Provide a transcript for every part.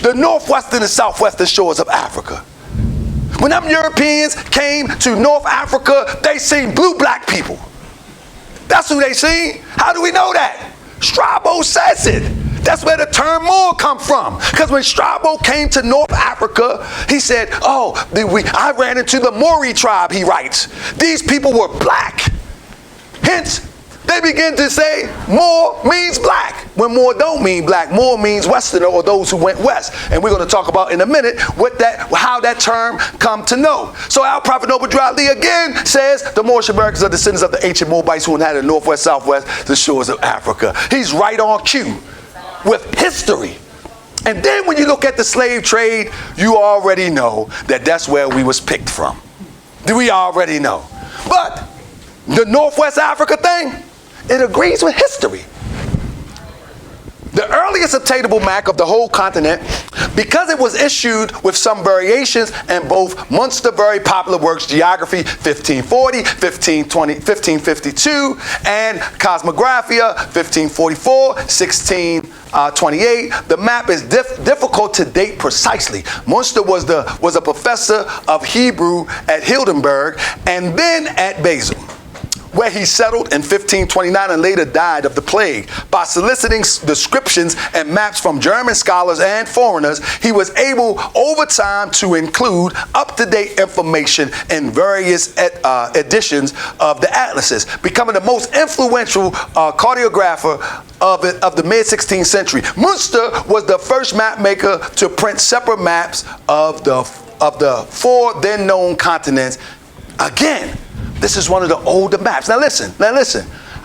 the northwestern and southwestern shores of Africa. When them Europeans came to North Africa, they seen blue black people. That's who they seen. How do we know that? Strabo says it. That's where the term Moor come from. Because when Strabo came to North Africa, he said, I ran into the Mori tribe, he writes. These people were black. Hence, they begin to say Moor means black, when Moor don't mean black. Moor means Westerner, or those who went west. And we're going to talk about in a minute how that term come to know. So our Prophet Noble Drew Ali again says the Moorish Americans are descendants of the ancient Moabites who inhabited northwest, southwest, the shores of Africa. He's right on cue with history. And then when you look at the slave trade, you already know that that's where we was picked from. We already know. But the Northwest Africa thing, it agrees with history. The earliest obtainable map of the whole continent, because it was issued with some variations in both Munster very popular works, Geography 1540, 1520, 1552, and Cosmographia 1544, 1628. The map is difficult to date precisely. Munster was a professor of Hebrew at Heidelberg and then at Basel, where he settled in 1529 and later died of the plague. By soliciting descriptions and maps from German scholars and foreigners, he was able over time to include up-to-date information in various editions of the atlases, becoming the most influential cartographer of the mid-16th century. Munster was the first map maker to print separate maps of the four then known continents. Again, this is one of the older maps. Now listen.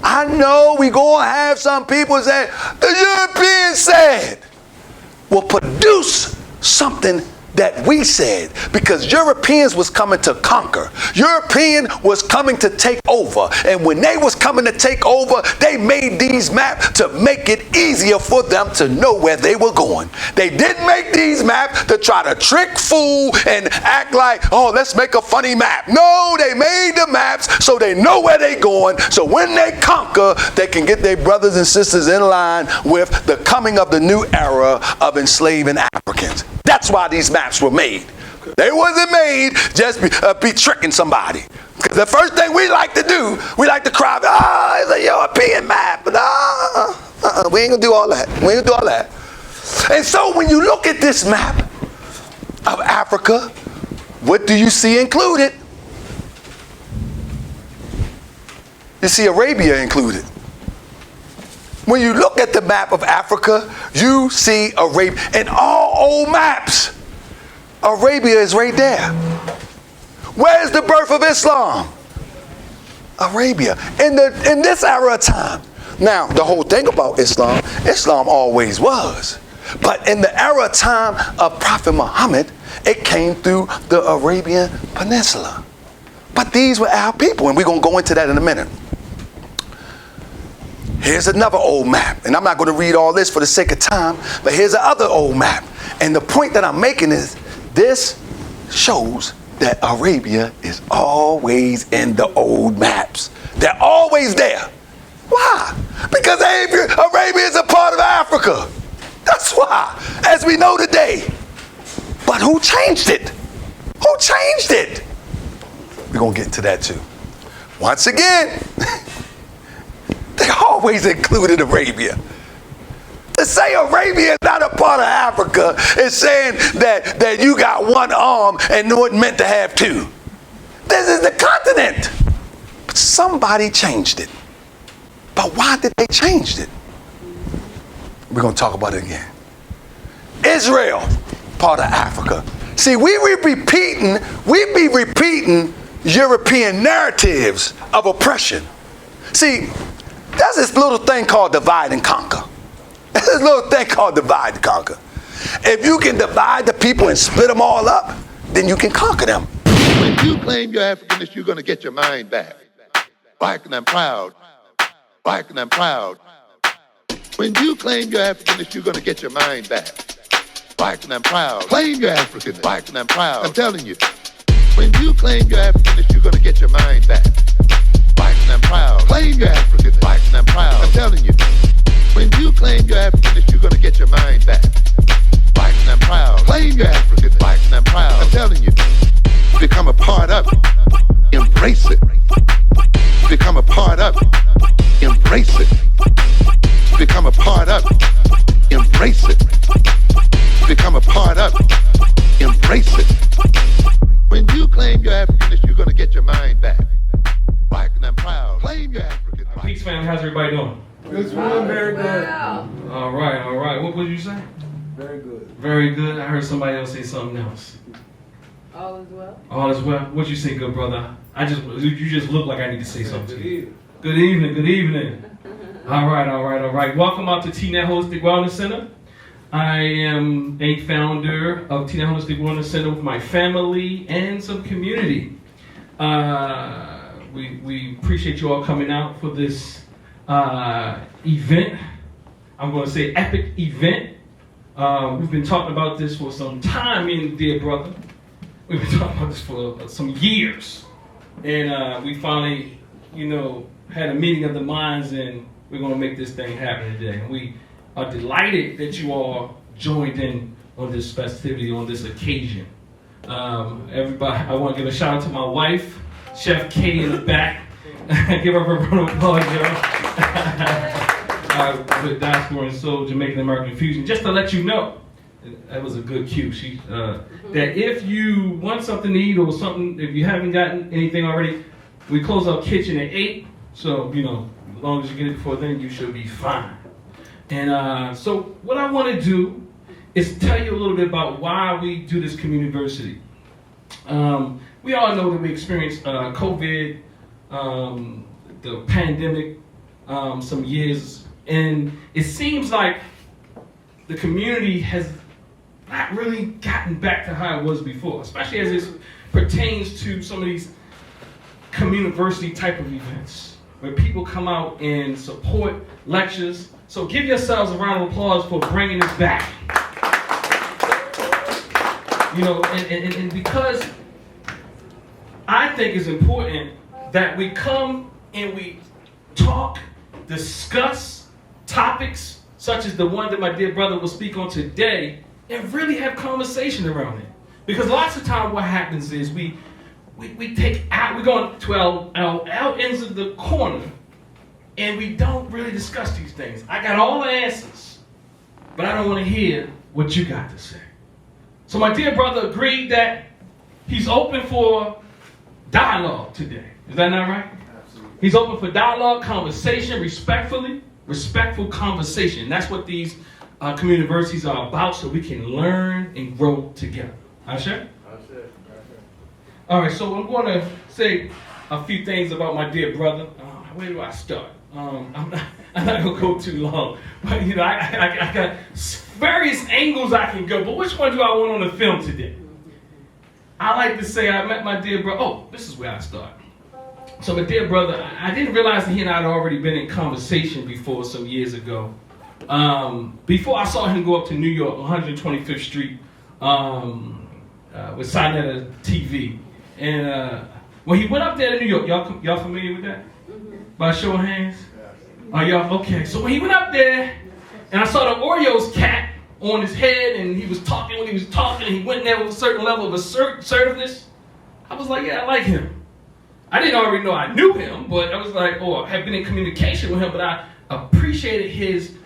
I know we gonna have some people say, the Europeans said. Well, produce something that we said, because Europeans was coming to conquer. European was coming to take over. And when they was coming to take over, they made these maps to make it easier for them to know where they were going. They didn't make these maps to try to trick, fool, and act like, oh, let's make a funny map. No, they made the maps so they know where they're going. So when they conquer, they can get their brothers and sisters in line with the coming of the new era of enslaving Africans. That's why these maps were made. They wasn't made just be tricking somebody. Because the first thing we like to do, we like to cry, it's a European map. But we ain't gonna do all that. We ain't gonna do all that. And so when you look at this map of Africa, what do you see included? You see Arabia included. When you look at the map of Africa, you see Arabia. In all old maps, Arabia is right there. Where's the birth of Islam? Arabia. In this era of time. Now, the whole thing about Islam always was. But in the era of time of Prophet Muhammad, it came through the Arabian Peninsula. But these were our people, and we're going to go into that in a minute. Here's another old map, and I'm not going to read all this for the sake of time, but here's another old map. And the point that I'm making is this shows that Arabia is always in the old maps. They're always there. Why? Because Arabia is a part of Africa. That's why, as we know today. But who changed it? Who changed it? We're going to get to that too. Once again, they always included Arabia. To say Arabia is not a part of Africa is saying that you got one arm and wasn't meant to have two. This is the continent. But somebody changed it. But why did they change it? We're going to talk about it again. Israel, part of Africa. See, we be repeating European narratives of oppression. See, there's this little thing called divide and conquer. There's this little thing called divide and conquer. If you can divide the people and split them all up, then you can conquer them. When you claim your Africanness, you're going to get your mind back. Black and I'm proud. Black and I'm proud. When you claim your Africanness, you're going to get your mind back. Black and I'm proud. Claim your Africanness. Black and I'm proud. I'm telling you. When you claim your Africanness, you're going to get your mind back. Black and I'm proud. Claim your Africanness. Black and I'm proud. I'm telling you. When you claim your Africanness, you're going to get your mind back. Black and I'm proud. doing? Good one, very good. All right. What would you say? Very good. Very good. I heard somebody else say something else. All is well. All is well. What'd you say, good brother? You just look like I need to say something to you. Good evening. All right. Welcome out to T-Net Holistic Wellness Center. I am a founder of T-Net Holistic Wellness Center with my family and some community. We appreciate you all coming out for this event. I'm going to say epic event. We've been talking about this for some time, me and dear brother. We've been talking about this for some years. And we finally, had a meeting of the minds, and we're going to make this thing happen today. And we are delighted that you all joined in on this festivity, on this occasion. Everybody, I want to give a shout out to my wife, Chef K in the back. Give her a round of applause, y'all. With Diaspora and Soul, Jamaican American Fusion. Just to let you know, that was a good cue. That if you want something to eat or something, if you haven't gotten anything already, we close our kitchen at 8. So, as long as you get it before then, you should be fine. And so what I want to do is tell you a little bit about why we do this community. We all know that we experienced COVID, the pandemic, some years, and it seems like the community has not really gotten back to how it was before, especially as it pertains to some of these community type of events where people come out and support lectures. So give yourselves a round of applause for bringing this back. And because I think it's important that we come and we talk, discuss topics such as the one that my dear brother will speak on today, and really have conversation around it. Because lots of time what happens is we take out, we go to our ends of the corner, and we don't really discuss these things. I got all the answers, but I don't want to hear what you got to say. So my dear brother agreed that he's open for dialogue today. Is that not right? Absolutely. He's open for dialogue, conversation, respectful conversation. That's what these community universities are about, so we can learn and grow together. Ashe? All right, so I'm going to say a few things about my dear brother. Where do I start? I'm not going to go too long, but I got various angles I can go. But which one do I want on the film today? I like to say I met my dear brother. Oh, this is where I start. So my dear brother, I didn't realize that he and I had already been in conversation before some years ago. Before I saw him go up to New York, 125th Street, with Sinetta TV. And when he went up there to New York, y'all familiar with that? Mm-hmm. By show of hands? Are y'all okay? So when he went up there, and I saw the Oreos cap on his head, and he was talking when he was talking, and he went in there with a certain level of assertiveness, I was like, yeah, I like him. I didn't already know I knew him, but I was like, I had been in communication with him, but I appreciated his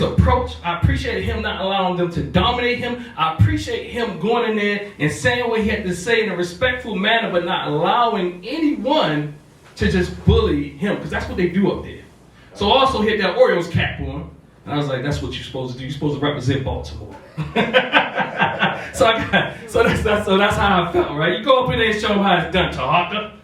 approach. I appreciated him not allowing them to dominate him. I appreciate him going in there and saying what he had to say in a respectful manner, but not allowing anyone to just bully him, because that's what they do up there. So I also hit that Oreos cap on, and I was like, that's what you're supposed to do. You're supposed to represent Baltimore. So that's how I felt, right? You go up in there and show them how it's done, Taharka.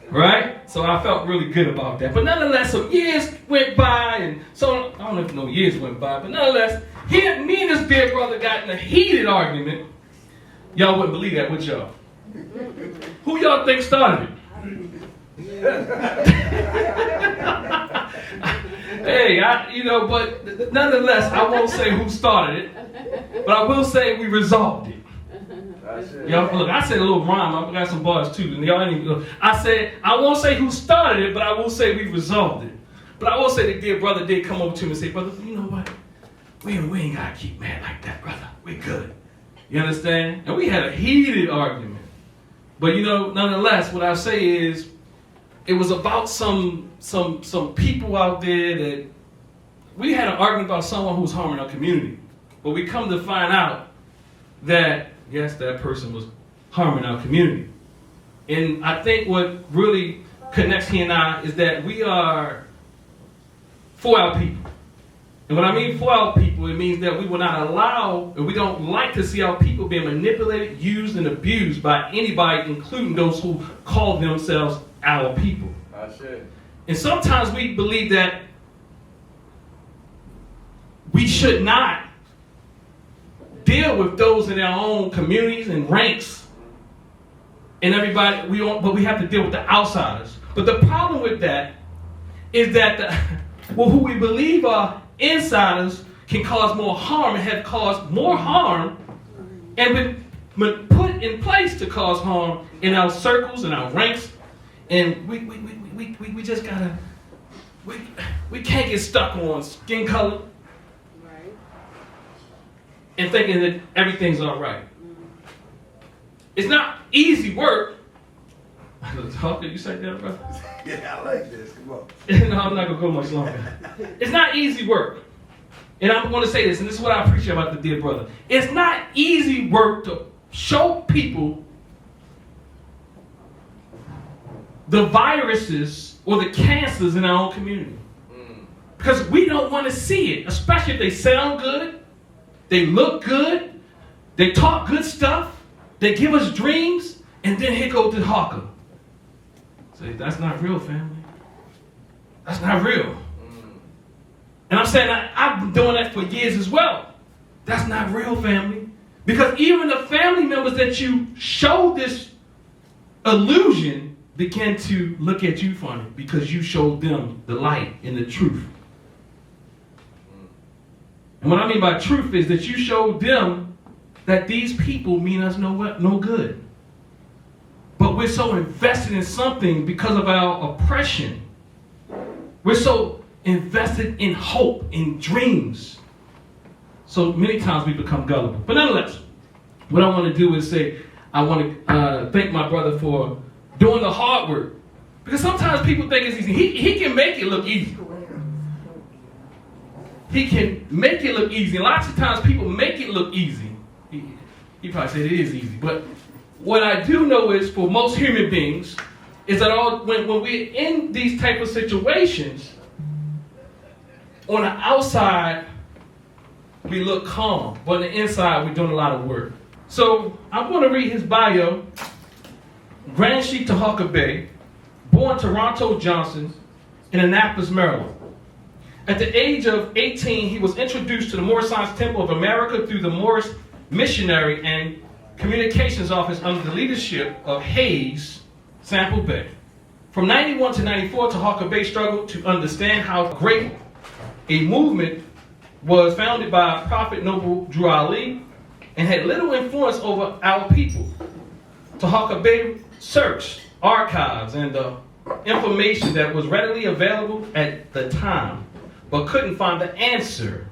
Right? So I felt really good about that. But nonetheless, some years went by, and so I don't know if no years went by, but nonetheless, me and this dear brother got in a heated argument. Y'all wouldn't believe that, would y'all? Who y'all think started it? Hey, but nonetheless, I won't say who started it, but I will say we resolved it. Y'all, look, I said a little rhyme. I got some bars too. And y'all ain't even, I said, I won't say who started it, but I will say we resolved it. But I will say the dear brother did come over to me and say, brother, you know what? We ain't got to keep mad like that, brother. We good. You understand? And we had a heated argument. But nonetheless, what I'll say is, it was about some people out there that we had an argument about someone who was harming our community. But we come to find out that yes, that person was harming our community. And I think what really connects he and I is that we are for our people. And when I mean for our people, it means that we will not allow, and we don't like to see our people being manipulated, used, and abused by anybody, including those who call themselves our people. And sometimes we believe that we should not deal with those in our own communities and ranks and everybody, but we have to deal with the outsiders. But the problem with that is that who we believe are insiders can cause more harm and have caused more harm and been put in place to cause harm in our circles and our ranks. And we just gotta, we can't get stuck on skin color and thinking that everything's all right. It's not easy work. How can you say that, bro? Yeah, I like this. Come on. No, I'm not gonna go much longer. It's not easy work. And I'm gonna say this, and this is what I appreciate about the dear brother. It's not easy work to show people the viruses or the cancers in our own community. Because we don't want to see it, especially if they sound good, they look good, they talk good stuff, they give us dreams, and then here goes Taharka. Say, that's not real, family. That's not real. And I'm saying I've been doing that for years as well. That's not real, family. Because even the family members that you show this illusion begin to look at you funny because you showed them the light and the truth. And what I mean by truth is that you showed them that these people mean us no good. But we're so invested in something because of our oppression. We're so invested in hope, in dreams. So many times we become gullible. But nonetheless, what I want to do is say, I want to thank my brother for doing the hard work. Because sometimes people think it's easy. He can make it look easy. He can make it look easy. And lots of times people make it look easy. He probably said it is easy. But what I do know is for most human beings is that when we're in these type of situations, on the outside, we look calm. But on the inside, we're doing a lot of work. So I'm going to read his bio. Grand Sheik Taharka Bey, born Toronto Johnson in Annapolis, Maryland. At the age of 18, he was introduced to the Moorish Science Temple of America through the Moorish Missionary and Communications Office under the leadership of Hayes Sample Bey. From 91 to 94, Taharka Bey struggled to understand how great a movement was founded by Prophet Noble Drew Ali and had little influence over our people. Taharka Bey searched archives and the information that was readily available at the time, but couldn't find the answer.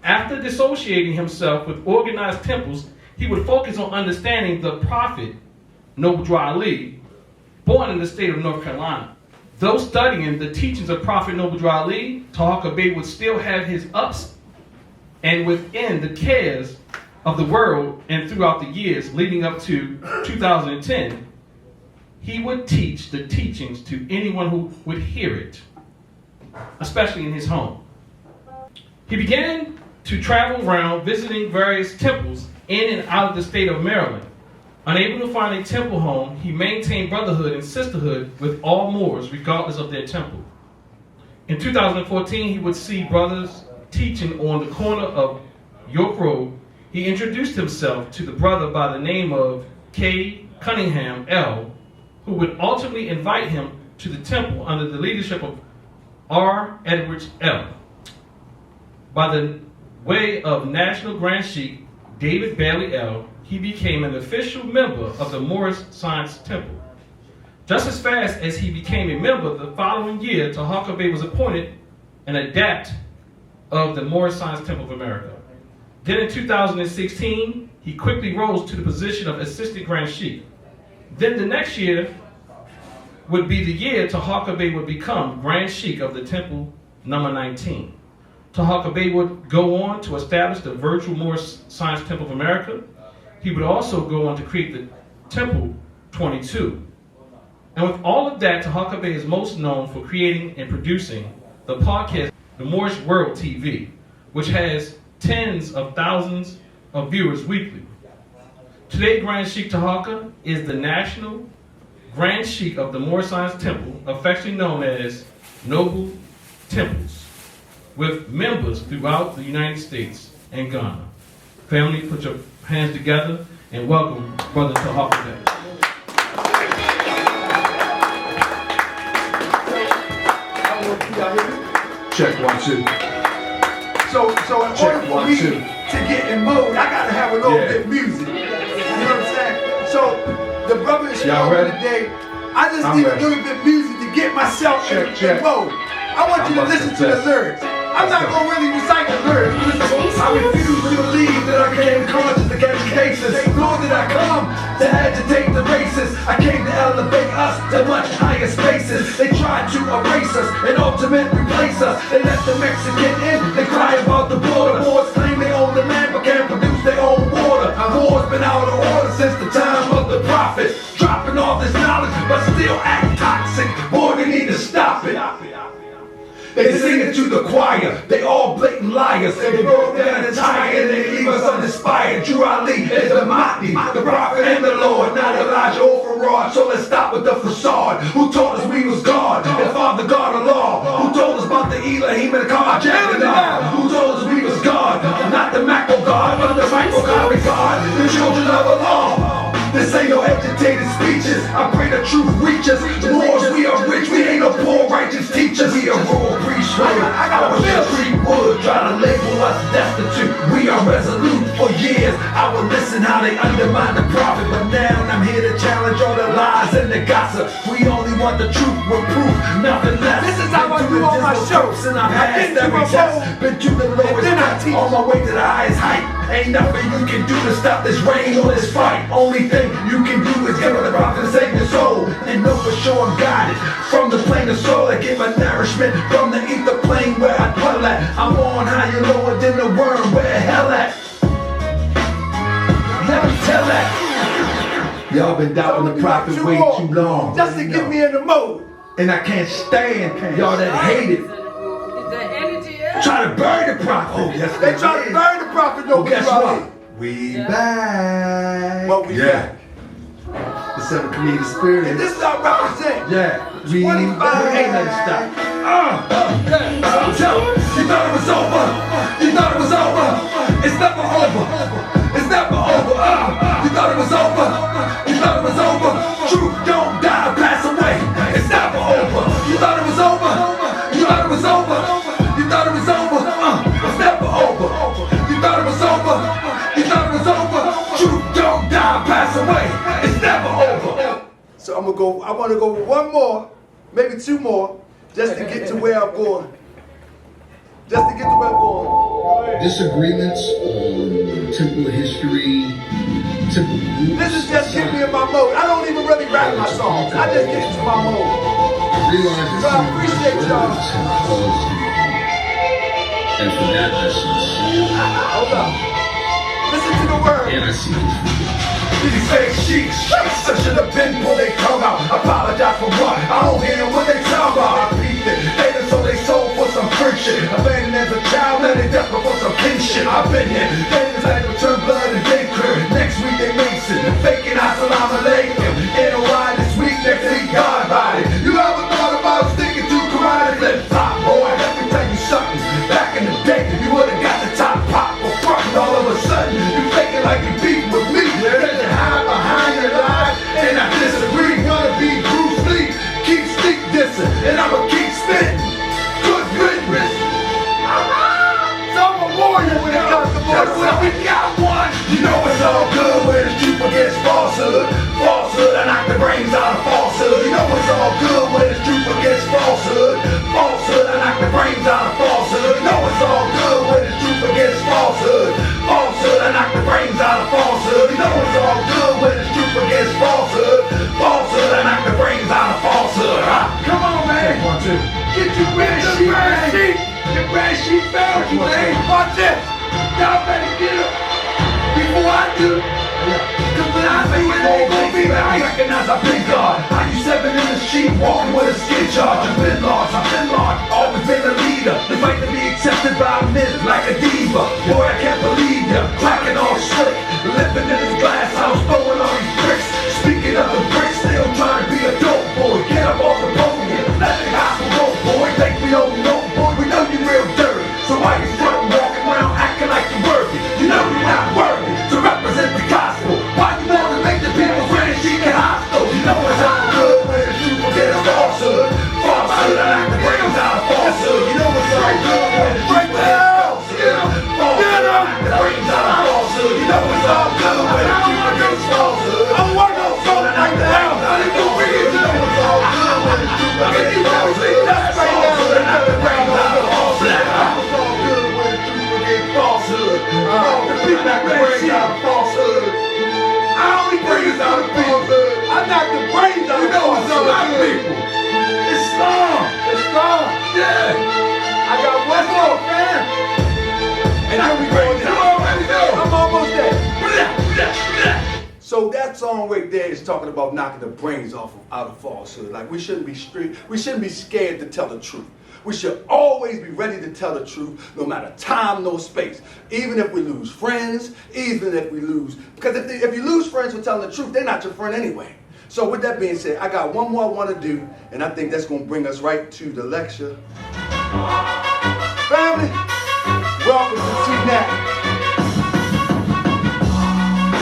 After dissociating himself with organized temples, he would focus on understanding the Prophet Noble Drew Ali, born in the state of North Carolina. Though studying the teachings of Prophet Noble Drew Ali, Taharka Bey would still have his ups and within the cares of the world, and throughout the years leading up to 2010, he would teach the teachings to anyone who would hear it, especially in his home. He began to travel around visiting various temples in and out of the state of Maryland. Unable to find a temple home, he maintained brotherhood and sisterhood with all Moors, regardless of their temple. In 2014, he would see brothers teaching on the corner of York Road. He introduced himself to the brother by the name of K. Cunningham L., who would ultimately invite him to the temple under the leadership of R. Edwards L. By the way of National Grand Sheik David Bailey L., he became an official member of the Moorish Science Temple. Just as fast as he became a member, the following year, Taharka Bey was appointed an adept of the Moorish Science Temple of America. Then in 2016, he quickly rose to the position of Assistant Grand Sheik. Then the next year would be the year Taharka Bey would become Grand Sheik of the Temple number 19. Taharka Bey would go on to establish the virtual Moorish Science Temple of America. He would also go on to create the Temple 22. And with all of that, Taharka Bey is most known for creating and producing the podcast the Moorish World TV, which has tens of thousands of viewers weekly. Today, Grand Sheikh Taharka is the national Grand Sheikh of the Moorish Science Temple, affectionately known as Noble Temples, with members throughout the United States and Ghana. Family, put your hands together and welcome Brother Taharka Bey. Check 1, 2. So in Check order for 1, me 2. to get in mode, I gotta have a little bit of music. You know what I'm saying? So the brother is Y'all showing ready? today. I just I'm need ready. a little bit of music to get myself in Check. mode. I want you to I'm listen to busting the fast. lyrics. I'm not Let's go. gonna really recite the lyrics. I refuse to believe that I became conscious to catch cases. Nor did I come to agitate the races. I came to elevate us to much higher spaces. They tried to erase us and ultimately replace us. They let the Mexican in. They cry about the border. Moors claim they own the land but can't produce their own water. War's been out of order since the time of the prophet. Dropping all this knowledge but still act toxic. Boy, we need to stop it. They sing it to the choir, they all blatant liars. They broke down and tired, they leave us uninspired. Drew Ali is the Mahdi, the prophet and the Lord, not Elijah or Farad. So let's stop with the facade. Who told us we was God? And Father God of law. Who told us about the Elohim and the Kajaganah? Who told us we was God? Not the Mako God, but the Microcosmic God, the children of Allah. This ain't no agitated speeches. I pray the truth reaches. Moors, we are rich. We ain't no poor righteous teachers. We are raw priesthood. I got a street wood. Try to label us destitute. We are resolute. For years, I would listen how they undermine the prophet. But now I'm here to challenge all the lies and the gossip. We only want the truth with proof, nothing less. This is how I do all my shows. And I've passed every test. Been to the lowest depths, on my way to the highest height. Ain't nothing you can do to stop this rain or this fight. Only thing you can do is give the prophet and save your soul. And know for sure I'm guided from the plane of soul. I get my nourishment from the ether plane where I dwell at. I'm on higher, lower than the worm, where the hell at? Let me tell that. Y'all been doubting the prophet way too long. Just to get me in the mode. And I can't stand y'all that hate it. The energy is. Try to bury the prophet. Oh, yes, they try to bury the prophet. No, guess what? We back. Well, we back. The seven created spirits. And this is our represent. Yeah. We back. Ain't nothing stop. Tell them, you thought it was over. You thought it was over. It's never over. It's never over. You thought it was over. You thought it was over. Truth don't die, pass away. It's never over. You thought it was over. You thought it was over. You thought it was over. It's never over. You thought it was over. You thought it was over. Truth don't die, pass away. It's never over. So I'm gonna go. I want to go one more, maybe two more, just to get to where I'm going. Just to get to where I'm going. Disagreements on temple history, temple groups. This is just getting me in my mode. I don't even really rap my songs. I just get into my mode. Realize So I appreciate y'all. And for that, I sincere. Hold up. Listen to the word. And I see These fake sheets, I should have been when they come out. Apologize for what? I don't hear what they talk about. I beat it. They done sold they soul for some friendship. Abandoned as a child, now they desperate for some kinship. I've been here. They decided to turn blood and they clear. Next week they Mason. Faking assalamu alaikum. NOI this week, next week God body. You ever thought about sticking to karate flip flop? Boy, let me tell you something. Back in the day, you would've got the top pop for front. All of a sudden, you faking like you beat with me. Hide behind your lies, and I disagree. Gonna be Bruce Lee, keep stick dissing, and I'ma keep spitting. Good riddance. So I'm a warrior when it comes to voice. We got one. You know it's all good when it's truth against falsehood. Falsehood, I knock the brains out of falsehood. You know it's all good when it's truth against falsehood. Falsehood, I knock the brains out of falsehood. You know it's all good when it's truth against falsehood. Falsehood, I knock the brains out of falsehood. You know it's all good when it's truth against falsehood. Falsehood, I knock the brains out of falsehood. Come on, man. Get your red sheet. Your red sheet found you, man. Watch this. Y'all better get up before I do. Cause when I say it ain't gonna be right, I recognize I've been God. I use 7 in the sheet, walking with a skin charge. I've been lost, always been the lead. leader. You fight to be accepted by men like a diva. Boy, I can't believe ya, clacking all slick, living in this glass house, throwing all these bricks. Speaking of the bricks, still trying to be a dope boy. Get up off the podium, let the gospel go, boy. Think we don't know, boy, we know you real dirty. So why you front walking around acting like you're worthy? You know you're not worthy to represent the gospel. Why you want to make the people grand chic and hostile? You know it's all good when the truth will get a falsehood. Falsehood, I like the brains out of falsehood. You know it's all good when the truth will get a falsehood. Falsehood, I like the brains out of falsehood. You know it's all good when the truth will get a falsehood. I'm working on something like that. You know it's all good when the truth will get a falsehood. That's falsehood, I like the brains out of falsehood. It's all good when the truth will get falsehood. The people that brains out of falsehood. I only brains out of falsehood. I knock the brains out of falsehood. You know it's all people. Islam. Islam. Yeah. I got one more, man. And I be brains out. You already know. I'm almost there. So that song right there is talking about knocking the brains out of falsehood. Like we shouldn't be scared to tell the truth. We should always be ready to tell the truth, no matter time, no space. Even if we lose friends, even if we lose, because if you lose friends for telling the truth, they're not your friend anyway. So with that being said, I got one more I want to do, and I think that's going to bring us right to the lecture. Family, welcome to T-Nap.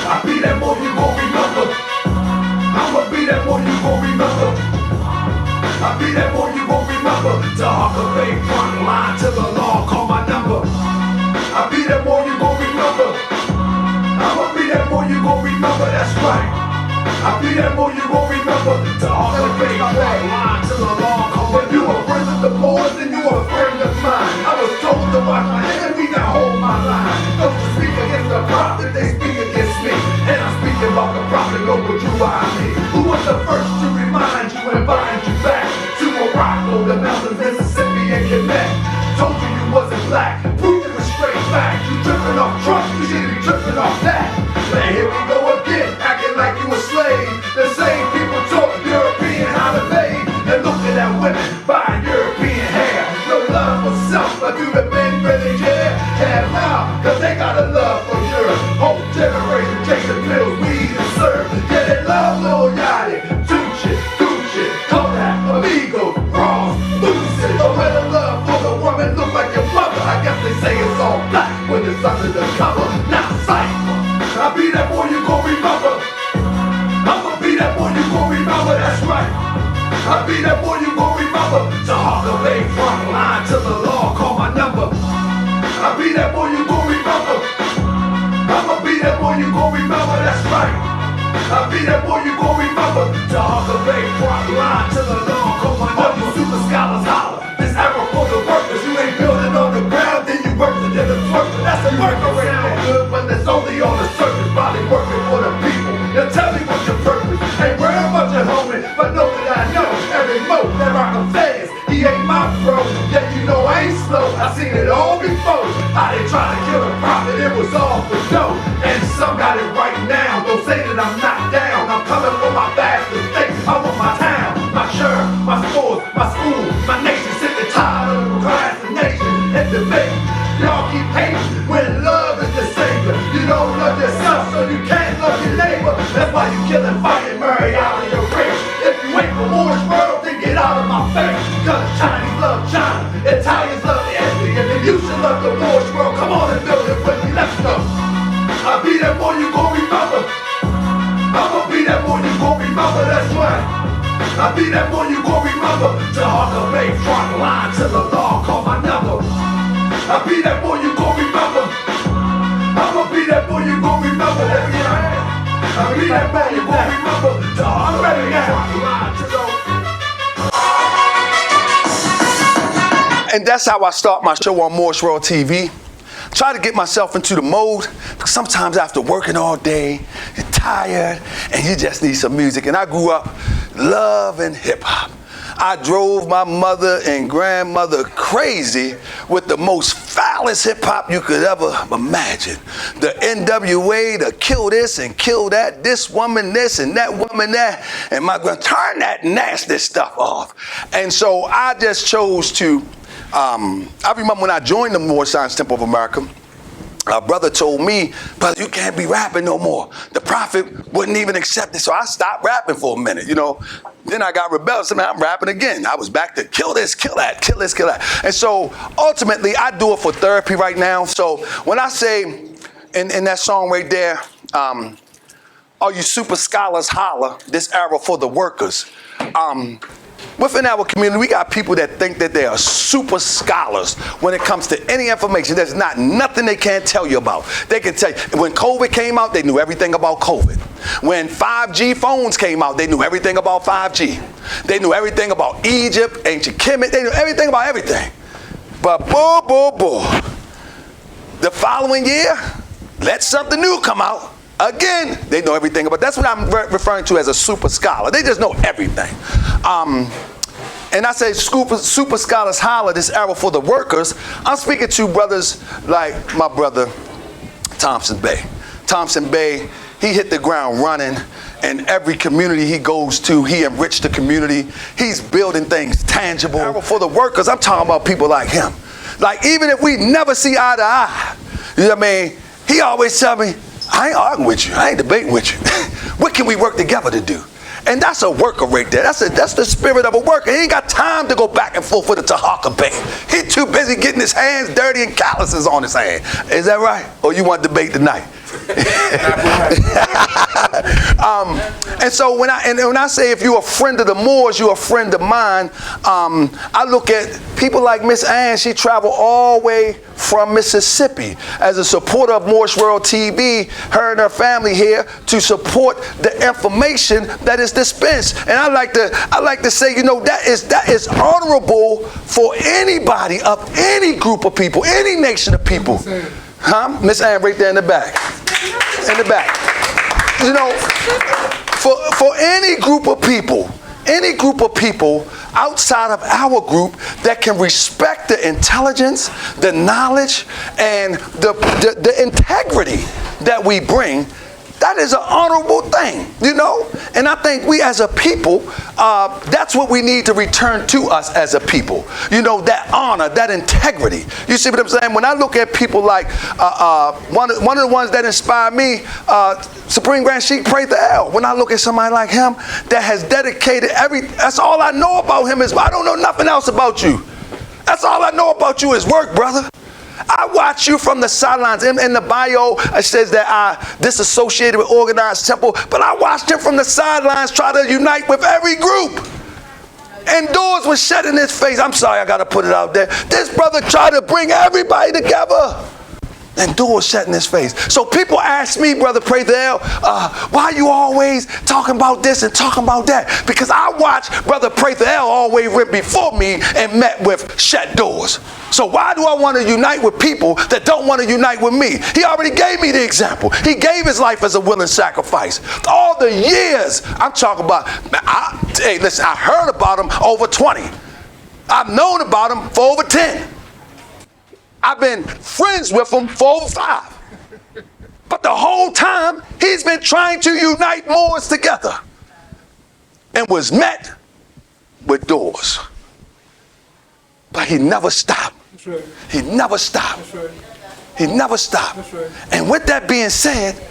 I'll be that boy you gon' remember. I'ma be that boy you gon' remember. I'll be that boy you gon' remember. Taharka Bey, front line to the law, call my number. I'll be that boy you gon' remember. I'ma be that boy you gon' remember, that's right. I'll be that boy you gon' remember. Taharka Bey, front line to the law, call my number. If you a friend of the boys, then you a friend of mine. I was told to watch my enemy, now hold my line. Those who speak against the prophet, they speak against me. And I'm speaking about the prophet over Drew me. Who was the first to remind you and bind you back to Morocco, the mountains, Mississippi, and Quebec? Told you you wasn't black, proved it was straight fact. You tripping off Trump, you should be tripping off that. Man, here we go again, acting like you a slave. The same people taught European how to bathe. And looking at women buying European hair. No love for self, but do the men really care? Hell no, cause they got a love for Europe. Whole generation chasing pills, weed, and serve. Yeah, they love Lil Yachty, Gucci, Kodak, Amigo, Ross, Lucy. But when the love for the woman look like your mother, I guess they say it's all black when it's under the cover. Now cypher, I'll be that boy you gon' remember. I'ma be that boy you gon' remember, that's right. I'll be that boy you gon' remember. Taharka Bey, front line to the law, call my number. I'll be that boy you gon' remember. I'ma be that boy you gon' remember, that's right. I'll be that boy you gon' remember. Taharka Bey, front line to the law, call my number. All you super scholars holler, this era for the workers. You ain't building on the ground, then you working in the twerker. That's a worker right there. Good, but that's only on the surface, body working for the people. Now tell me what's your purpose. Ain't worried about your homie, but know that I know every move that rock a fast. He ain't my bro, yeah you know I ain't slow. I seen it all before. How they try to kill a prophet, it was all for dough. And some got it right now. Don't say that I'm not down. I'm coming for my vast estate. I want my town, my shirt, my stores, my school, my nation. Sick and tired of procrastination and debate. Y'all keep hating when love is the savior. You don't love yourself, so you can't love your neighbor. That's why you killing, fighting, marry out of your race. If you ain't for Moore's world, then get out of my face. Cause Chinese love China, Italians love Italy. And if you should love the Moore's world, come on and build it with me, let's go. I'll be that boy you gon' remember. I'ma be that boy you gon' remember, that's right. I'll be that boy you gon' remember. Taharka Bey, front line to the law, call my number. I'll be that boy you gon' remember. I'ma be that boy you gon' remember, that's right. I'll be that boy you gon' remember. Taharka Bey, front line to the law. And that's how I start my show on Morse World TV. Try to get myself into the mode, because sometimes after working all day, you're tired and you just need some music. And I grew up loving hip hop. I drove my mother and grandmother crazy with the most foulest hip hop you could ever imagine. The NWA, the kill this and kill that, this woman this and that woman that, and my grand, turn that nasty stuff off. And so I just chose to I remember when I joined the Moorish Science Temple of America, a brother told me, brother, you can't be rapping no more. The prophet wouldn't even accept it. So I stopped rapping for a minute, you know. Then I got rebellious. Man, I'm rapping again. I was back to kill this, kill that, kill this, kill that. And so ultimately, I do it for therapy right now. So when I say in that song right there, all you super scholars holler, this arrow for the workers. Within our community, we got people that think that they are super scholars when it comes to any information. There's not nothing they can't tell you about. They can tell you, when COVID came out, they knew everything about COVID. When 5G phones came out, they knew everything about 5G. They knew everything about Egypt, ancient Kemet, they knew everything about everything. But the following year, let something new come out. Again, they know everything about. That's what I'm referring to as a super scholar. They just know everything. And I say super scholars holler, this arrow for the workers. I'm speaking to brothers like my brother Thompson Bey. Thompson Bey, he hit the ground running. And every community he goes to, he enriched the community. He's building things tangible. Arrow for the workers, I'm talking about people like him. Like, even if we never see eye to eye, you know what I mean? He always tell me, I ain't arguing with you. I ain't debating with you. What can we work together to do? And that's a worker right there. That's the spirit of a worker. He ain't got time to go back and forth with the Taharka Bey. He too busy getting his hands dirty and calluses on his hand. Is that right? Or you want to debate tonight? And so when I say if you're a friend of the Moors, you're a friend of mine, I look at people like Miss Ann. She traveled all the way from Mississippi as a supporter of Moorish World TV, her and her family here to support the information that is dispensed. And I like to say, you know, that is honorable for anybody of any group of people, any nation of people. Huh? Miss Ann right there in the back. In the back. You know, for any group of people outside of our group that can respect the intelligence, the knowledge, and the integrity that we bring, that is an honorable thing, you know? And I think we as a people, that's what we need to return to us as a people. You know, that honor, that integrity. You see what I'm saying? When I look at people like, one of the ones that inspire me, Supreme Grand Sheikh Praise the El. When I look at somebody like him that has dedicated that's all I know about him is, I don't know nothing else about you. That's all I know about you is work, brother. I watch you from the sidelines. In the bio, it says that I disassociated with organized temple, but I watched him from the sidelines try to unite with every group. And doors were shut in his face. I'm sorry, I got to put it out there. This brother tried to bring everybody together. And doors shut in his face. So people ask me, Brother Praise the El, why are you always talking about this and talking about that? Because I watched Brother Praise the El always went before me and met with shut doors. So why do I want to unite with people that don't want to unite with me? He already gave me the example. He gave his life as a willing sacrifice. All the years I'm talking about, hey, listen, I heard about him over 20. I've known about him for over 10. I've been friends with him for over 5. But the whole time, he's been trying to unite Moors together and was met with doors. But he never stopped. That's right. He never stopped. That's right. He never stopped. That's right. And with that being said,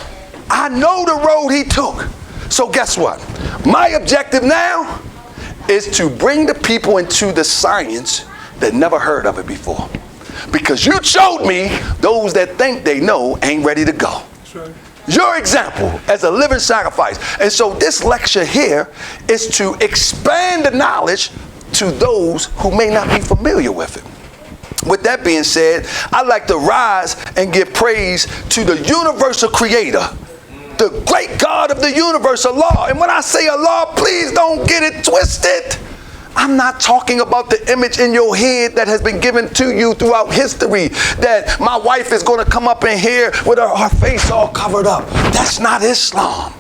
I know the road he took. So guess what? My objective now is to bring the people into the science that never heard of it before. Because you showed me those that think they know ain't ready to go. That's right. Your example as a living sacrifice. And so this lecture here is to expand the knowledge to those who may not be familiar with it. With that being said, I'd like to rise and give praise to the universal creator, the great God of the universe, Allah. And when I say Allah, please don't get it twisted. I'm not talking about the image in your head that has been given to you throughout history, that my wife is going to come up in here with her face all covered up. That's not Islam.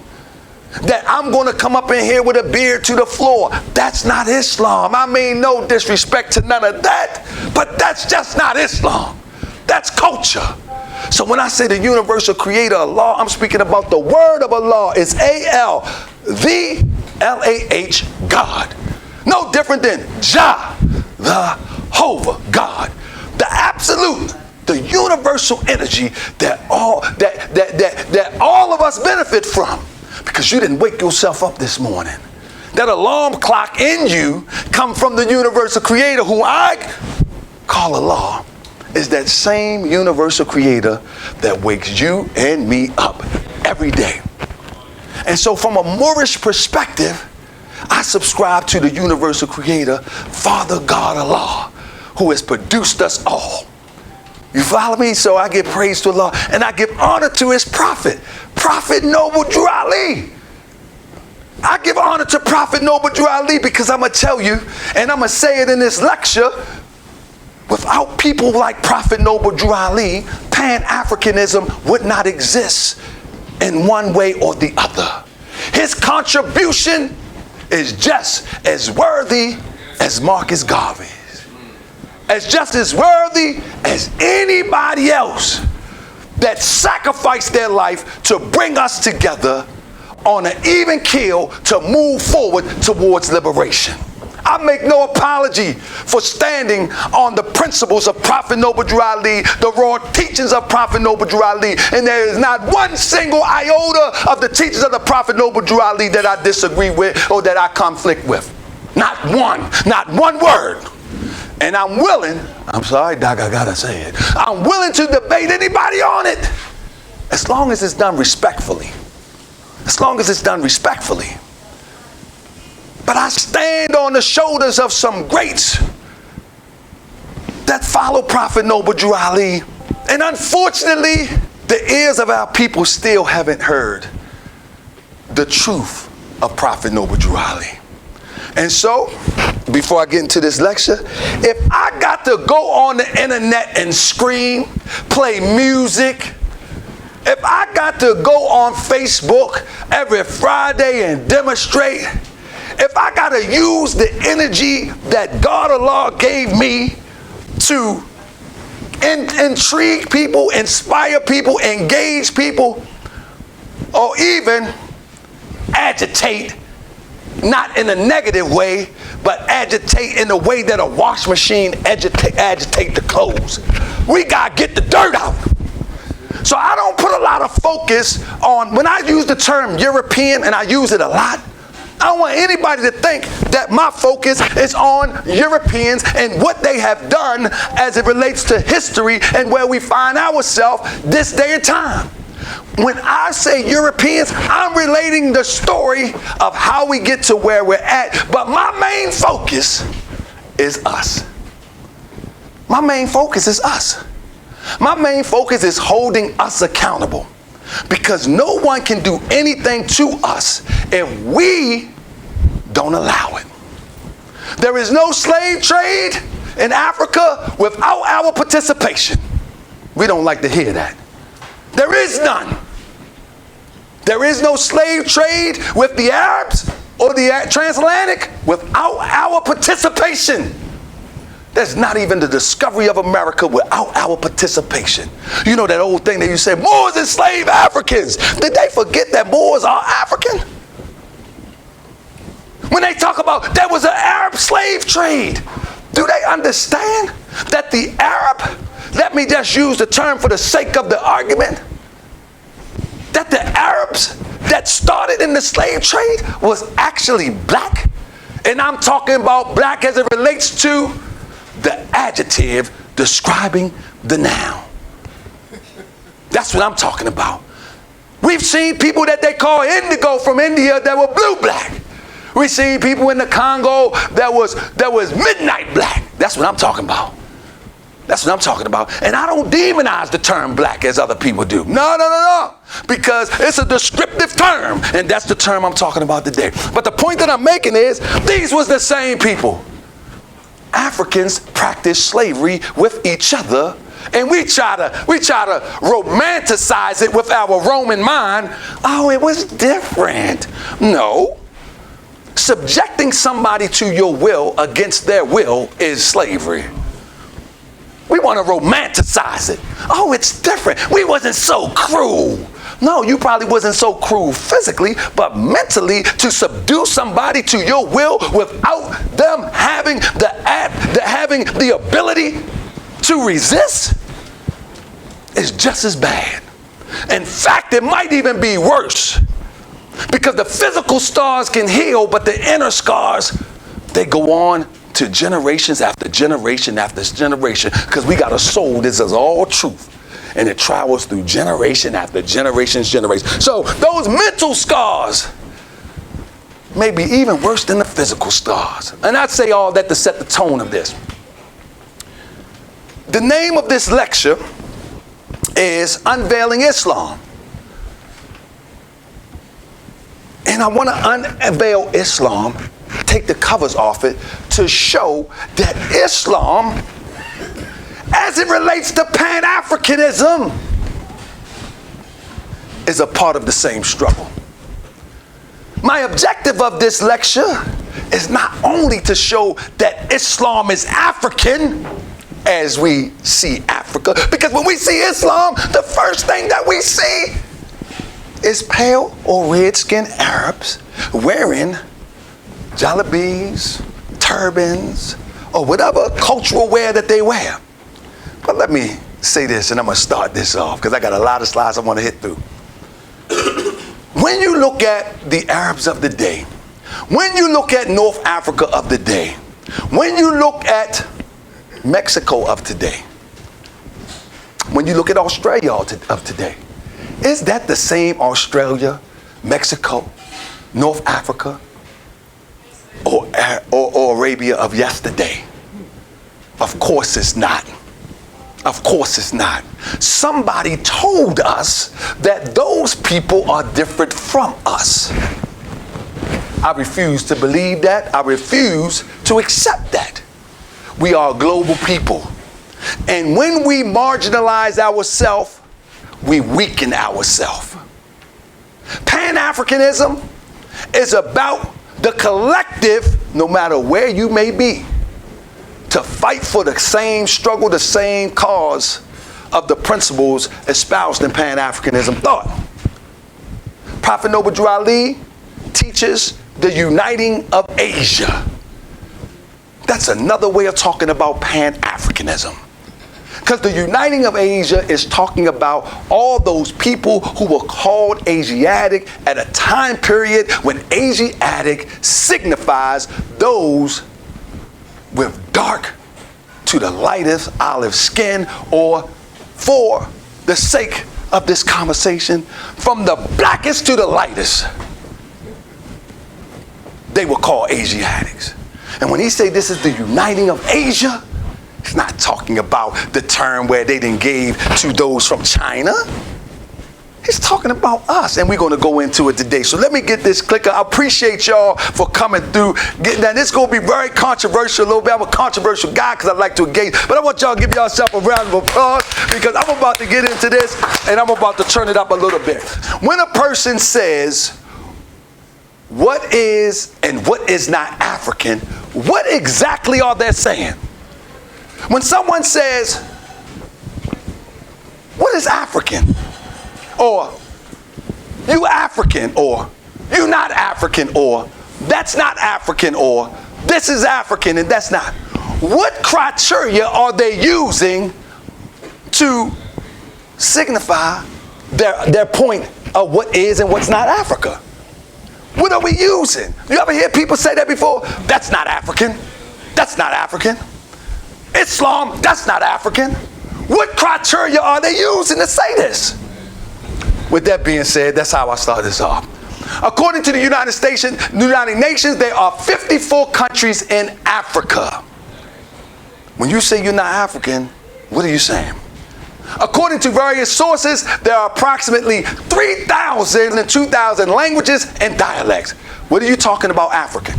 That I'm going to come up in here with a beard to the floor. That's not Islam. I mean, no disrespect to none of that, but that's just not Islam. That's culture. So when I say the universal creator Allah, I'm speaking about the word of Allah. It's A-L, the L-A-H, God. No different than Jah, the Jehovah God, the absolute, the universal energy that all of us benefit from, because you didn't wake yourself up this morning. That alarm clock in you come from the universal creator, who I call Allah, is that same universal creator that wakes you and me up every day. And so from a Moorish perspective, I subscribe to the universal creator, Father God Allah, who has produced us all. You follow me? So I give praise to Allah, and I give honor to his prophet, Prophet Noble Drew Ali. I give honor to Prophet Noble Drew Ali, because I'm going to tell you, and I'm going to say it in this lecture, without people like Prophet Noble Drew Ali, Pan-Africanism would not exist in one way or the other. His contribution is just as worthy as Marcus Garvey's, as just as worthy as anybody else that sacrificed their life to bring us together on an even keel to move forward towards liberation. I make no apology for standing on the principles of Prophet Noble Drew Ali, the raw teachings of Prophet Noble Drew Ali, and there is not one single iota of the teachings of the Prophet Noble Drew Ali that I disagree with or that I conflict with. Not one word. And I'm willing, I'm sorry, Doc, I gotta say it, I'm willing to debate anybody on it, as long as it's done respectfully. As long as it's done respectfully. But I stand on the shoulders of some greats that follow Prophet Noble Drew Ali. And unfortunately, the ears of our people still haven't heard the truth of Prophet Noble Drew Ali. And so, before I get into this lecture, if I got to go on the internet and scream, play music, if I got to go on Facebook every Friday and demonstrate, if I got to use the energy that God Allah gave me to intrigue people, inspire people, engage people, or even agitate, not in a negative way, but agitate in the way that a wash machine agitate the clothes. We got to get the dirt out. So I don't put a lot of focus on, when I use the term European, and I use it a lot, I don't want anybody to think that my focus is on Europeans and what they have done as it relates to history and where we find ourselves this day and time. When I say Europeans, I'm relating the story of how we get to where we're at. But my main focus is us. My main focus is us. My main focus is holding us accountable. Because no one can do anything to us if we don't allow it. There is no slave trade in Africa without our participation. We don't like to hear that. There is none. There is no slave trade with the Arabs or the transatlantic without our participation. There's not even the discovery of America without our participation. You know that old thing that you say, Moors enslaved Africans. Did they forget that Moors are African? When they talk about there was an Arab slave trade, do they understand that the Arab, let me just use the term for the sake of the argument, that the Arabs that started in the slave trade was actually black? And I'm talking about black as it relates to the adjective describing the noun. That's what I'm talking about. We've seen people that they call indigo from India that were blue black. We've seen people in the Congo that was midnight black. That's what I'm talking about. That's what I'm talking about. And I don't demonize the term black as other people do. No. Because it's a descriptive term, and that's the term I'm talking about today. But the point that I'm making is, these was the same people. Africans practice slavery with each other, and we try to romanticize it with our Roman mind. Oh, it was different. No. Subjecting somebody to your will against their will is slavery. We want to romanticize it. Oh, it's different. We wasn't so cruel. No, you probably wasn't so cruel physically, but mentally, to subdue somebody to your will without them having having the ability to resist is just as bad. In fact, it might even be worse, because the physical scars can heal, but the inner scars, they go on to generations after generation after generation, because we got a soul. This is all truth, and it travels through generation after generation. So those mental scars may be even worse than the physical scars. And I'd say all that to set the tone of this. The name of this lecture is Unveiling Islam. And I want to unveil Islam, take the covers off it, to show that Islam, as it relates to Pan-Africanism, is a part of the same struggle. My objective of this lecture is not only to show that Islam is African, as we see Africa, because when we see Islam, the first thing that we see is pale or red-skinned Arabs wearing jalabis, turbans, or whatever cultural wear that they wear. But let me say this, and I'm going to start this off, because I got a lot of slides I want to hit through. When you look at the Arabs of the day, when you look at North Africa of the day, when you look at Mexico of today, when you look at Australia of today, is that the same Australia, Mexico, North Africa, or Arabia of yesterday? Of course it's not. Of course it's not. Somebody told us that those people are different from us. I refuse to believe that. I refuse to accept that. We are a global people. And when we marginalize ourselves, we weaken ourselves. Pan-Africanism is about the collective, no matter where you may be, to fight for the same struggle, the same cause of the principles espoused in Pan-Africanism thought. Prophet Noble Drew Ali teaches the uniting of Asia. That's another way of talking about Pan-Africanism. Because the uniting of Asia is talking about all those people who were called Asiatic at a time period when Asiatic signifies those with dark to the lightest olive skin, or for the sake of this conversation, from the blackest to the lightest, they were called Asiatics. And when he say this is the uniting of Asia, he's not talking about the term where they then gave to those from China. He's talking about us, and we're going to go into it today. So let me get this clicker. I appreciate y'all for coming through. Now, this is going to be very controversial a little bit. I'm a controversial guy because I like to engage. But I want y'all to give yourself a round of applause, because I'm about to get into this, and I'm about to turn it up a little bit. When a person says, what is and what is not African, what exactly are they saying? When someone says, what is African? Or, you African, or you not African, or that's not African, or this is African and that's not. What criteria are they using to signify their point of what is and what's not Africa? What are we using? You ever hear people say that before? That's not African. That's not African. Islam, that's not African. What criteria are they using to say this? With that being said, that's how I start this off. According to the United Nations, there are 54 countries in Africa. When you say you're not African, what are you saying? According to various sources, there are approximately 3,000 and 2,000 languages and dialects. What are you talking about African?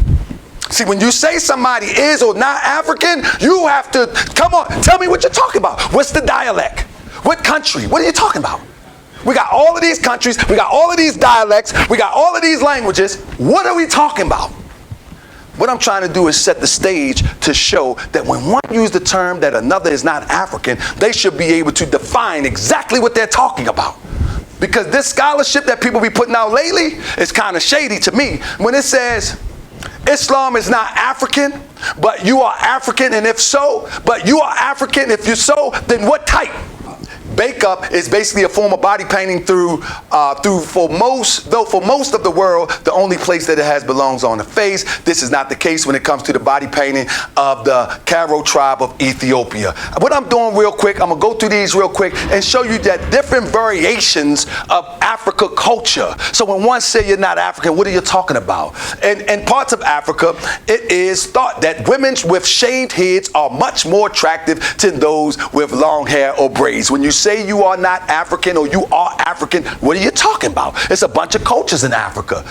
See, when you say somebody is or not African, you have to, come on, tell me what you're talking about. What's the dialect? What country? What are you talking about? We got all of these countries, we got all of these dialects, we got all of these languages. What are we talking about? What I'm trying to do is set the stage to show that when one uses the term that another is not African, they should be able to define exactly what they're talking about. Because this scholarship that people be putting out lately is kind of shady to me. When it says Islam is not African, but you are African, and if so, but you are African, if you're so, then what type? Makeup is basically a form of body painting for most of the world, the only place that it has belongs on the face. This is not the case when it comes to the body painting of the Karo tribe of Ethiopia. What I'm doing real quick, I'm gonna go through these real quick and show you that different variations of Africa culture. So when one say you're not African, what are you talking about? In parts of Africa, it is thought that women with shaved heads are much more attractive to those with long hair or braids. When you say you are not African or you are African, what are you talking about? It's a bunch of cultures in Africa.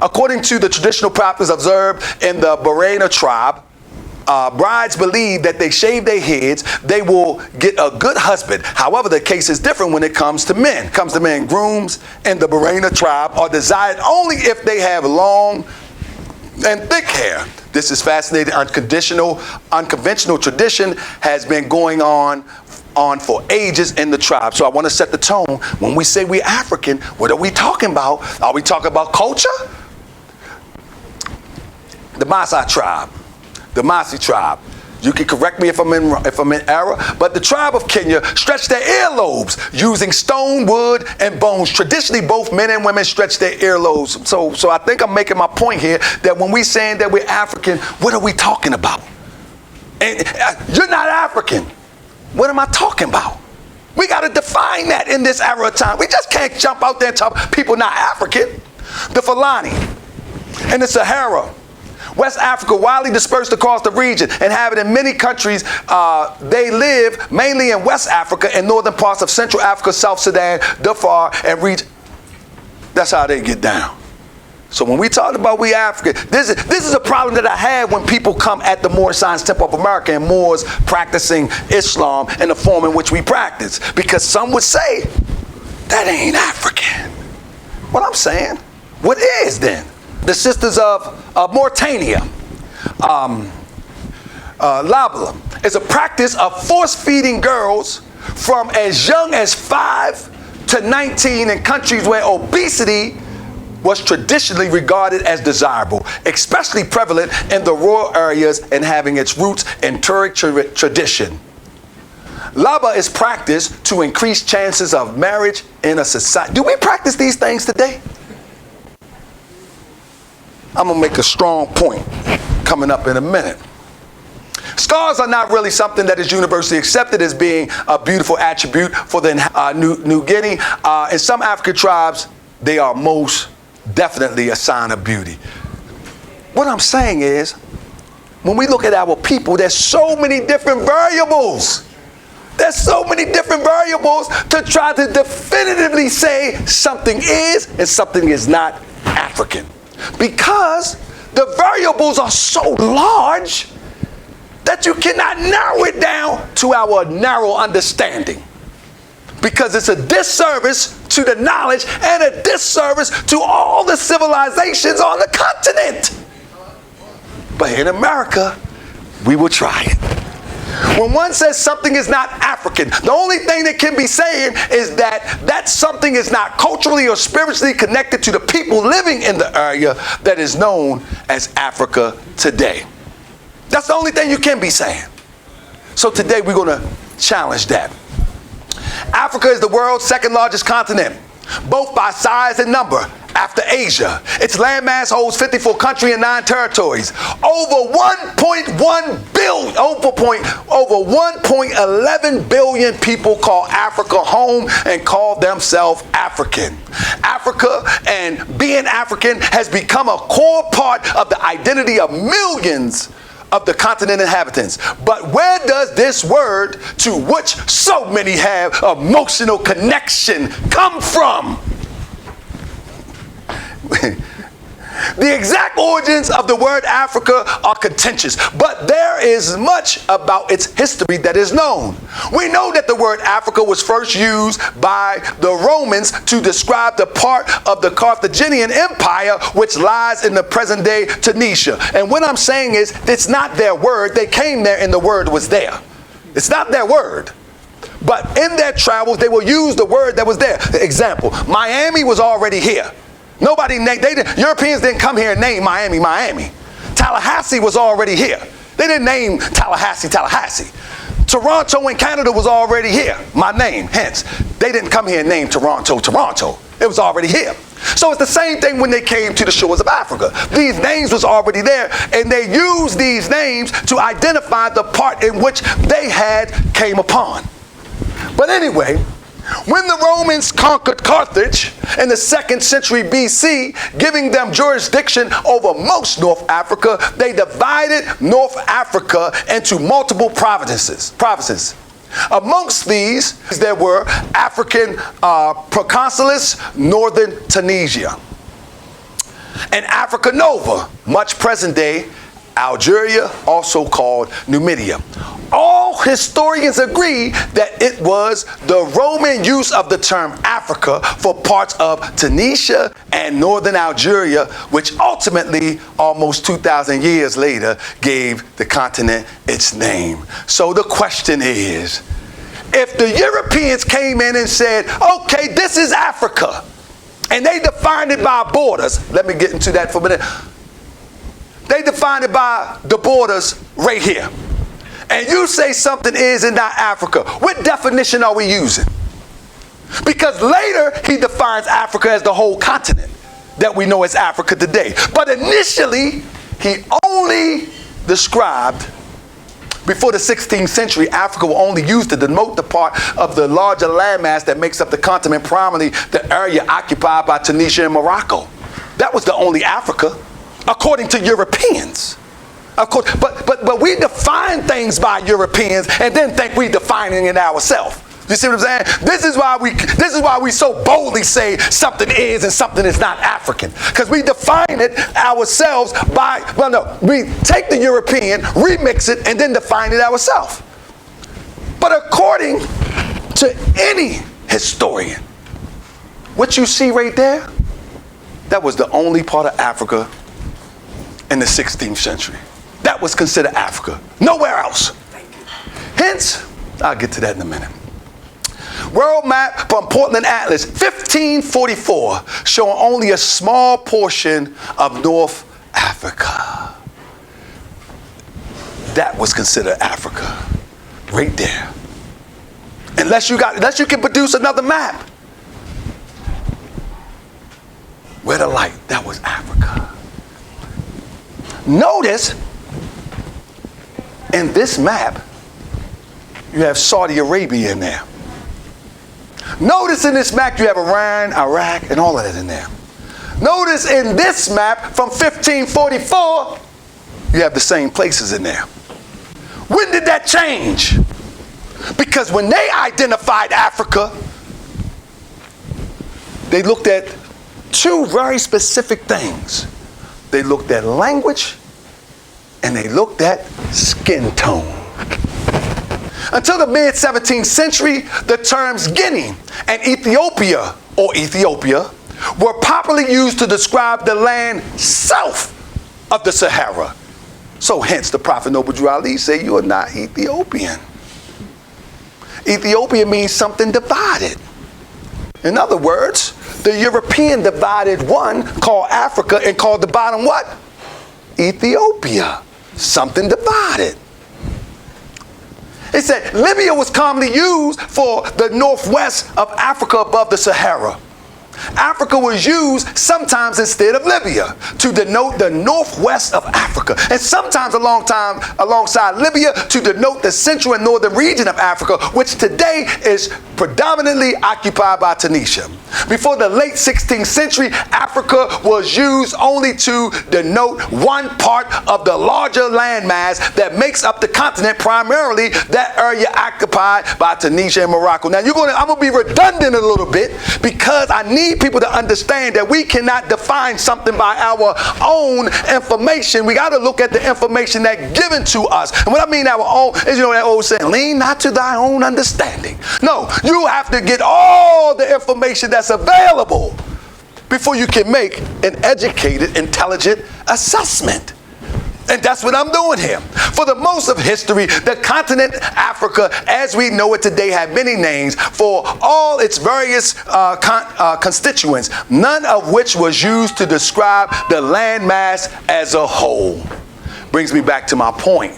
According to the traditional practice observed in the Borana tribe, brides believe that they shave their heads, they will get a good husband. However, the case is different when it comes to men. Grooms in the Borana tribe are desired only if they have long and thick hair. This is fascinating. Unconventional tradition has been going on for ages in the tribe. So I want to set the tone. When we say we're African, what are we talking about? Are we talking about culture? The Maasai tribe, the Maasai tribe. You can correct me if I'm in error, but the tribe of Kenya stretch their earlobes using stone, wood, and bones. Traditionally, both men and women stretch their earlobes. So I think I'm making my point here that when we're saying that we're African, what are we talking about? And you're not African. What am I talking about? We got to define that in this era of time. We just can't jump out there and talk people not African. The Fulani and the Sahara, West Africa, widely dispersed across the region, inhabited in many countries. They live mainly in West Africa and northern parts of Central Africa, South Sudan, Darfur, and region. That's how they get down. So when we talk about we African, this is a problem that I have when people come at the Moorish Science Temple of America and Moors practicing Islam in the form in which we practice. Because some would say, that ain't African. What I'm saying, what is then? The Sisters of Mauritania, Labla, is a practice of force-feeding girls from as young as 5 to 19 in countries where obesity was traditionally regarded as desirable, especially prevalent in the rural areas and having its roots in Tuareg tradition. Laba is practiced to increase chances of marriage in a society. Do we practice these things today? I'm gonna make a strong point coming up in a minute. Scars are not really something that is universally accepted as being a beautiful attribute for the New Guinea. In some African tribes, they are most definitely a sign of beauty. What I'm saying is, when we look at our people, there's so many different variables. There's so many different variables to try to definitively say something is and something is not African. Because the variables are so large that you cannot narrow it down to our narrow understanding. Because it's a disservice to the knowledge and a disservice to all the civilizations on the continent. But in America, we will try it. When one says something is not African, the only thing that can be saying is that that something is not culturally or spiritually connected to the people living in the area that is known as Africa today. That's the only thing you can be saying. So today we're going to challenge that. Africa is the world's second largest continent, both by size and number, after Asia. Its landmass holds 54 countries and 9 territories. Over 1.11 billion people call Africa home and call themselves African. Africa and being African has become a core part of the identity of millions of the continent inhabitants. But where does this word, to which so many have emotional connection, come from? The exact origins of the word Africa are contentious, but there is much about its history that is known. We know that the word Africa was first used by the Romans to describe the part of the Carthaginian Empire which lies in the present-day Tunisia. And what I'm saying is, it's not their word. They came there and the word was there. It's not their word. But in their travels, they will use the word that was there. Example, Miami was already here. Nobody named, Europeans didn't come here and name Miami, Miami. Tallahassee was already here. They didn't name Tallahassee, Tallahassee. Toronto in Canada was already here, my name, hence. They didn't come here and name Toronto, Toronto. It was already here. So it's the same thing when they came to the shores of Africa. These names was already there, and they used these names to identify the part in which they had came upon. But anyway, when the Romans conquered Carthage in the 2nd century BC, giving them jurisdiction over most North Africa, they divided North Africa into multiple provinces. Amongst these, there were African Proconsulis, northern Tunisia, and Africa Nova, much present-day Algeria, also called Numidia. All historians agree that it was the Roman use of the term Africa for parts of Tunisia and northern Algeria, which ultimately, almost 2,000 years later, gave the continent its name. So the question is, if the Europeans came in and said, okay, this is Africa, and they defined it by borders, let me get into that for a minute. They define it by the borders right here. And you say something is and not Africa. What definition are we using? Because later he defines Africa as the whole continent that we know as Africa today. But initially he only described, before the 16th century, Africa was only used to denote the part of the larger landmass that makes up the continent, primarily the area occupied by Tunisia and Morocco. That was the only Africa, according to Europeans. Of course, but we define things by Europeans and then think we defining it ourselves. You see what I'm saying? This is why we so boldly say something is and something is not African. Because we define it ourselves by, well, no, we take the European, remix it, and then define it ourselves. But according to any historian, what you see right there, that was the only part of Africa in the 16th century. That was considered Africa. Nowhere else. Hence, I'll get to that in a minute. World map from Portland Atlas, 1544, showing only a small portion of North Africa. That was considered Africa. Right there. Unless you can produce another map. Where the light, that was Africa. Notice, in this map, you have Saudi Arabia in there. Notice in this map you have Iran, Iraq, and all of that in there. Notice in this map from 1544, you have the same places in there. When did that change? Because when they identified Africa, they looked at two very specific things. They looked at language and they looked at skin tone. Until the mid-17th century, the terms Guinea and Ethiopia, or Ethiopia, were popularly used to describe the land south of the Sahara. So hence the Prophet Noble Drew Ali said, you are not Ethiopian. Ethiopia means something divided. In other words, the European divided one called Africa and called the bottom what? Ethiopia. Something divided. It said Libya was commonly used for the northwest of Africa above the Sahara. Africa was used sometimes instead of Libya to denote the northwest of Africa, and sometimes alongside Libya to denote the central and northern region of Africa, which today is predominantly occupied by Tunisia. Before the late 16th century, Africa was used only to denote one part of the larger landmass that makes up the continent, primarily that area occupied by Tunisia and Morocco. Now I'm going to be redundant a little bit because I need people to understand that we cannot define something by our own information. We got to look at the information that's given to us. And what I mean our own is, that old saying, lean not to thy own understanding. No, you have to get all the information that's available before you can make an educated, intelligent assessment. And that's what I'm doing here. For the most of history, the continent Africa, as we know it today, had many names for all its various constituents, none of which was used to describe the landmass as a whole. Brings me back to my point.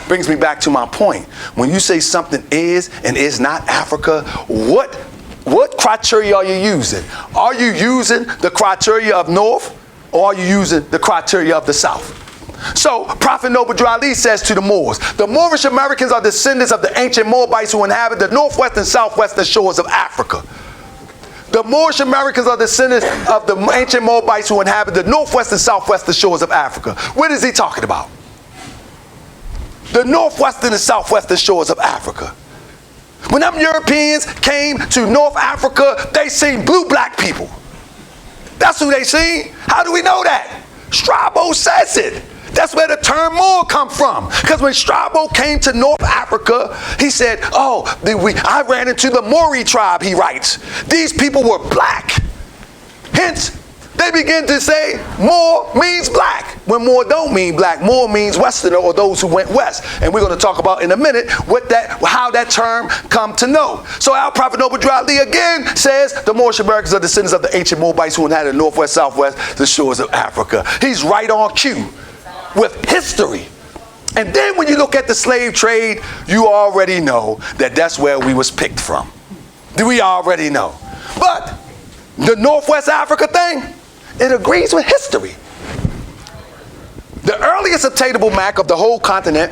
When you say something is and is not Africa, what criteria are you using? Are you using the criteria of North, or are you using the criteria of the South? So, Prophet Noble Drew Ali says to the Moors, the Moorish Americans are descendants of the ancient Moabites who inhabit the northwest and southwestern shores of Africa. The Moorish Americans are descendants of the ancient Moabites who inhabit the northwest and southwestern shores of Africa. What is he talking about? The northwestern and southwestern shores of Africa. When them Europeans came to North Africa, they seen blue black people. That's who they seen. How do we know that? Strabo says it. That's where the term Moor come from. Because when Strabo came to North Africa, he said, I ran into the Mori tribe, he writes. These people were black. Hence, they begin to say Moor means black. When Moor don't mean black, Moor means Westerner, or those who went west. And we're going to talk about in a minute how that term come to know. So our Prophet Noble Drew Ali again says the Moorish Americans are descendants of the ancient Moabites who inhabited the northwest, southwest, the shores of Africa. He's right on cue with history. And then when you look at the slave trade, you already know that that's where we was picked from. We already know. But the Northwest Africa thing, it agrees with history. The earliest obtainable map of the whole continent,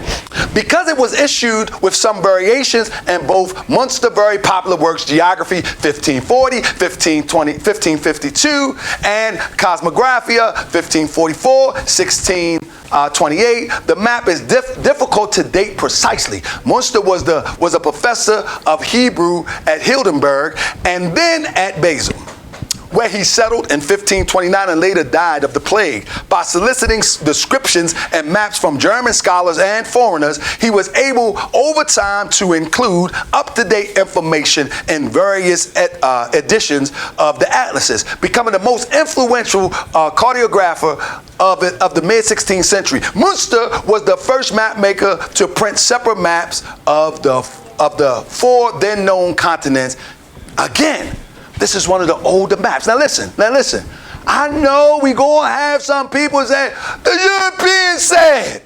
because it was issued with some variations in both Munster very popular works, Geography 1540, 1520, 1552, and Cosmographia 1544, 1628. The map is difficult to date precisely. Munster was a professor of Hebrew at Heidelberg and then at Basel, where he settled in 1529 and later died of the plague. By soliciting descriptions and maps from German scholars and foreigners, he was able over time to include up-to-date information in various editions of the atlases, becoming the most influential cartographer of the mid-16th century. Munster was the first map maker to print separate maps of the four then known continents. Again, this is one of the older maps. Now listen. I know we gonna have some people say, the Europeans said.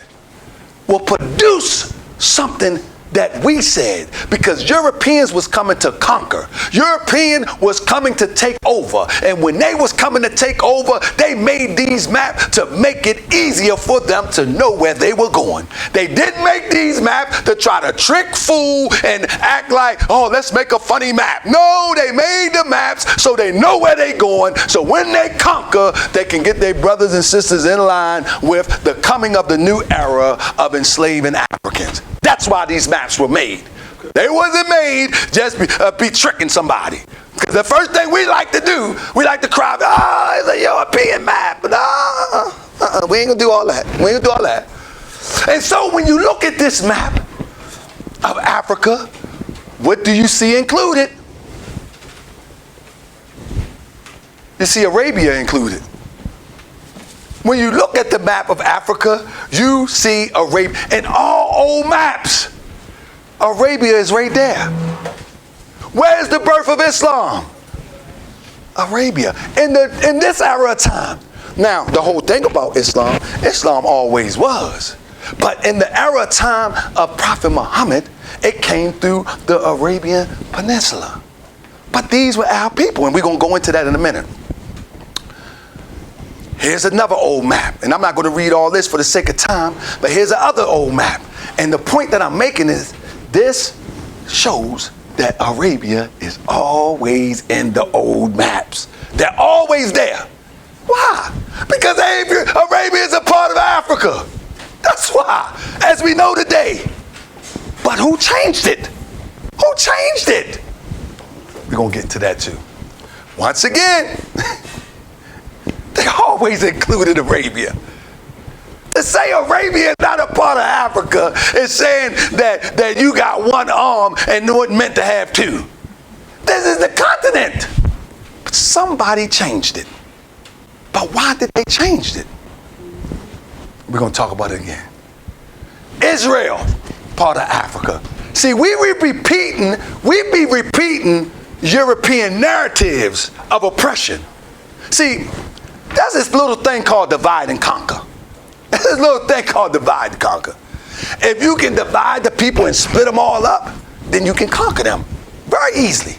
Well, produce something that we said, because Europeans was coming to conquer. European was coming to take over. And when they was coming to take over, they made these maps to make it easier for them to know where they were going. They didn't make these maps to try to trick, fool, and act like, oh, let's make a funny map. No, they made the maps so they know where they're going. So when they conquer, they can get their brothers and sisters in line with the coming of the new era of enslaving Africans. That's why these maps were made. They wasn't made just be tricking somebody. Because the first thing we like to do, we like to cry, it's a European map. But we ain't gonna do all that. And so when you look at this map of Africa, what do you see included? You see Arabia included. When you look at the map of Africa, you see Arabia. In all old maps, Arabia is right there. Where's the birth of Islam? Arabia. In this era of time. Now, the whole thing about Islam always was. But in the era of time of Prophet Muhammad, it came through the Arabian Peninsula. But these were our people, and we're going to go into that in a minute. Here's another old map, and I'm not going to read all this for the sake of time, but here's another old map. And the point that I'm making is this shows that Arabia is always in the old maps. They're always there. Why? Because Arabia is a part of Africa. That's why, as we know today. But who changed it? Who changed it? We're going to get into that too. Once again, they always included Arabia. To say Arabia is not a part of Africa is saying that you got one arm and wasn't meant to have two. This is the continent. But somebody changed it. But why did they change it? We're going to talk about it again. Israel, part of Africa. See, we be repeating European narratives of oppression. See, there's this little thing called divide and conquer. There's this little thing called divide and conquer. If you can divide the people and split them all up, then you can conquer them very easily.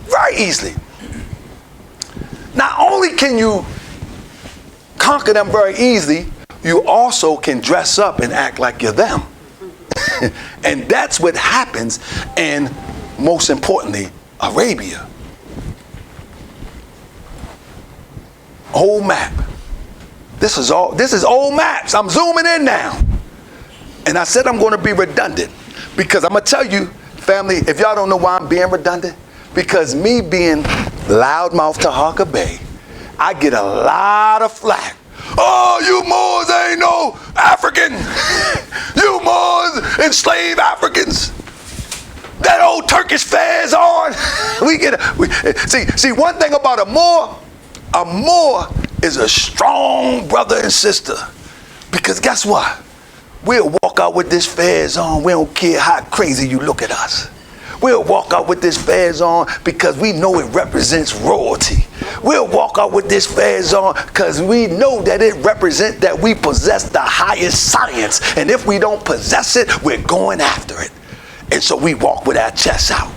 Very easily. Not only can you conquer them very easily, you also can dress up and act like you're them. And that's what happens in, most importantly, Arabia. Old map. This is old maps. I'm zooming in now. And I said I'm going to be redundant because I'm going to tell you, family, if y'all don't know why I'm being redundant, because me being loudmouth Taharka Bey, I get a lot of flack. Oh, you Moors ain't no African. You Moors enslaved Africans. That old Turkish fez on. See, one thing about a Moor is a strong brother and sister. Because guess what? We'll walk out with this fez on. We don't care how crazy you look at us. We'll walk out with this fez on because we know it represents royalty. We'll walk out with this fez on because we know that it represents that we possess the highest science. And if we don't possess it, we're going after it. And so we walk with our chests out.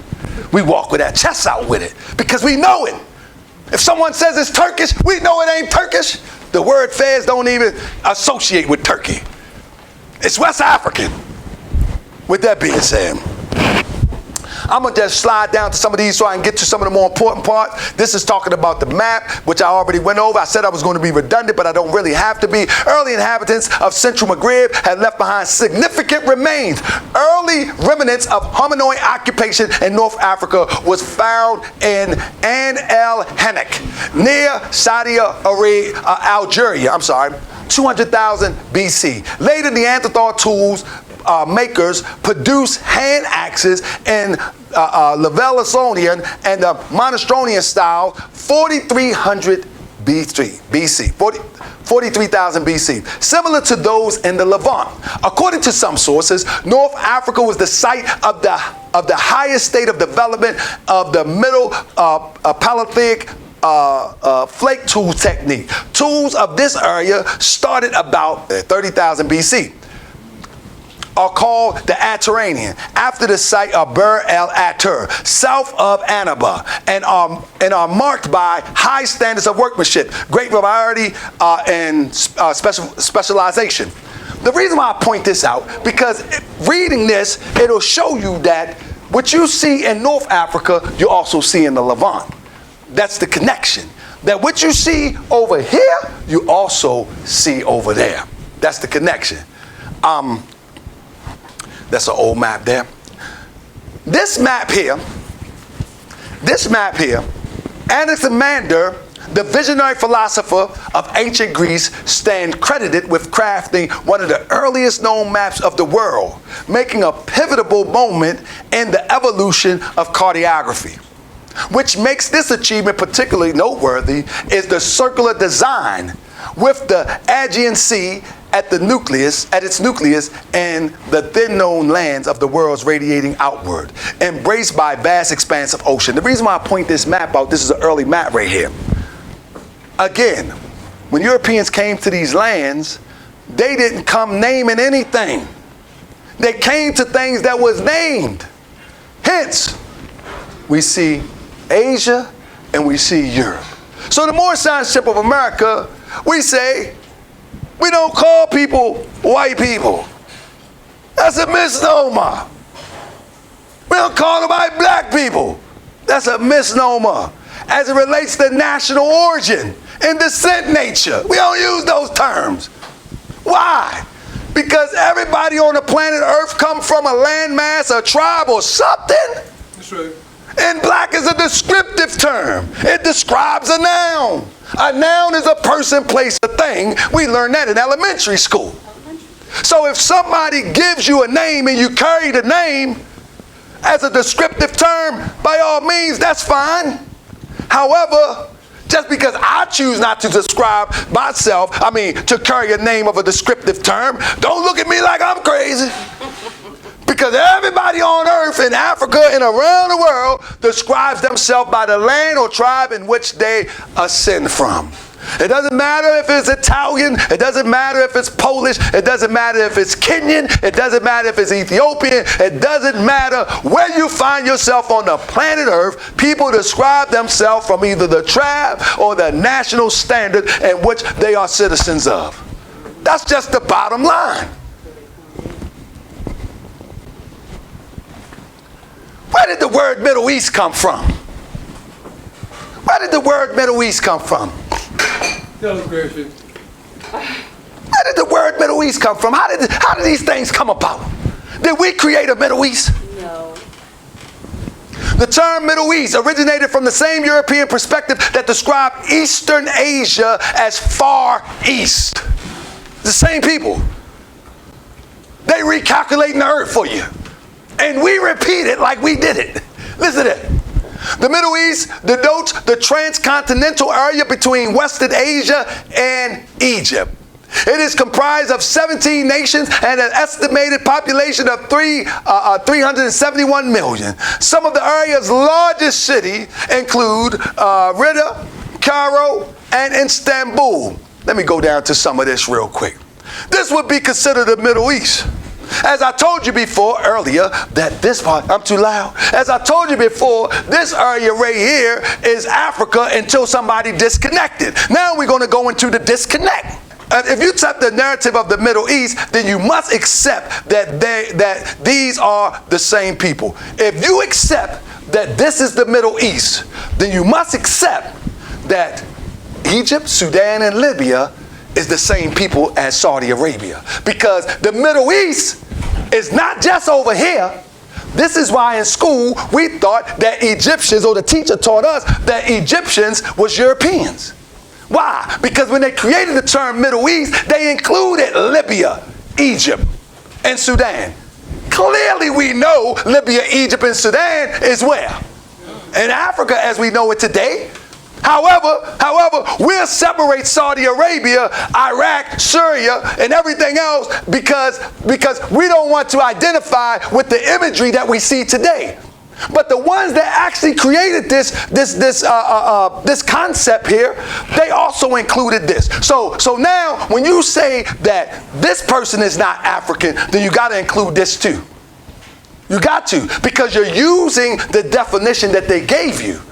We walk with our chests out with it because we know it. If someone says it's Turkish, we know it ain't Turkish. The word fez don't even associate with Turkey. It's West African. With that being said, I'm going to just slide down to some of these so I can get to some of the more important parts. This is talking about the map, which I already went over. I said I was going to be redundant, but I don't really have to be. Early inhabitants of central Maghreb had left behind significant remains. Early remnants of hominoid occupation in North Africa was found in Ain el Hennek, near Algeria, 200,000 BC. Later, Neanderthal tools makers produced hand axes in Levalloisian and the Monastronian style 4300 BC, 43,000 BC, similar to those in the Levant. According to some sources, North Africa was the site of the highest state of development of the Middle Paleolithic flake tool technique. Tools of this area started about 30,000 BC. Are called the Atturanian, after the site of Bir el Attur, south of Annaba, and are marked by high standards of workmanship, great variety, and specialization. The reason why I point this out, because reading this, it'll show you that what you see in North Africa, you also see in the Levant. That's the connection. That what you see over here, you also see over there. That's the connection. That's an old map there. This map here, Anaximander, the visionary philosopher of ancient Greece, stands credited with crafting one of the earliest known maps of the world, making a pivotal moment in the evolution of cartography. Which makes this achievement particularly noteworthy is the circular design with the Aegean Sea at its nucleus, and the thin known lands of the world's radiating outward, embraced by a vast expanse of ocean. The reason why I point this map out, this is an early map right here. Again, when Europeans came to these lands, they didn't come naming anything. They came to things that was named. Hence, we see Asia and we see Europe. So the Moorish citizenship of America, we say, we don't call people white people. That's a misnomer. We don't call nobody black people. That's a misnomer. As it relates to national origin and descent nature, we don't use those terms. Why? Because everybody on the planet Earth come from a landmass, a tribe, or something. That's right. And black is a descriptive term. It describes a noun. A noun is a person, place, a thing. We learned that in elementary school. So if somebody gives you a name and you carry the name as a descriptive term, by all means, that's fine. However, Just because I choose not to describe myself, to carry a name of a descriptive term, don't look at me like I'm crazy. Because everybody on earth, in Africa and around the world, describes themselves by the land or tribe in which they ascend from. It doesn't matter if it's Italian, it doesn't matter if it's Polish, it doesn't matter if it's Kenyan, it doesn't matter if it's Ethiopian, it doesn't matter where you find yourself on the planet Earth. People describe themselves from either the tribe or the national standard in which they are citizens of. That's just the bottom line. Where did the word Middle East come from? Where did the word Middle East come from? Tell us, Griffin. Where did the word Middle East come from? How did these things come about? Did we create a Middle East? No. The term Middle East originated from the same European perspective that described Eastern Asia as Far East. The same people. They recalculating the earth for you. And we repeat it like we did it. Listen to it. The Middle East denotes the transcontinental area between Western Asia and Egypt. It is comprised of 17 nations and an estimated population of 371 million. Some of the area's largest cities include Riyadh, Cairo, and Istanbul. Let me go down to some of this real quick. This would be considered the Middle East. As I told you before earlier, that this part, I'm too loud. As I told you before, this area right here is Africa until somebody disconnected. Now we're going to go into the disconnect. If you accept the narrative of the Middle East, then you must accept that these are the same people. If you accept that this is the Middle East, then you must accept that Egypt, Sudan, and Libya is the same people as Saudi Arabia. Because the Middle East is not just over here. This is why in school we thought that Egyptians, or the teacher taught us that Egyptians was Europeans. Why? Because when they created the term Middle East, they included Libya, Egypt, and Sudan. Clearly we know Libya, Egypt, and Sudan is where? In Africa as we know it today. However, we'll separate Saudi Arabia, Iraq, Syria, and everything else because we don't want to identify with the imagery that we see today. But the ones that actually created this concept here, they also included this. So now when you say that this person is not African, then you got to include this too. You got to, because you're using the definition that they gave you.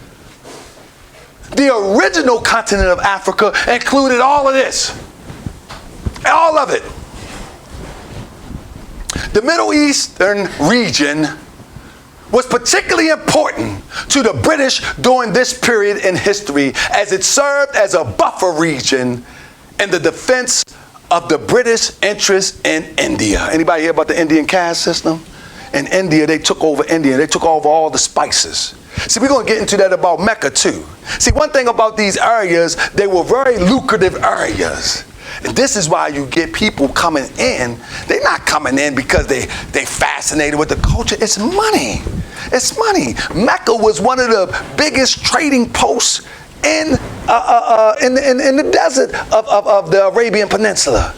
The original continent of Africa included all of this. All of it. The Middle Eastern region was particularly important to the British during this period in history, as it served as a buffer region in the defense of the British interests in India. Anybody hear about the Indian caste system? In India, they took over India. They took over all the spices. See, we're going to get into that about Mecca too. See, one thing about these areas, they were very lucrative areas. And this is why you get people coming in. They're not coming in because they fascinated with the culture. It's money. It's money. Mecca was one of the biggest trading posts in the desert of the Arabian Peninsula.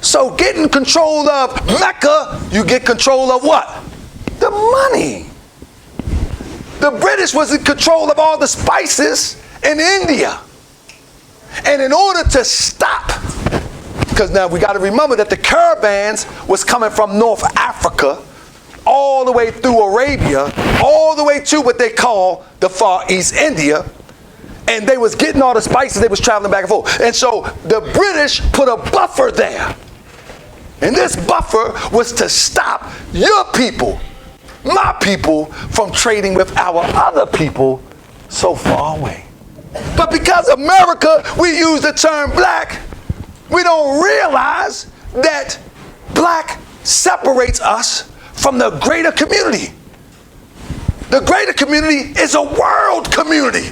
So getting control of Mecca, you get control of what? The money. The British was in control of all the spices in India. And in order to stop, because now we got to remember that the caravans was coming from North Africa all the way through Arabia, all the way to what they call the Far East India. And they was getting all the spices, they was traveling back and forth. And so the British put a buffer there. And this buffer was to stop your people, my people, from trading with our other people so far away. But because America, we use the term black, we don't realize that black separates us from the greater community. The greater community is a world community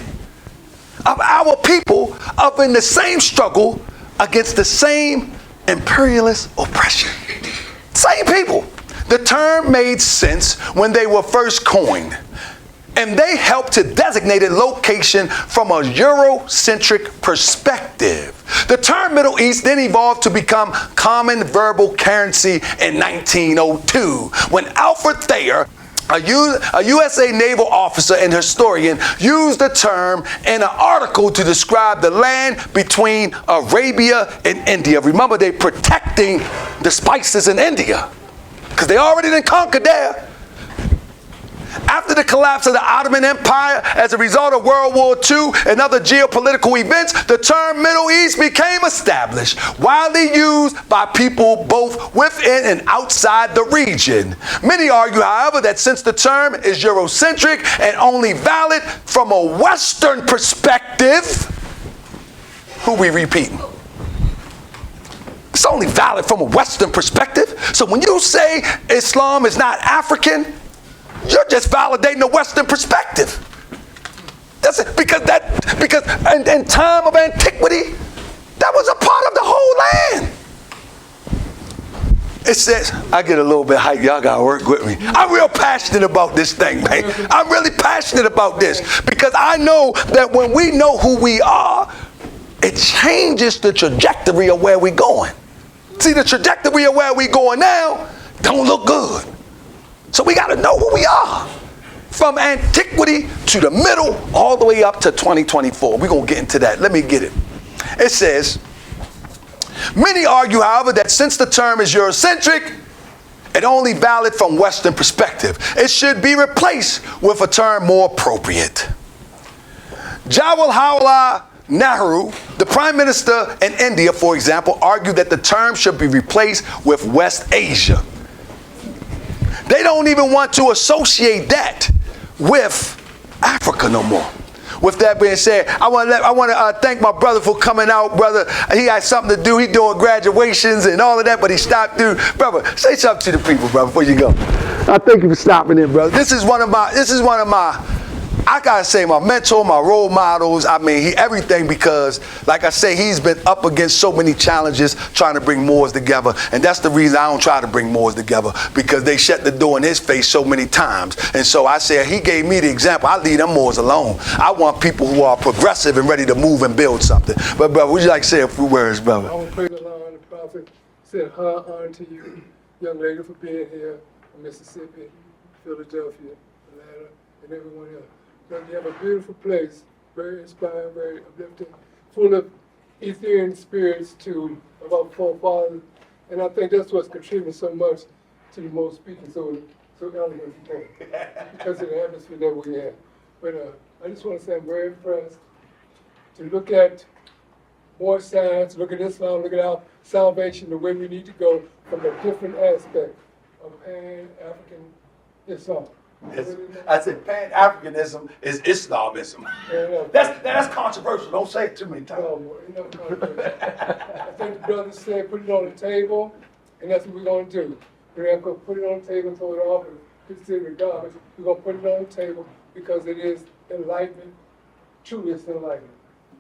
of our people up in the same struggle against the same imperialist oppression. Same people. The term made sense when they were first coined. And they help to designate a location from a Eurocentric perspective. The term Middle East then evolved to become common verbal currency in 1902 when Alfred Thayer, a USA naval officer and historian, used the term in an article to describe the land between Arabia and India. Remember, they're protecting the spices in India because they already done conquered there. After the collapse of the Ottoman Empire as a result of World War II and other geopolitical events, the term Middle East became established, widely used by people both within and outside the region. Many argue, however, that since the term is Eurocentric and only valid from a Western perspective, who we repeating? It's only valid from a Western perspective. So when you say Islam is not African, you're just validating the Western perspective. That's it. Because in time of antiquity, that was a part of the whole land. It says, I get a little bit hyped. Y'all gotta work with me. I'm real passionate about this thing, man. I'm really passionate about this because I know that when we know who we are, it changes the trajectory of where we're going. See, the trajectory of where we're going now don't look good. So we got to know who we are. From antiquity to the middle, all the way up to 2024. We're going to get into that. Let me get it. It says, many argue, however, that since the term is Eurocentric, it only valid from Western perspective. It should be replaced with a term more appropriate. Jawaharlal Nehru, the Prime Minister in India, for example, argued that the term should be replaced with West Asia. They don't even want to associate that with Africa no more. With that being said, I want to thank my brother for coming out, brother. He had something to do. He doing graduations and all of that, but he stopped through. Brother, say something to the people, brother, before you go. I thank you for stopping in, brother. This is one of my I gotta say, my mentor, my role models. I mean, everything, because, like I say, he's been up against so many challenges trying to bring Moors together, and that's the reason I don't try to bring Moors together, because they shut the door in his face so many times. And so I said, he gave me the example. I leave them Moors alone. I want people who are progressive and ready to move and build something. But brother, would you like to say a few words, brother? I want to praise the Lord. The prophet said, honor to you, young lady, for being here from Mississippi, Philadelphia, Atlanta, and everyone else. You have a beautiful place, very inspiring, very uplifting, full of ethereal spirits to our forefathers. And I think that's what's contributing so much to the most speaking so elegant because of the atmosphere that we have. But I just want to say I'm very impressed to look at more science, look at Islam, look at our salvation, the way we need to go from a different aspect of Pan-African Islam. I said Pan-Africanism is Islamism. That's controversial. Don't say it too many times. I think the brother said put it on the table, and that's what we're going to do. We're not going to put it on the table and throw it off and consider it garbage. We're going to put it on the table because it is enlightenment. Truly, it's enlightenment.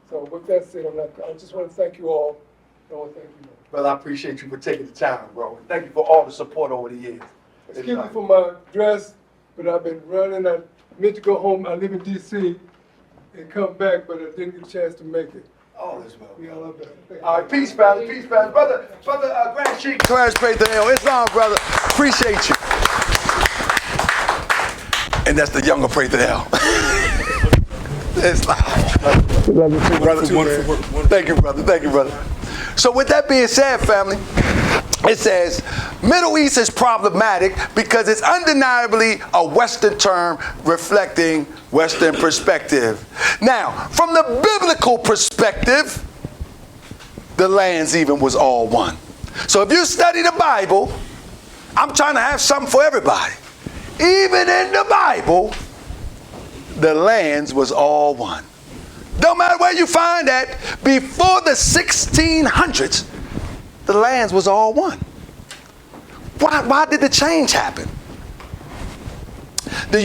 So with that said, I just want to thank you all. I want to thank you, man. Brother, I appreciate you for taking the time, bro. Thank you for all the support over the years. Excuse me for my dress, but I've been running. I meant to go home. I live in D.C. and come back, but I didn't get a chance to make it. All is well. We all love that. All right, peace, family. Peace, family. Brother, Grand Sheik. Clarence Pray the Hell. It's on, brother. Appreciate you. And that's the younger Pray the Hell. It's live. Love you too, brother. Thank you, brother. Thank you, brother. So with that being said, family, it says, Middle East is problematic because it's undeniably a Western term reflecting Western perspective. Now, from the biblical perspective, the lands even was all one. So if you study the Bible, I'm trying to have something for everybody. Even in the Bible, the lands was all one. Don't matter where you find that, before the 1600s, the lands was all one. Why did the change happen? The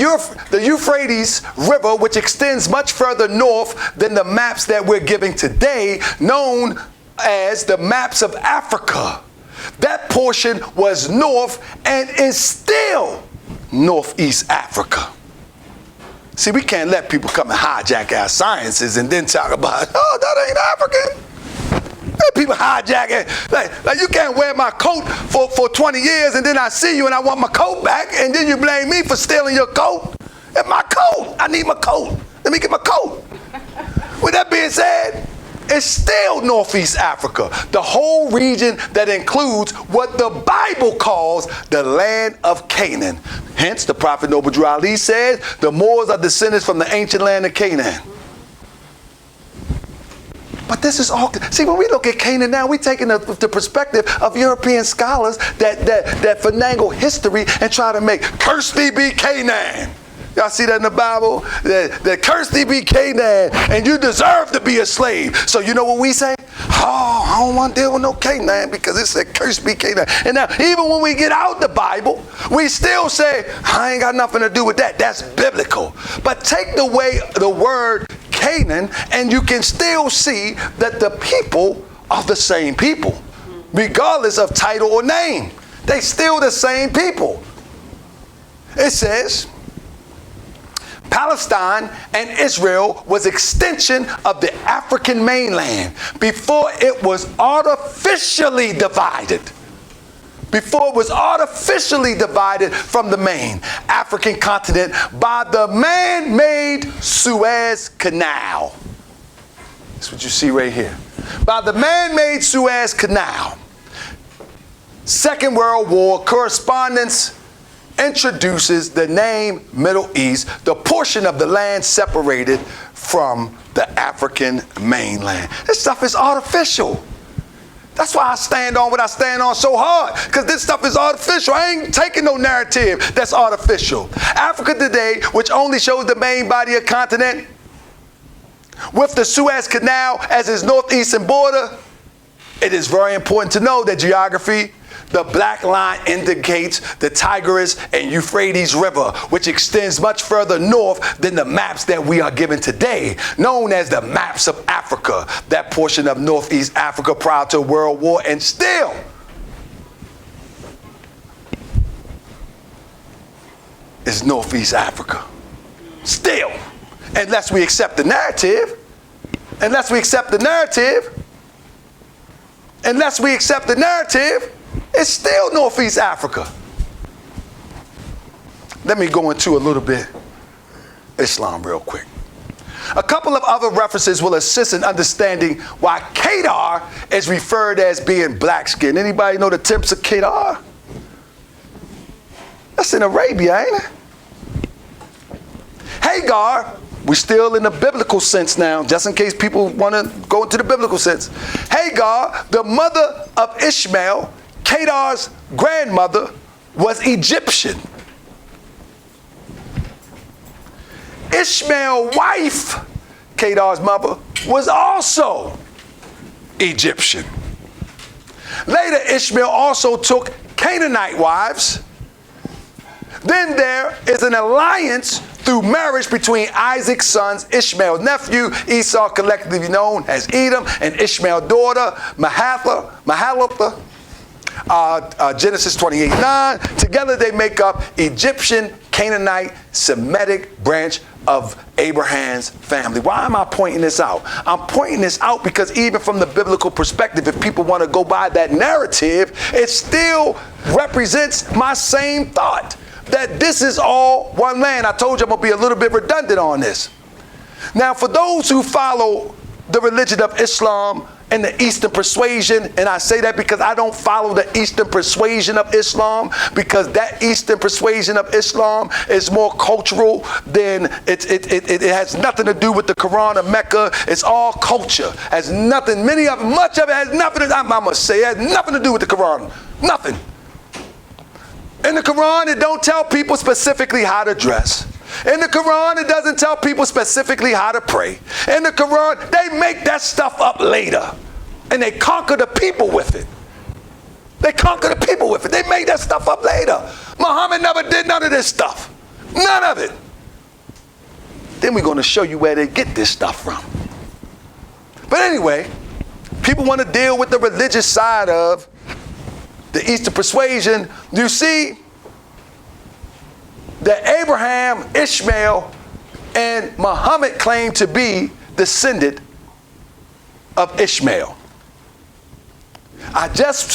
Euphrates River, which extends much further north than the maps that we're giving today, known as the maps of Africa. That portion was north and is still Northeast Africa. See, we can't let people come and hijack our sciences and then talk about, oh, that ain't African. Let people hijack it. Like you can't wear my coat for 20 years and then I see you and I want my coat back and then you blame me for stealing your coat. It's my coat. I need my coat. Let me get my coat. With that being said, it's still Northeast Africa, the whole region that includes what the Bible calls the land of Canaan. Hence, the prophet Noble Drew Ali says, the Moors are descendants from the ancient land of Canaan. But this is all, see, when we look at Canaan now, we're taking the perspective of European scholars that finagle history and try to make, curse thee be Canaan. Y'all see that in the Bible? That curse thee be Canaan, and you deserve to be a slave. So you know what we say? Oh, I don't want to deal with no Canaan because it said curse be Canaan. And now, even when we get out the Bible, we still say, I ain't got nothing to do with that. That's biblical. But take away the word Canaan, and you can still see that the people are the same people, regardless of title or name. They still the same people. It says, Palestine and Israel was extension of the African mainland before it was artificially divided. Before it was artificially divided from the main African continent by the man-made Suez Canal. That's what you see right here. By the man-made Suez Canal. Second World War correspondence introduces the name Middle East, the portion of the land separated from the African mainland. This stuff is artificial. That's why I stand on what I stand on so hard, because this stuff is artificial. I ain't taking no narrative that's artificial. Africa today, which only shows the main body of continent, with the Suez Canal as its northeastern border, it is very important to know that geography, the black line indicates the Tigris and Euphrates River, which extends much further north than the maps that we are given today, known as the maps of Africa, that portion of Northeast Africa prior to World War, and still is Northeast Africa. Still, unless we accept the narrative, it's still Northeast Africa. Let me go into a little bit Islam real quick. A couple of other references will assist in understanding why Kedar is referred as being black skinned. Anybody know the temps of Kedar? That's in Arabia, ain't it? Hagar, we're still in the biblical sense now, just in case people want to go into the biblical sense. Hagar, the mother of Ishmael, Kedar's grandmother, was Egyptian. Ishmael's wife, Kedar's mother, was also Egyptian. Later, Ishmael also took Canaanite wives. Then there is an alliance through marriage between Isaac's sons, Ishmael's nephew, Esau, collectively known as Edom, and Ishmael's daughter, Mahalath, Genesis 28:9. Together they make up Egyptian, Canaanite, Semitic branch of Abraham's family. Why am I pointing this out? I'm pointing this out because even from the biblical perspective, if people want to go by that narrative, it still represents my same thought, that this is all one land. I told you I'm going to be a little bit redundant on this. Now, for those who follow the religion of Islam and the Eastern persuasion, and I say that because I don't follow the Eastern persuasion of Islam, because that Eastern persuasion of Islam is more cultural than it has nothing to do with the Quran or Mecca. It's all culture. Has nothing, much of it has nothing to, I must say, it has nothing to do with the Quran. Nothing. In the Quran, it don't tell people specifically how to dress. In the Quran, it doesn't tell people specifically how to pray. In the Quran, they make that stuff up later. And they conquer the people with it. They made that stuff up later. Muhammad never did none of this stuff. None of it. Then we're going to show you where they get this stuff from. But anyway, people want to deal with the religious side of the Eastern persuasion. You see that Abraham, Ishmael, And Muhammad claimed to be descendant of Ishmael. I just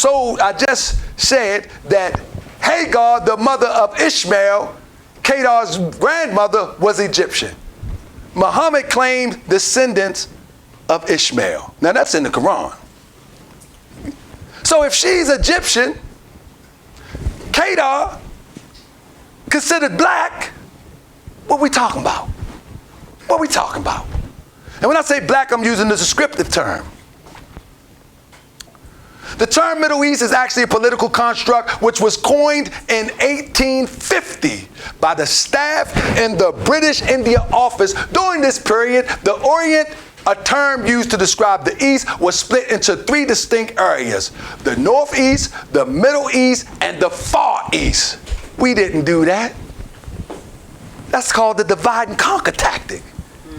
said that Hagar, the mother of Ishmael, Kedar's grandmother, was Egyptian. Muhammad claimed descendants of Ishmael. Now that's in the Quran. So if she's Egyptian, Kedar considered black, what we talking about? What we talking about? And when I say black, I'm using the descriptive term. The term Middle East is actually a political construct which was coined in 1850 by the staff in the British India Office. During this period, the Orient, a term used to describe the East, was split into three distinct areas: the Northeast, the Middle East, and the Far East. We didn't do that. That's called the divide and conquer tactic.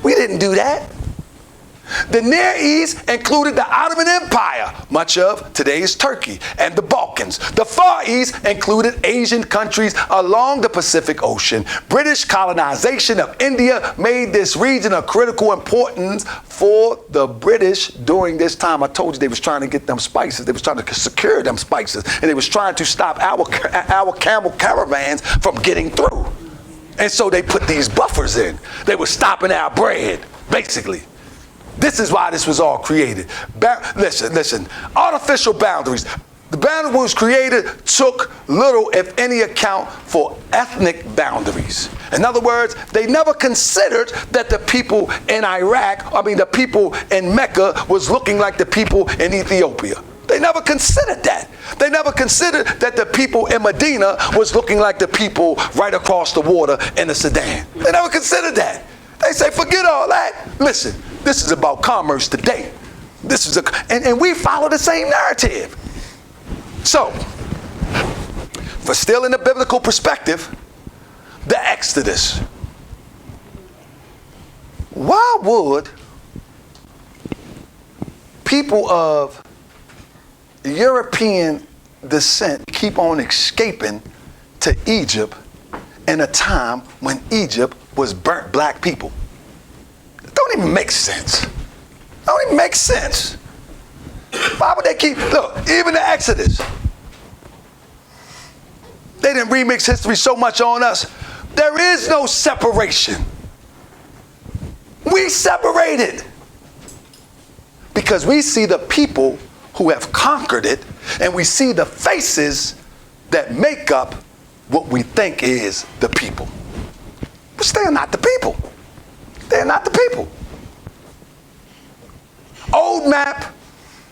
We didn't do that. The Near East included the Ottoman Empire, much of today's Turkey, and the Balkans. The Far East included Asian countries along the Pacific Ocean. British colonization of India made this region of critical importance for the British during this time. I told you they was trying to get them spices. They was trying to secure them spices, and they was trying to stop our camel caravans from getting through. And so they put these buffers in. They were stopping our bread, basically. This is why this was all created. Listen, artificial boundaries. The boundaries created took little, if any, account for ethnic boundaries. In other words, they never considered that the people in the people in Mecca was looking like the people in Ethiopia. They never considered that. They never considered that the people in Medina was looking like the people right across the water in the Sudan. They never considered that. They say, forget all that. Listen, this is about commerce today. And we follow the same narrative. So, for still in the biblical perspective, the Exodus. Why would people of European descent keep on escaping to Egypt in a time when Egypt was burnt black people? It don't even make sense. It don't even make sense. Why would they look, even the Exodus, they didn't remix history so much on us. There is no separation. We separated because we see the people who have conquered it, and we see the faces that make up what we think is the people. But they are not the people. They are not the people. Old map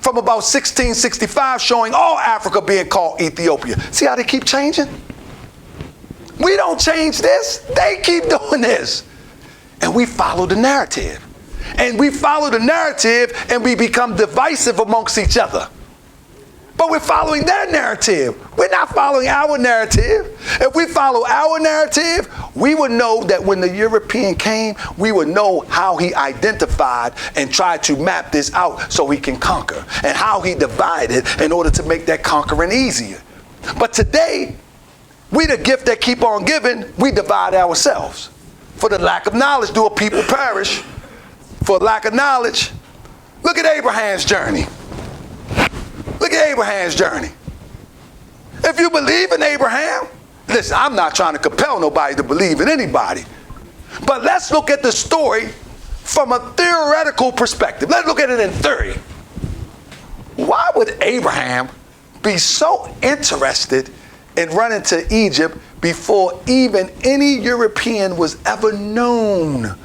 from about 1665 showing all Africa being called Ethiopia. See how they keep changing? We don't change this. They keep doing this. And we follow the narrative. And we follow the narrative and we become divisive amongst each other. But we're following their narrative. We're not following our narrative. If we follow our narrative, we would know that when the European came, we would know how he identified and tried to map this out so he can conquer, and how he divided in order to make that conquering easier. But today, we the gift that keep on giving, we divide ourselves. For the lack of knowledge, do a people perish. For lack of knowledge, look at Abraham's journey. Look at Abraham's journey. If you believe in Abraham, listen, I'm not trying to compel nobody to believe in anybody. But let's look at the story from a theoretical perspective. Let's look at it in theory. Why would Abraham be so interested in running to Egypt before even any European was ever known,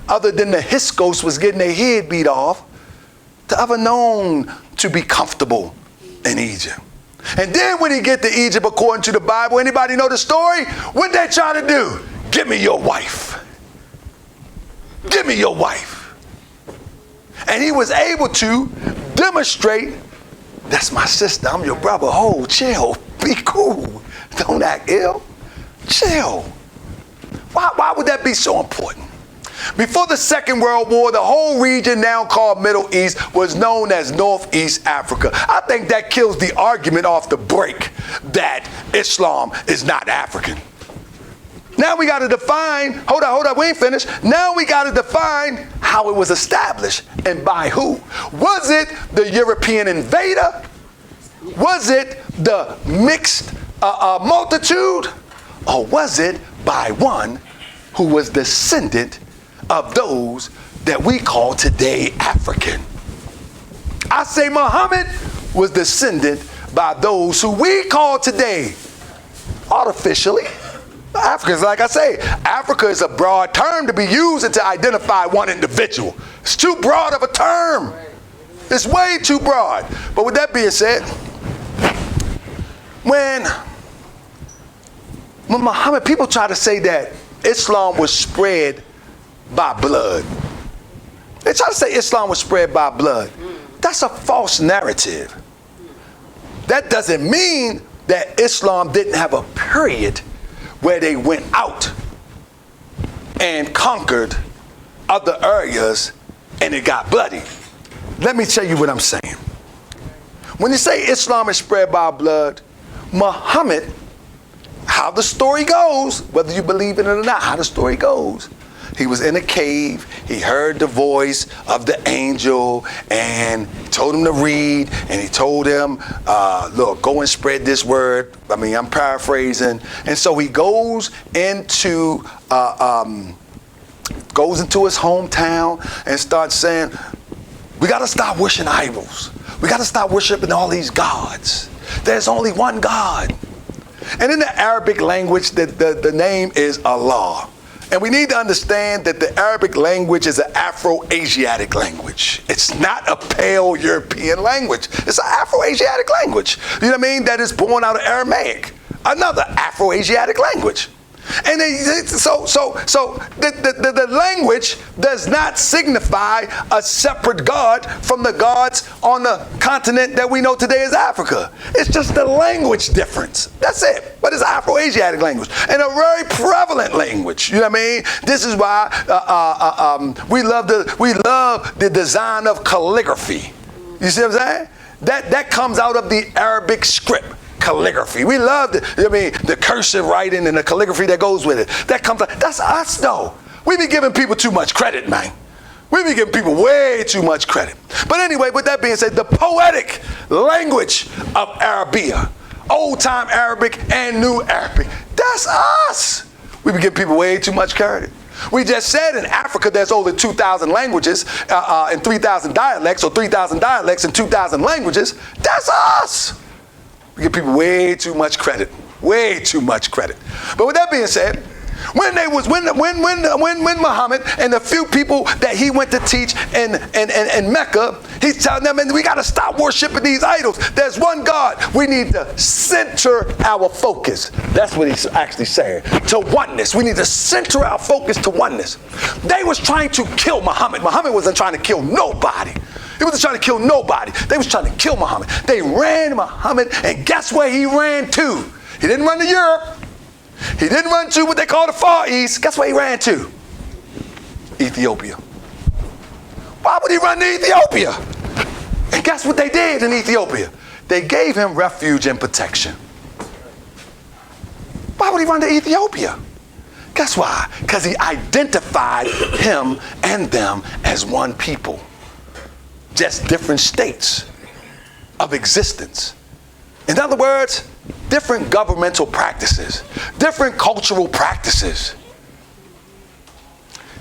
other than the Hyksos was getting their head beat off, to ever known to be comfortable in Egypt? And then when he get to Egypt, according to the Bible, anybody know the story? What they try to do? Give me your wife. Give me your wife. And he was able to demonstrate, that's my sister, I'm your brother. Oh, chill, be cool. Don't act ill. Chill. Why would that be so important? Before the Second World War, the whole region now called Middle East was known as Northeast Africa. I think that kills the argument off the break that Islam is not African. Now we got to define, hold on, we ain't finished. Now we got to define how it was established and by who. Was it the European invader? Was it the mixed multitude? Or was it by one who was descendant of those that we call today African? I say Muhammad was descendant by those who we call today artificially Africans. Like I say, Africa is a broad term to be used to identify one individual. It's too broad of a term. It's way too broad. But with that being said, when Muhammad, people try to say that Islam was spread by blood. They try to say Islam was spread by blood. That's a false narrative. That doesn't mean that Islam didn't have a period where they went out and conquered other areas and it got bloody. Let me tell you what I'm saying. When you say Islam is spread by blood, Muhammad, how the story goes, whether you believe in it or not, how the story goes, he was in a cave, he heard the voice of the angel and told him to read, and he told him, look, go and spread this word. I mean, I'm paraphrasing. And so he goes into his hometown and starts saying, we got to stop worshiping idols. We got to stop worshiping all these gods. There's only one God. And in the Arabic language, the name is Allah. And we need to understand that the Arabic language is an Afro-Asiatic language. It's not a pale European language. It's an Afro-Asiatic language. You know what I mean? That is born out of Aramaic, another Afro-Asiatic language. And the language does not signify a separate God from the gods on the continent that we know today as Africa. It's just the language difference. That's it. But it's Afro-Asiatic language and a very prevalent language. You know what I mean? This is why we love the design of calligraphy. You see what I'm saying? That comes out of the Arabic script. Calligraphy. We love the cursive writing and the calligraphy that goes with it. That's us though. We be giving people too much credit, man. We be giving people way too much credit. But anyway, with that being said, the poetic language of Arabia, old time Arabic and new Arabic, that's us. We be giving people way too much credit. We just said in Africa there's over 2,000 languages and 3,000 dialects, or 3,000 dialects and 2,000 languages. That's us. We give people way too much credit. Way too much credit. But with that being said, when Muhammad and the few people that he went to teach in Mecca, he's telling them, and we got to stop worshiping these idols. There's one God. We need to center our focus. That's what he's actually saying. To oneness. We need to center our focus to oneness. They was trying to kill Muhammad. Muhammad wasn't trying to kill nobody. He wasn't trying to kill nobody. They was trying to kill Muhammad. They ran Muhammad, and guess where he ran to? He didn't run to Europe. He didn't run to what they call the Far East. Guess where he ran to? Ethiopia. Why would he run to Ethiopia? And guess what they did in Ethiopia? They gave him refuge and protection. Why would he run to Ethiopia? Guess why? Because he identified him and them as one people. Just different states of existence. In other words, different governmental practices, different cultural practices.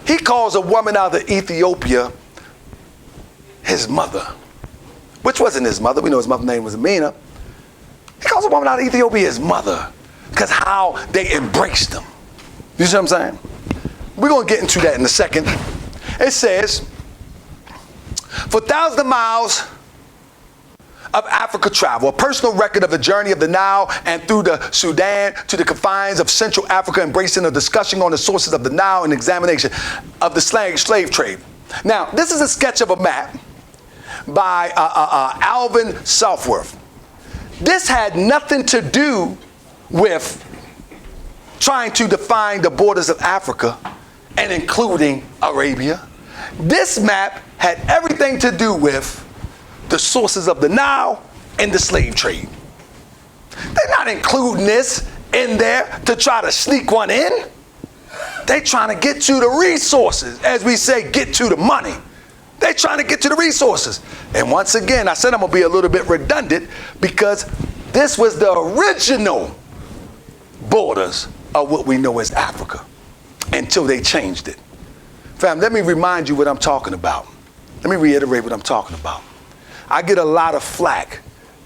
He calls a woman out of Ethiopia his mother, which wasn't his mother. We know his mother's name was Amina. He calls a woman out of Ethiopia his mother because how they embraced him. You see what I'm saying? We're going to get into that in a second. It says, for thousands of miles of Africa travel, a personal record of the journey of the Nile and through the Sudan to the confines of Central Africa, embracing a discussion on the sources of the Nile and examination of the slave trade. Now, this is a sketch of a map by Alvin Southworth. This had nothing to do with trying to define the borders of Africa and including Arabia. This map had everything to do with the sources of the Nile and the slave trade. They're not including this in there to try to sneak one in. they trying to get to the resources. As we say, get to the money. They trying to get to the resources. And once again, I said I'm going to be a little bit redundant because this was the original borders of what we know as Africa until they changed it. Fam, let me remind you what I'm talking about. Let me reiterate what I'm talking about. I get a lot of flack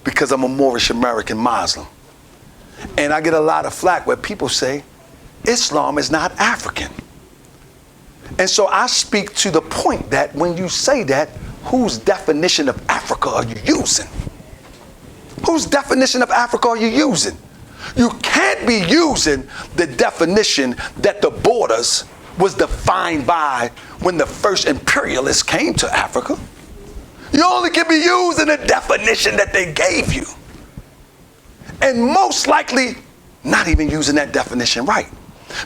because I'm a Moorish American Muslim. And I get a lot of flack where people say, Islam is not African. And so I speak to the point that when you say that, whose definition of Africa are you using? Whose definition of Africa are you using? You can't be using the definition that the borders was defined by when the first imperialists came to Africa. You only can be using the definition that they gave you. And most likely, not even using that definition right.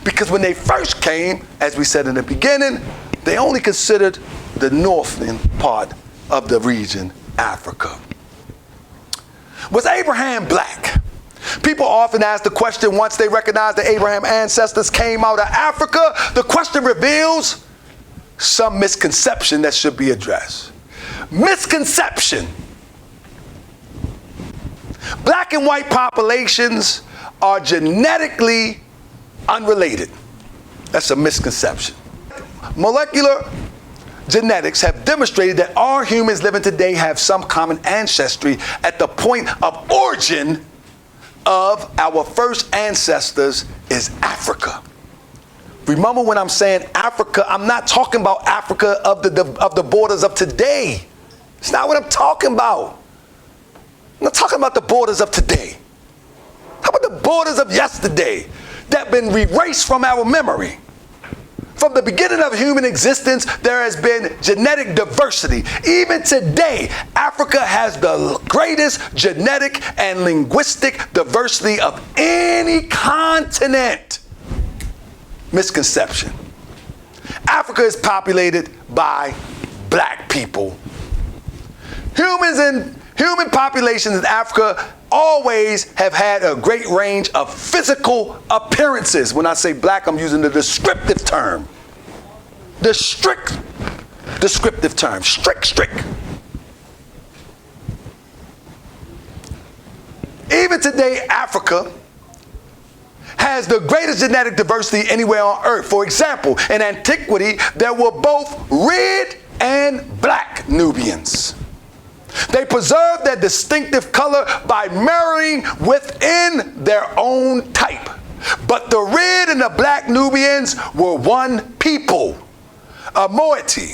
Because when they first came, as we said in the beginning, they only considered the northern part of the region Africa. Was Abraham black? People often ask the question once they recognize that Abraham's ancestors came out of Africa, the question reveals some misconception that should be addressed. Misconception. Black and white populations are genetically unrelated. That's a misconception. Molecular genetics have demonstrated that all humans living today have some common ancestry at the point of origin of our first ancestors is Africa. Remember when I'm saying Africa, I'm not talking about Africa of the borders of today. It's not what I'm talking about. I'm not talking about the borders of today. How about the borders of yesterday that have been erased from our memory? From the beginning of human existence, there has been genetic diversity. Even today, Africa has the greatest genetic and linguistic diversity of any continent. Misconception. Africa is populated by black people. Human populations in Africa always have had a great range of physical appearances. When I say black, I'm using the descriptive term. The strict descriptive term. Strict. Even today, Africa has the greatest genetic diversity anywhere on earth. For example, in antiquity, there were both red and black Nubians. They preserved their distinctive color by marrying within their own type. But the red and the black Nubians were one people, a moiety.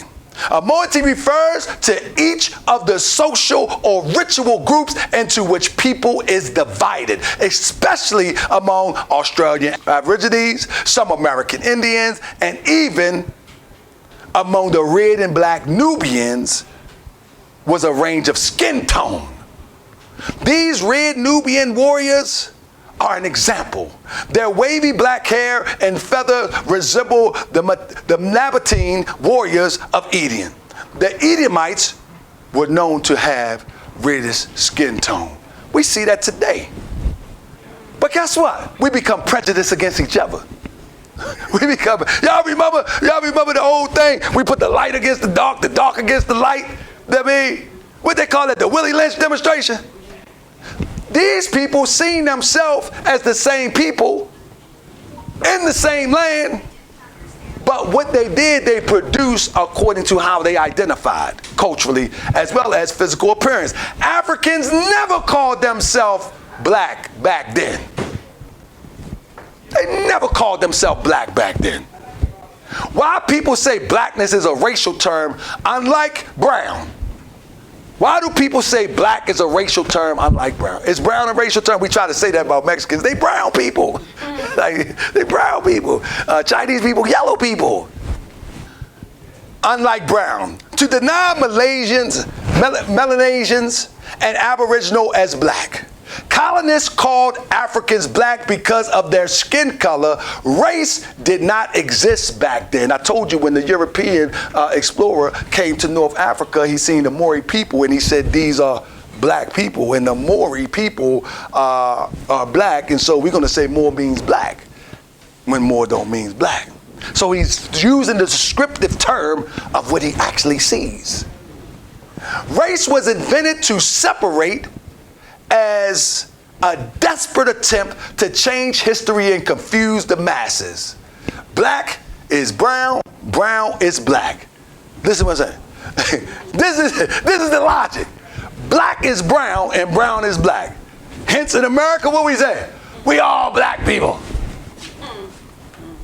A moiety refers to each of the social or ritual groups into which people is divided, especially among Australian Aborigines, some American Indians, and even among the red and black Nubians was a range of skin tone. These red Nubian warriors are an example. Their wavy black hair and feather resemble the Nabatean warriors of Eden. The Edomites were known to have reddish skin tone. We see that today. But guess what? We become prejudiced against each other. Y'all remember the old thing? We put the light against the dark against the light. I mean, what they call it, the Willie Lynch demonstration. These people seen themselves as the same people in the same land, but what they did, they produced according to how they identified culturally as well as physical appearance. Africans never called themselves black back then. They never called themselves black back then. Why people say blackness is a racial term, unlike brown? Why do people say black is a racial term unlike brown? Is brown a racial term? We try to say that about Mexicans. They brown people. They brown people. Chinese people, yellow people. Unlike brown. To deny Malaysians, Melanesians, and Aboriginal as black. Colonists called Africans black because of their skin color. Race did not exist back then. I told you when the European explorer came to North Africa, he seen the Maori people and he said, these are black people, and the Maori people are black, and so we're going to say Moor means black when Moor don't mean black. So he's using the descriptive term of what he actually sees. Race was invented to separate as a desperate attempt to change history and confuse the masses. Black is brown, brown is black. Listen to what I'm saying. This is the logic. Black is brown and brown is black. Hence in America, what we say? We all black people.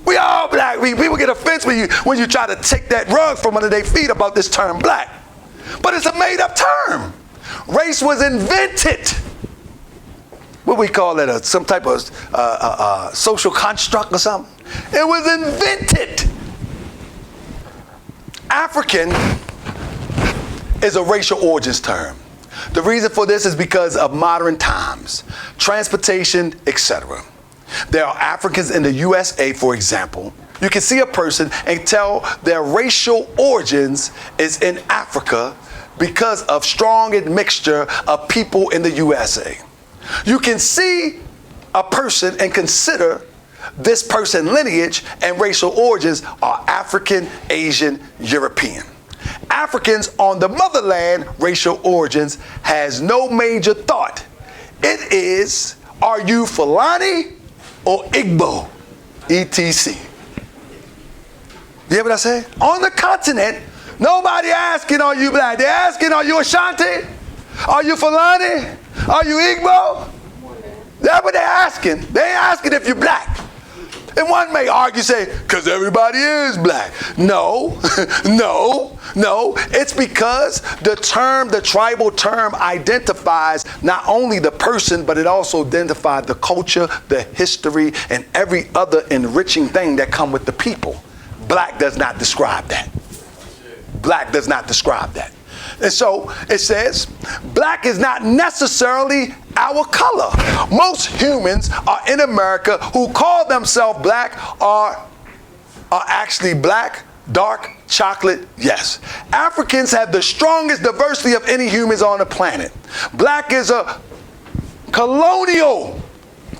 We all black. People get offended when you try to take that rug from under their feet about this term black. But it's a made up term. Race was invented. What we call that? Some type of social construct or something? It was invented. African is a racial origins term. The reason for this is because of modern times, transportation, etc. There are Africans in the USA, for example. You can see a person and tell their racial origins is in Africa because of strong admixture of people in the USA. You can see a person and consider this person lineage and racial origins are African, Asian, European. Africans on the motherland racial origins has no major thought. It is, are you Fulani or Igbo, etc. You hear what I say? On the continent, nobody asking, are you black? They're asking, are you Ashanti? Are you Fulani? Are you Igbo? That's what they're asking. They ain't asking if you're black. And one may argue, say, because everybody is black. No, no. It's because the tribal term identifies not only the person, but it also identifies the culture, the history, and every other enriching thing that come with the people. Black does not describe that. Black does not describe that. And so it says, black is not necessarily our color. Most humans are in America who call themselves black are actually black, dark, chocolate, yes. Africans have the strongest diversity of any humans on the planet. Black is a colonial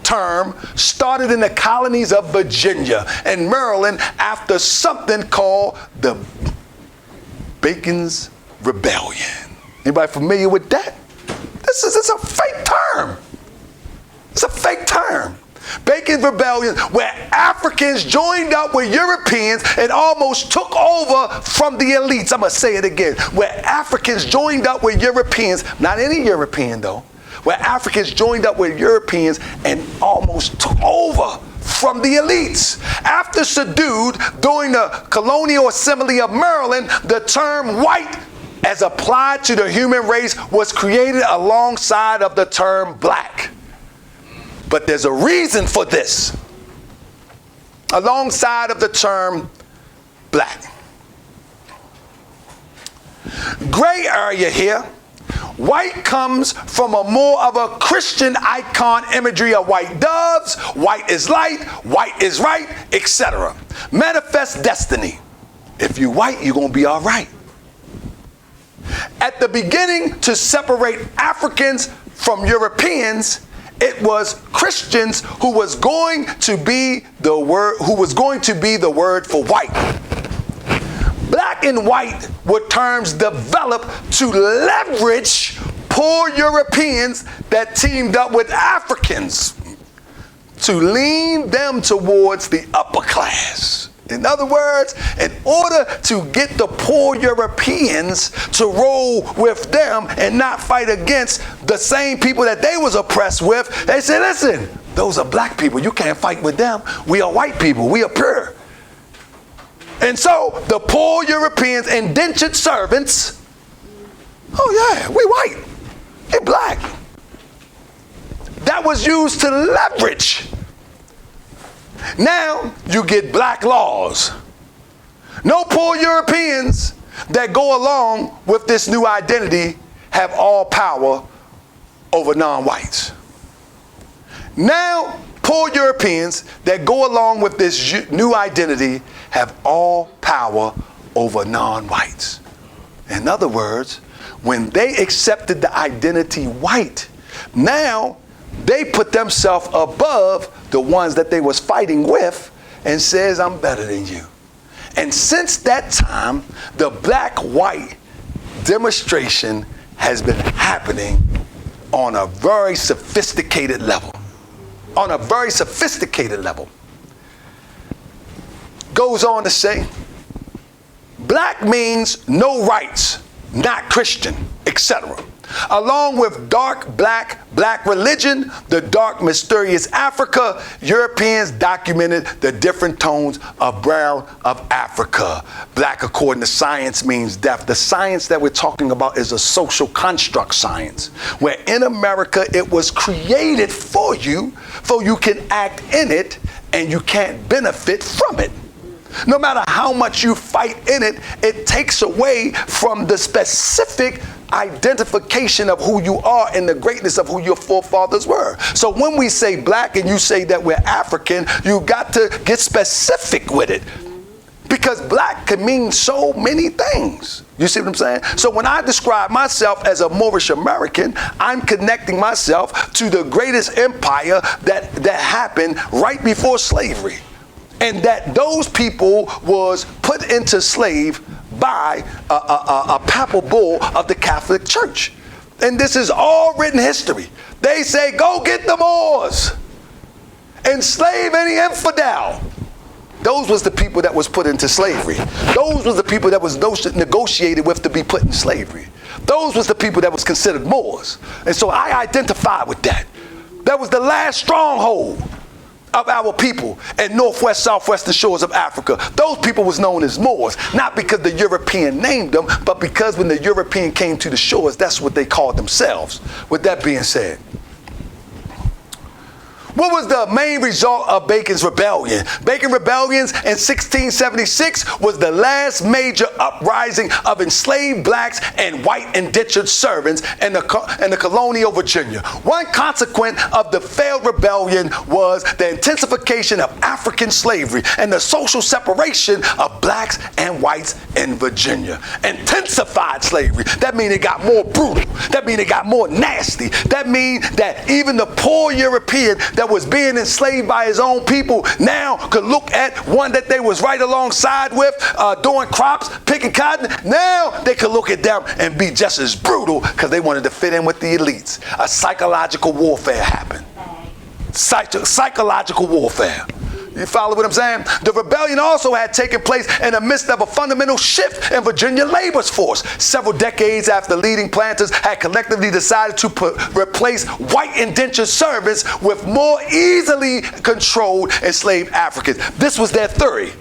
term started in the colonies of Virginia and Maryland after something called the Bacon's Rebellion. Anybody familiar with that? It's a fake term. It's a fake term. Bacon's Rebellion, where Africans joined up with Europeans and almost took over from the elites. I'm going to say it again. Where Africans joined up with Europeans, not any European though, where Africans joined up with Europeans and almost took over from the elites. After subdued during the colonial assembly of Maryland, the term white as applied to the human race was created alongside of the term black. But there's a reason for this. Alongside of the term black. Gray area here. White comes from a more of a Christian icon imagery of white doves, white is light, white is right, etc. Manifest destiny. If you white, you're going to be all right. At the beginning, to separate Africans from Europeans, it was Christians who was going to be the word for white. Black and white were terms developed to leverage poor Europeans that teamed up with Africans to lean them towards the upper class. In other words, in order to get the poor Europeans to roll with them and not fight against the same people that they was oppressed with, they said, listen, those are black people. You can't fight with them. We are white people. We are pure. And so the poor Europeans, indentured servants, oh yeah, we white, they black. That was used to leverage. Now you get black laws. No poor Europeans that go along with this new identity have all power over non-whites. Now poor Europeans that go along with this new identity have all power over non-whites. In other words, when they accepted the identity white, now they put themselves above the ones that they was fighting with and says, I'm better than you. And since that time, the black-white demonstration has been happening on a very sophisticated level. On a very sophisticated level. Goes on to say, black means no rights, not Christian, etc. Along with dark black religion, the dark mysterious Africa, Europeans documented the different tones of brown of Africa. Black, according to science, means deaf. The science that we're talking about is a social construct science, where in America it was created for you, so you can act in it and you can't benefit from it. No matter how much you fight in it, it takes away from the specific identification of who you are and the greatness of who your forefathers were. So when we say black and you say that we're African, you got to get specific with it. Because black can mean so many things. You see what I'm saying? So when I describe myself as a Moorish American, I'm connecting myself to the greatest empire that happened right before slavery. And that those people was put into slave by a papal bull of the Catholic Church. And this is all written history. They say, go get the Moors. Enslave any infidel. Those was the people that was put into slavery. Those was the people that was negotiated with to be put in slavery. Those was the people that was considered Moors. And so I identify with that. That was the last stronghold of our people in northwest, southwestern shores of Africa. Those people was known as Moors, not because the European named them, but because when the European came to the shores, that's what they called themselves. With that being said, what was the main result of Bacon's rebellion? Bacon's rebellions in 1676 was the last major uprising of enslaved blacks and white indentured servants in the colonial Virginia. One consequence of the failed rebellion was the intensification of African slavery and the social separation of blacks and whites in Virginia. Intensified slavery. That means it got more brutal. That means it got more nasty. That means that even the poor European that was being enslaved by his own people now could look at one that they was right alongside with doing crops, picking cotton. Now they could look at them and be just as brutal because they wanted to fit in with the elites. A psychological warfare happened. Psychological warfare. You follow what I'm saying? The rebellion also had taken place in the midst of a fundamental shift in Virginia labor's force. Several decades after leading planters had collectively decided to replace white indentured servants with more easily controlled enslaved Africans. This was their theory.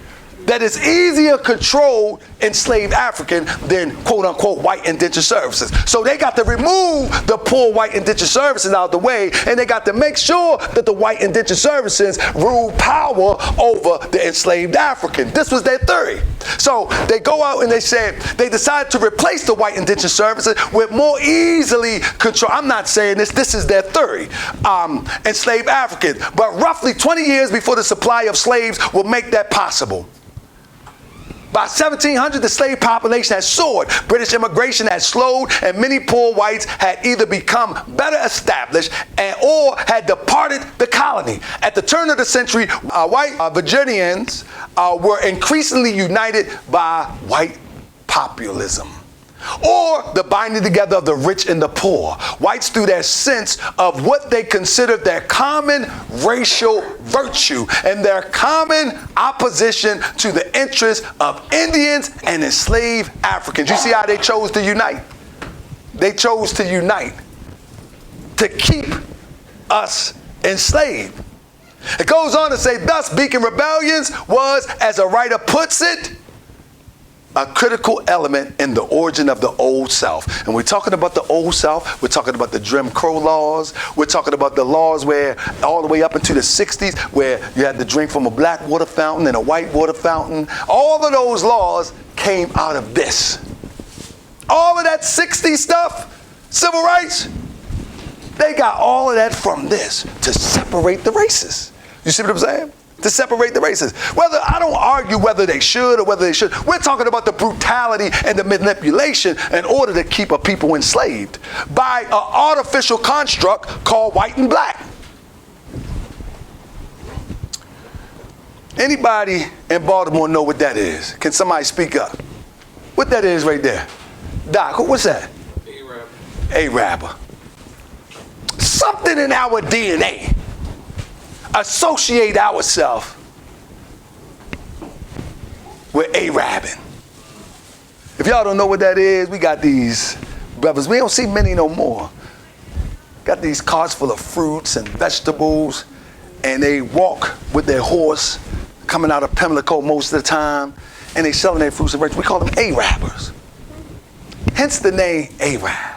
That is easier controlled enslaved African than quote unquote white indentured services. So they got to remove the poor white indentured services out of the way, and they got to make sure that the white indentured services rule power over the enslaved African. This was their theory. So they go out and they said they decided to replace the white indentured services with more easily control. I'm not saying this is their theory. Enslaved African. But roughly 20 years before the supply of slaves will make that possible. By 1700, the slave population had soared. British immigration had slowed, and many poor whites had either become better established or had departed the colony. At the turn of the century, white Virginians were increasingly united by white populism, or the binding together of the rich and the poor. Whites, through their sense of what they considered their common racial virtue and their common opposition to the interests of Indians and enslaved Africans. You see how they chose to unite? They chose to unite to keep us enslaved. It goes on to say, thus Beacon rebellions was, as a writer puts it, a critical element in the origin of the Old South. And we're talking about the Old South. We're talking about the Jim Crow laws. We're talking about the laws where all the way up into the 60s where you had to drink from a black water fountain and a white water fountain. All of those laws came out of this. All of that 60s stuff, civil rights, they got all of that from this to separate the races. You see what I'm saying? To separate the races. Whether I don't argue whether they should or whether they should. We're talking about the brutality and the manipulation in order to keep a people enslaved by an artificial construct called white and black. Anybody in Baltimore know what that is? Can somebody speak up? What that is right there? Doc, what's that? A-Rabber. Something in our DNA associate ourselves with A-Rabbing. If y'all don't know what that is, we got these brothers. We don't see many no more. Got these carts full of fruits and vegetables, and they walk with their horse coming out of Pimlico most of the time, and they selling their fruits and vegetables. We call them A-Rabbers. Hence the name Arab.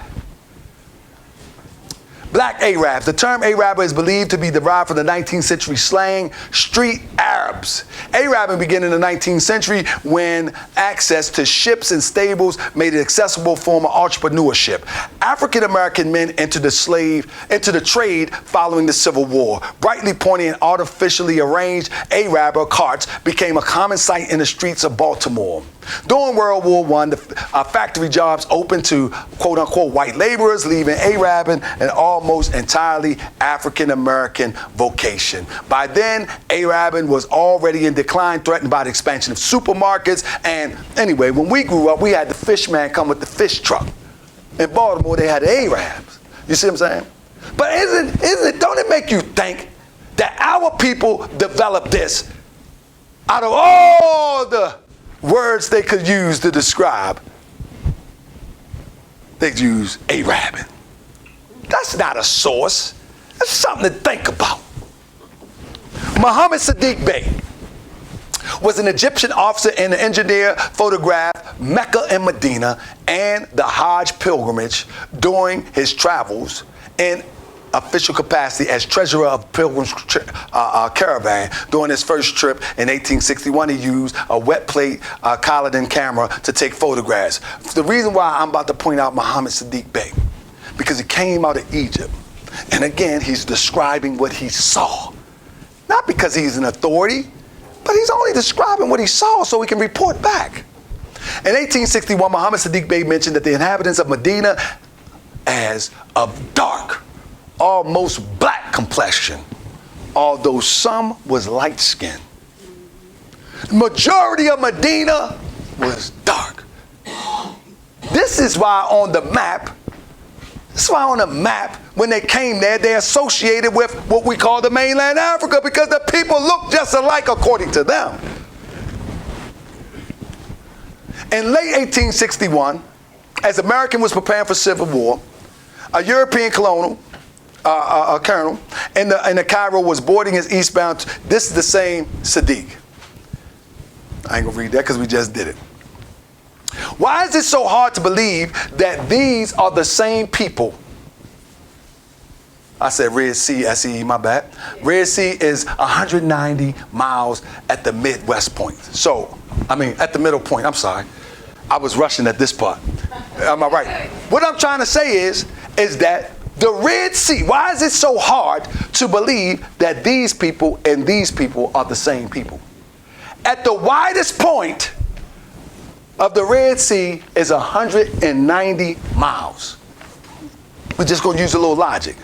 Black Arabs. The term Arab is believed to be derived from the 19th century slang, street Arabs. Arabing began in the 19th century when access to ships and stables made an accessible form of entrepreneurship. African American men entered the trade following the Civil War. Brightly pointed and artificially arranged Arab carts became a common sight in the streets of Baltimore. During World War I, the factory jobs opened to quote-unquote white laborers, leaving Arabing an almost entirely African-American vocation. By then, Arabing was already in decline, threatened by the expansion of supermarkets. And anyway, when we grew up, we had the fish man come with the fish truck. In Baltimore, they had the Arabs. You see what I'm saying? But don't it make you think that our people developed this out of all the words they could use to describe? They'd use Arabing. That's not a source. That's something to think about. Muhammad Sadiq Bey was an Egyptian officer and an engineer, photographed Mecca and Medina and the Hajj pilgrimage during his travels in official capacity as treasurer of Pilgrim's Caravan. During his first trip in 1861, he used a wet plate Colliden camera to take photographs. The reason why I'm about to point out Muhammad Sadiq Bey, because he came out of Egypt. And again, he's describing what he saw. Not because he's an authority, but he's only describing what he saw so he can report back. In 1861, Muhammad Sadiq Bey mentioned that the inhabitants of Medina as of dark, almost black complexion, although some was light skinned. Majority of Medina was dark. This is why on the map, when they came there, they associated with what we call the mainland Africa, because the people look just alike according to them. In late 1861, as America was preparing for civil war, a European colonel in the Cairo was boarding his eastbound. This is the same Sadiq. I ain't gonna read that because we just did it. Why is it so hard to believe that these are the same people? I said Red Sea, S-E-E, my bad. Red Sea is 190 miles at the Midwest point. At the middle point, I'm sorry. I was rushing at this part. Am I right? What I'm trying to say is that the Red Sea, why is it so hard to believe that these people and these people are the same people? At the widest point of the Red Sea is 190 miles. We're just going to use a little logic.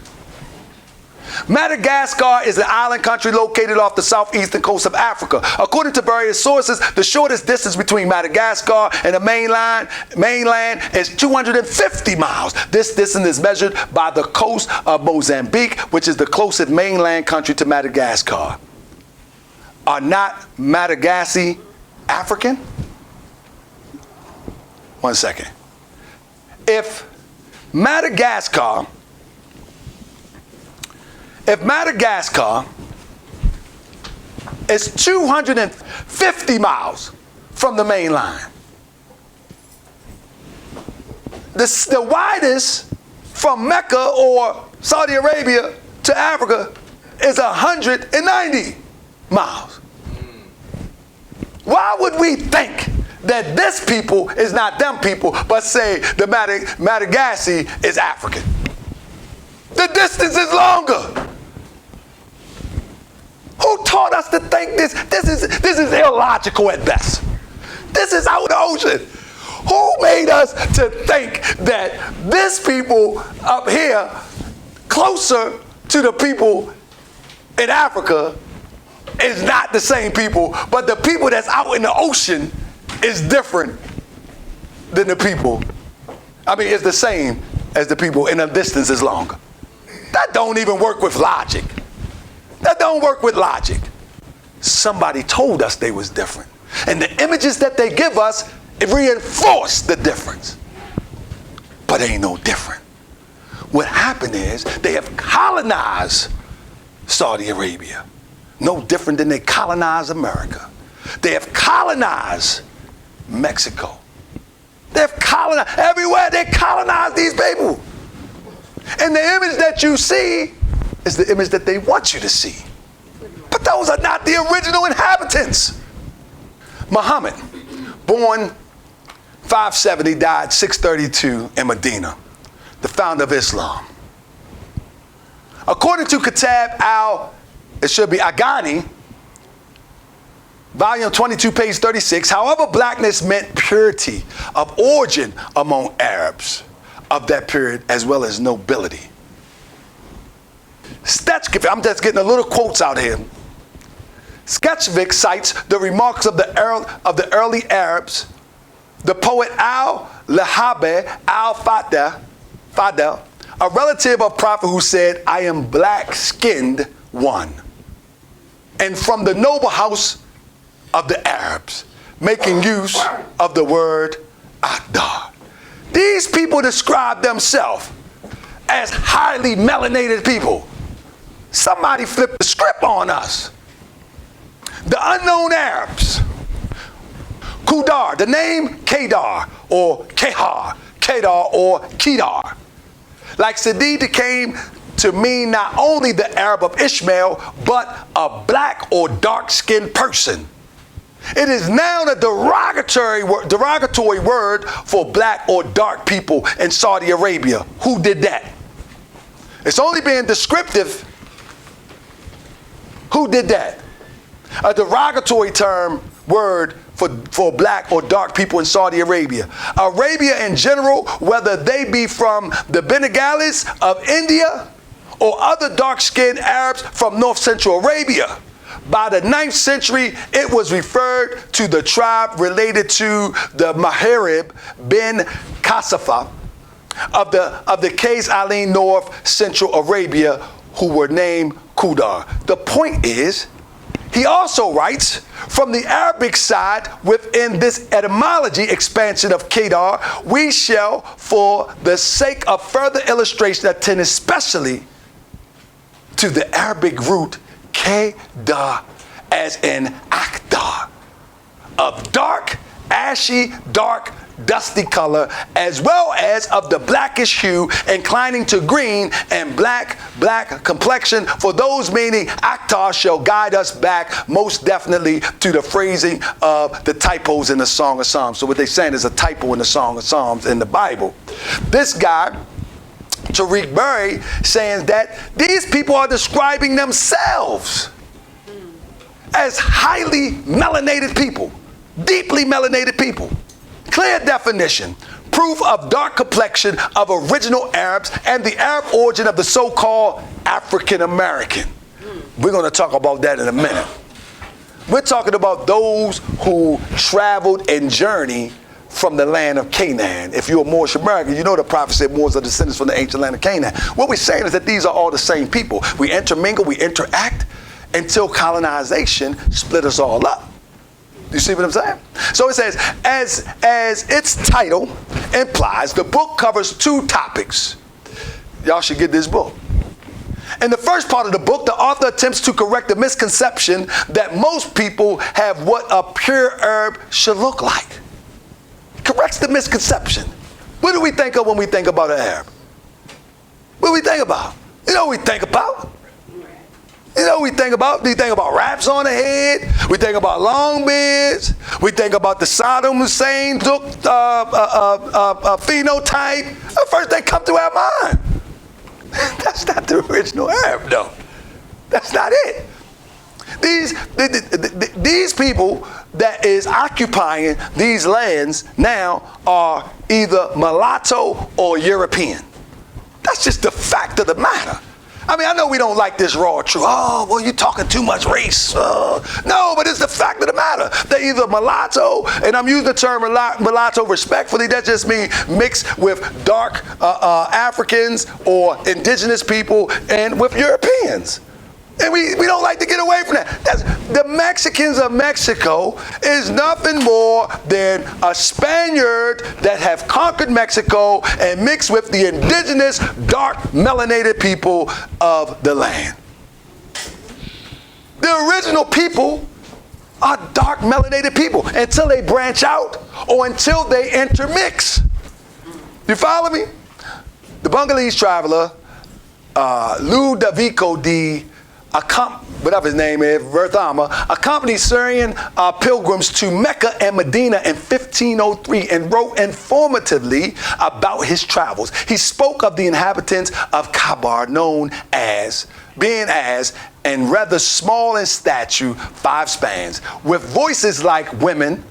Madagascar is an island country located off the southeastern coast of Africa. According to various sources, the shortest distance between Madagascar and the mainland is 250 miles. This distance is measured by the coast of Mozambique, which is the closest mainland country to Madagascar. Are not Madagascar African? One second. If Madagascar is 250 miles from the main line, the widest from Mecca or Saudi Arabia to Africa is 190 miles. Why would we think that this people is not them people, but say the Madagascar is African? The distance is longer. Who taught us to think this? This is illogical at best. This is out of the ocean. Who made us to think that this people up here closer to the people in Africa is not the same people, but the people that's out in the ocean is different than the people. I mean, it's the same as the people, and the distance is longer. That don't even work with logic. That don't work with logic. Somebody told us they was different. And the images that they give us, it reinforce the difference. But ain't no different. What happened is they have colonized Saudi Arabia. No different than they colonized America. They have colonized Mexico. They've colonized everywhere. They colonized these people. And the image that you see is the image that they want you to see. But those are not the original inhabitants. Muhammad, born 570, died 632 in Medina, the founder of Islam. According to it should be Agani, volume 22, page 36, however, blackness meant purity of origin among Arabs of that period, as well as nobility. I'm just getting a little quotes out here. Sketchvik cites the remarks of the early Arabs. The poet al-Lahabi al-Fadl, a relative of Prophet, who said, I am black-skinned one, and from the noble house of the Arabs, making use of the word Akdar. These people describe themselves as highly melanated people. Somebody flipped the script on us. The unknown Arabs. Kudar, the name Kedar or Kehar, Kedar or Kedar. Like Sadid came to mean not only the Arab of Ishmael, but a black or dark-skinned person. It is now the derogatory word for black or dark people in Saudi Arabia. Who did that? It's only being descriptive. Who did that? A derogatory word for black or dark people in Saudi Arabia. Arabia in general, whether they be from the Bengalis of India or other dark-skinned Arabs from North Central Arabia. By the 9th century, it was referred to the tribe related to the Maharib bin Kasafa of the Qais Aline North Central Arabia, who were named Kudar. The point is, he also writes, from the Arabic side, within this etymology expansion of Kedar, we shall, for the sake of further illustration, attend especially to the Arabic root Kedar, as in Akdar, of dark, ashy, dark, dusty color, as well as of the blackish hue, inclining to green, and black complexion. For those meaning Akhtar shall guide us back most definitely to the phrasing of the typos in the Song of Psalms. So what they're saying is a typo in the Song of Psalms in the Bible. This guy, Taharka Bey, saying that these people are describing themselves as highly melanated people, deeply melanated people. Clear definition, proof of dark complexion of original Arabs and the Arab origin of the so-called African American. We're going to talk about that in a minute. We're talking about those who traveled and journeyed from the land of Canaan. If you're a Moorish American, you know the prophet said Moors are descendants from the ancient land of Canaan. What we're saying is that these are all the same people. We intermingle, we interact until colonization split us all up. You see what I'm saying? So it says, as its title implies, the book covers two topics. Y'all should get this book. In the first part of the book, the author attempts to correct the misconception that most people have what a pure herb should look like. Corrects the misconception. What do we think of when we think about an Arab? What do we think about? You know what we think about? You know what we think about? Do you think about raps on the head? We think about long beards. We think about the Saddam Hussein phenotype. The first thing come to our mind. That's not the original Arab, though. That's not it. These people that is occupying these lands now are either mulatto or European. That's just the fact of the matter. I mean, I know we don't like this raw truth. Oh, well, you're talking too much race. No, but it's the fact of the matter. They're either mulatto, and I'm using the term mulatto respectfully, that just means mixed with dark Africans or indigenous people and with Europeans. And we don't like to get away from that. The Mexicans of Mexico is nothing more than a Spaniard that have conquered Mexico and mixed with the indigenous, dark, melanated people of the land. The original people are dark, melanated people until they branch out or until they intermix. You follow me? The Bengalese traveler, Ludovico di whatever his name is, Verthama, accompanied Syrian pilgrims to Mecca and Medina in 1503 and wrote informatively about his travels. He spoke of the inhabitants of Kabar known as, and rather small in stature, 5 spans, with voices like women,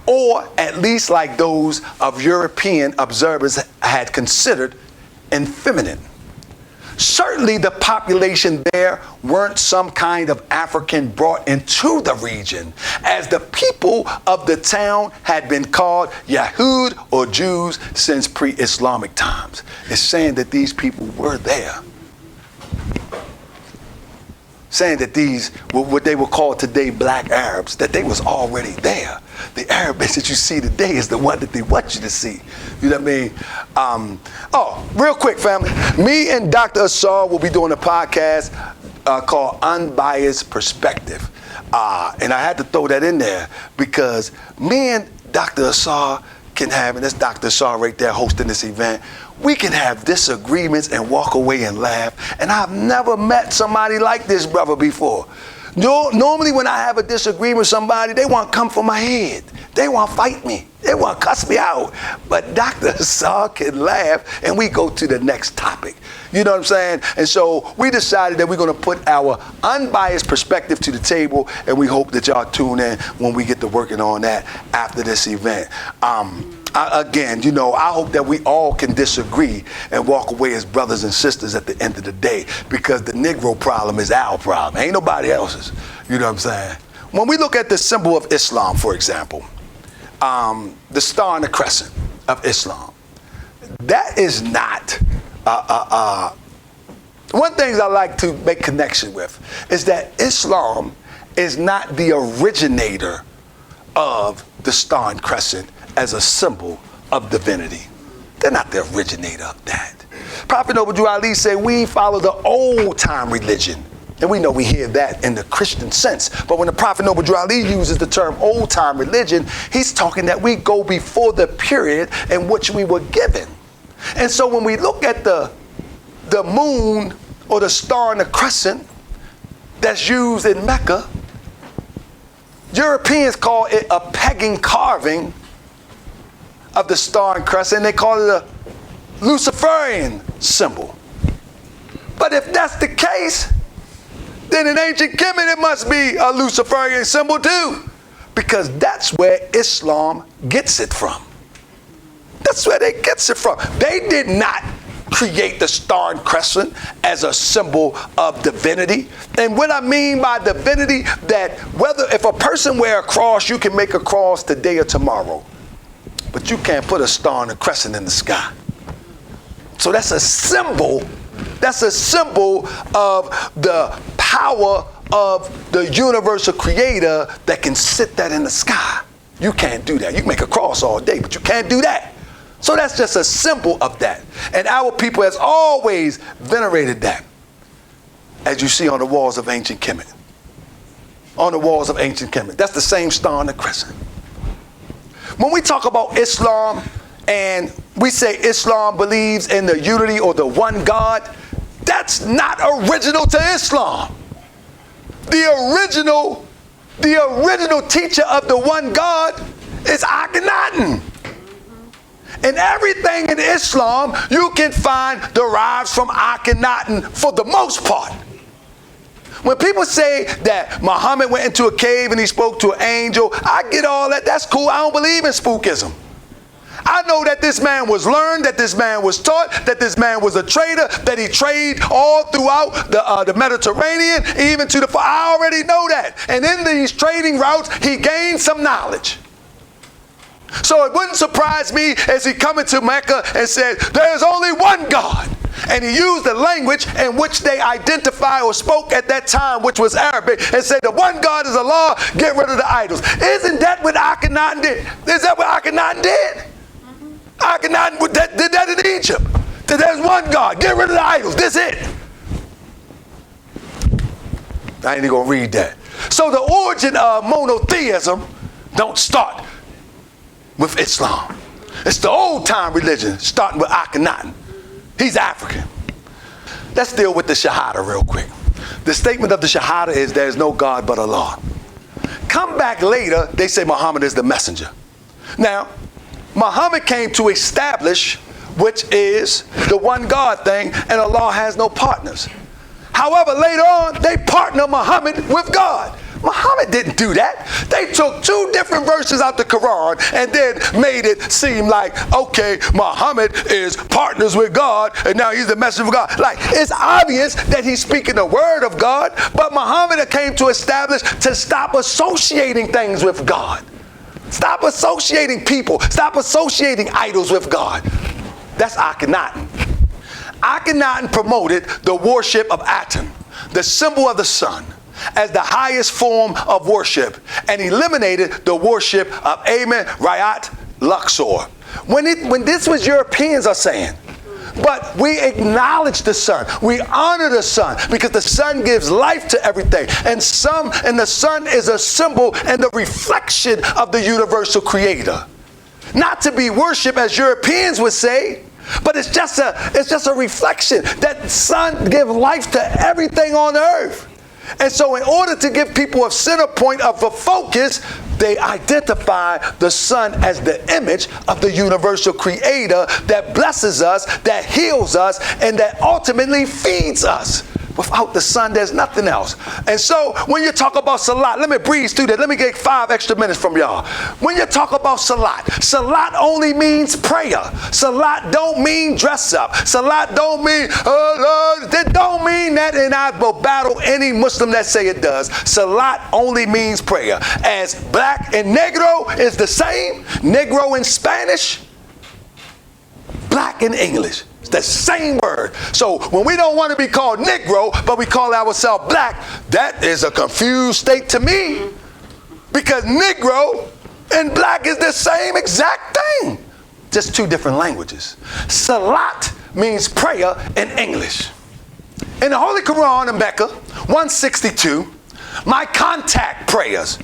or at least like those of European observers had considered effeminate. Certainly the population there weren't some kind of African brought into the region, as the people of the town had been called Yahud or Jews since pre-Islamic times. It's saying that these people were there. Saying that these, what they would call today black Arabs, that they was already there. The Arabics that you see today is the one that they want you to see. You know what I mean? Real quick, family. Me and Dr. Asar will be doing a podcast called Unbiased Perspective. And I had to throw that in there because me and Dr. Asar can have, and that's Dr. Asar right there hosting this event, we can have disagreements and walk away and laugh. And I've never met somebody like this brother before. Normally when I have a disagreement with somebody, they want to come for my head. They want to fight me. They want to cuss me out. But Dr. Asar can laugh and we go to the next topic. You know what I'm saying? And so we decided that we're going to put our unbiased perspective to the table, and we hope that y'all tune in when we get to working on that after this event. Again, you know, I hope that we all can disagree and walk away as brothers and sisters at the end of the day, because the Negro problem is our problem. Ain't nobody else's. You know what I'm saying? When we look at the symbol of Islam, for example, the star and the crescent of Islam, that is not, one thing I like to make connection with is that Islam is not the originator of the star and crescent as a symbol of divinity. They're not the originator of that. Prophet Noble Drew Ali said we follow the old time religion. And we know we hear that in the Christian sense. But when the Prophet Noble Drew Ali uses the term old time religion, he's talking that we go before the period in which we were given. And so when we look at the moon or the star and the crescent that's used in Mecca, Europeans call it a pagan carving of the star and crescent. They call it a Luciferian symbol. But if that's the case, then in ancient Kemet it must be a Luciferian symbol too, because that's where Islam gets it from. That's where they get it from. They did not create the star and crescent as a symbol of divinity. And what I mean by divinity, that if a person wear a cross, you can make a cross today or tomorrow, but you can't put a star and a crescent in the sky. So that's a symbol. That's a symbol of the power of the universal creator that can sit that in the sky. You can't do that. You can make a cross all day, but you can't do that. So that's just a symbol of that. And our people has always venerated that, as you see on the walls of ancient Kemet. On the walls of ancient Kemet. That's the same star and the crescent. When we talk about Islam and we say Islam believes in the unity or the one God, that's not original to Islam. The original teacher of the one God is Akhenaten. And everything in Islam you can find derives from Akhenaten for the most part. When people say that Muhammad went into a cave and he spoke to an angel, I get all that. That's cool. I don't believe in spookism. I know that this man was learned, that this man was taught, that this man was a trader, that he traded all throughout the Mediterranean, even to the far. I already know that. And in these trading routes, he gained some knowledge. So it wouldn't surprise me as he come into Mecca and said, there's only one God. And he used the language in which they identify or spoke at that time, which was Arabic, and said the one God is Allah, get rid of the idols. Isn't that what Akhenaten did? Is that what Akhenaten did? Akhenaten did that in Egypt. There's one God, get rid of the idols, this it. I ain't even gonna read that. So the origin of monotheism don't start with Islam. It's the old time religion, starting with Akhenaten. He's African. Let's deal with the Shahada real quick. The statement of the Shahada is there's no God but Allah. Come back later, they say Muhammad is the messenger. Now, Muhammad came to establish, which is the one God thing, and Allah has no partners. However, later on, they partner Muhammad with God. Muhammad didn't do that. They took two different verses out the Quran and then made it seem like, okay, Muhammad is partners with God and now he's the messenger of God. Like, it's obvious that he's speaking the word of God, but Muhammad came to establish to stop associating things with God. Stop associating people. Stop associating idols with God. That's Akhenaten. Akhenaten promoted the worship of Aten, the symbol of the sun, as the highest form of worship, and eliminated the worship of Amen, Rayat, Luxor. When this was Europeans are saying, but we acknowledge the sun, we honor the sun, because the sun gives life to everything, and the sun is a symbol and the reflection of the universal creator. Not to be worshipped as Europeans would say, but it's just a reflection that the sun gives life to everything on earth. And so in order to give people a center point of a focus, they identify the sun as the image of the universal creator that blesses us, that heals us, and that ultimately feeds us. Without the sun, there's nothing else. And so when you talk about salat, let me breeze through that. Let me get 5 extra minutes from y'all. When you talk about salat, salat only means prayer. Salat don't mean dress up. Salat don't mean, that don't mean that, and I will battle any Muslim that say it does. Salat only means prayer. As black and negro is the same, negro in Spanish, black in English. It's the same word. So when we don't want to be called Negro, but we call ourselves black, that is a confused state to me. Because Negro and black is the same exact thing. Just 2 different languages. Salat means prayer in English. In the Holy Quran in Mecca, 162, my contact prayers.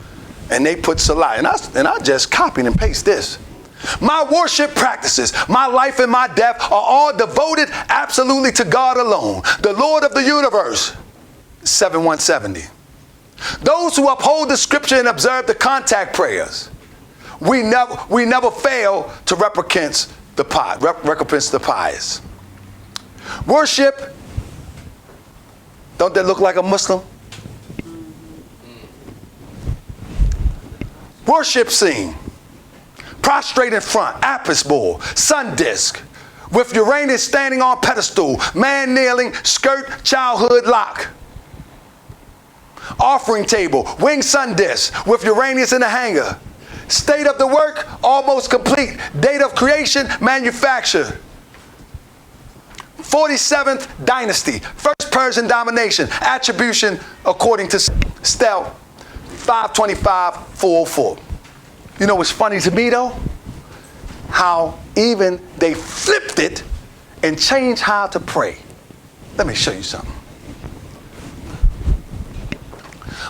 And they put salat. And I just copied and paste this. My worship practices, my life and my death are all devoted absolutely to God alone, the Lord of the universe. 7170. Those who uphold the scripture and observe the contact prayers, we never fail to recompense the pious. Worship, don't that look like a Muslim? Worship scene. Prostrate in front, Apis bull, sun disk, with Uranus standing on pedestal, man kneeling, skirt, childhood lock. Offering table, winged sun disk, with Uranus in the hanger. State of the work, almost complete. Date of creation, manufacture. 47th dynasty, first Persian domination, attribution according to Stel, 525-404. You know what's funny to me though? How even they flipped it and changed how to pray. Let me show you something.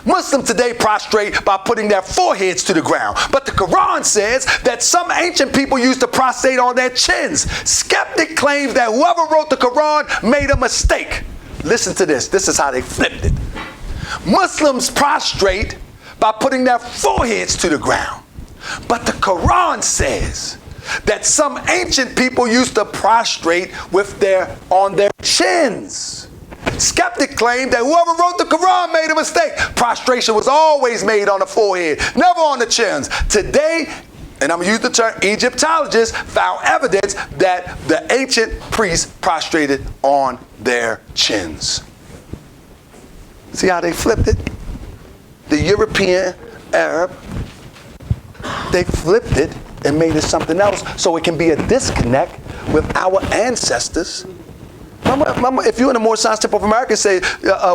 Muslims today prostrate by putting their foreheads to the ground. But the Quran says that some ancient people used to prostrate on their chins. Skeptic claims that whoever wrote the Quran made a mistake. Listen to this. This is how they flipped it. Muslims prostrate by putting their foreheads to the ground. But the Quran says that some ancient people used to prostrate on their chins. Skeptic claimed that whoever wrote the Quran made a mistake. Prostration was always made on the forehead, never on the chins. Today, and I'm going to use the term Egyptologists, found evidence that the ancient priests prostrated on their chins. See how they flipped it? The European, Arab, they flipped it and made it something else so it can be a disconnect with our ancestors. Remember, if you're in the Moorish Science Temple of America, say,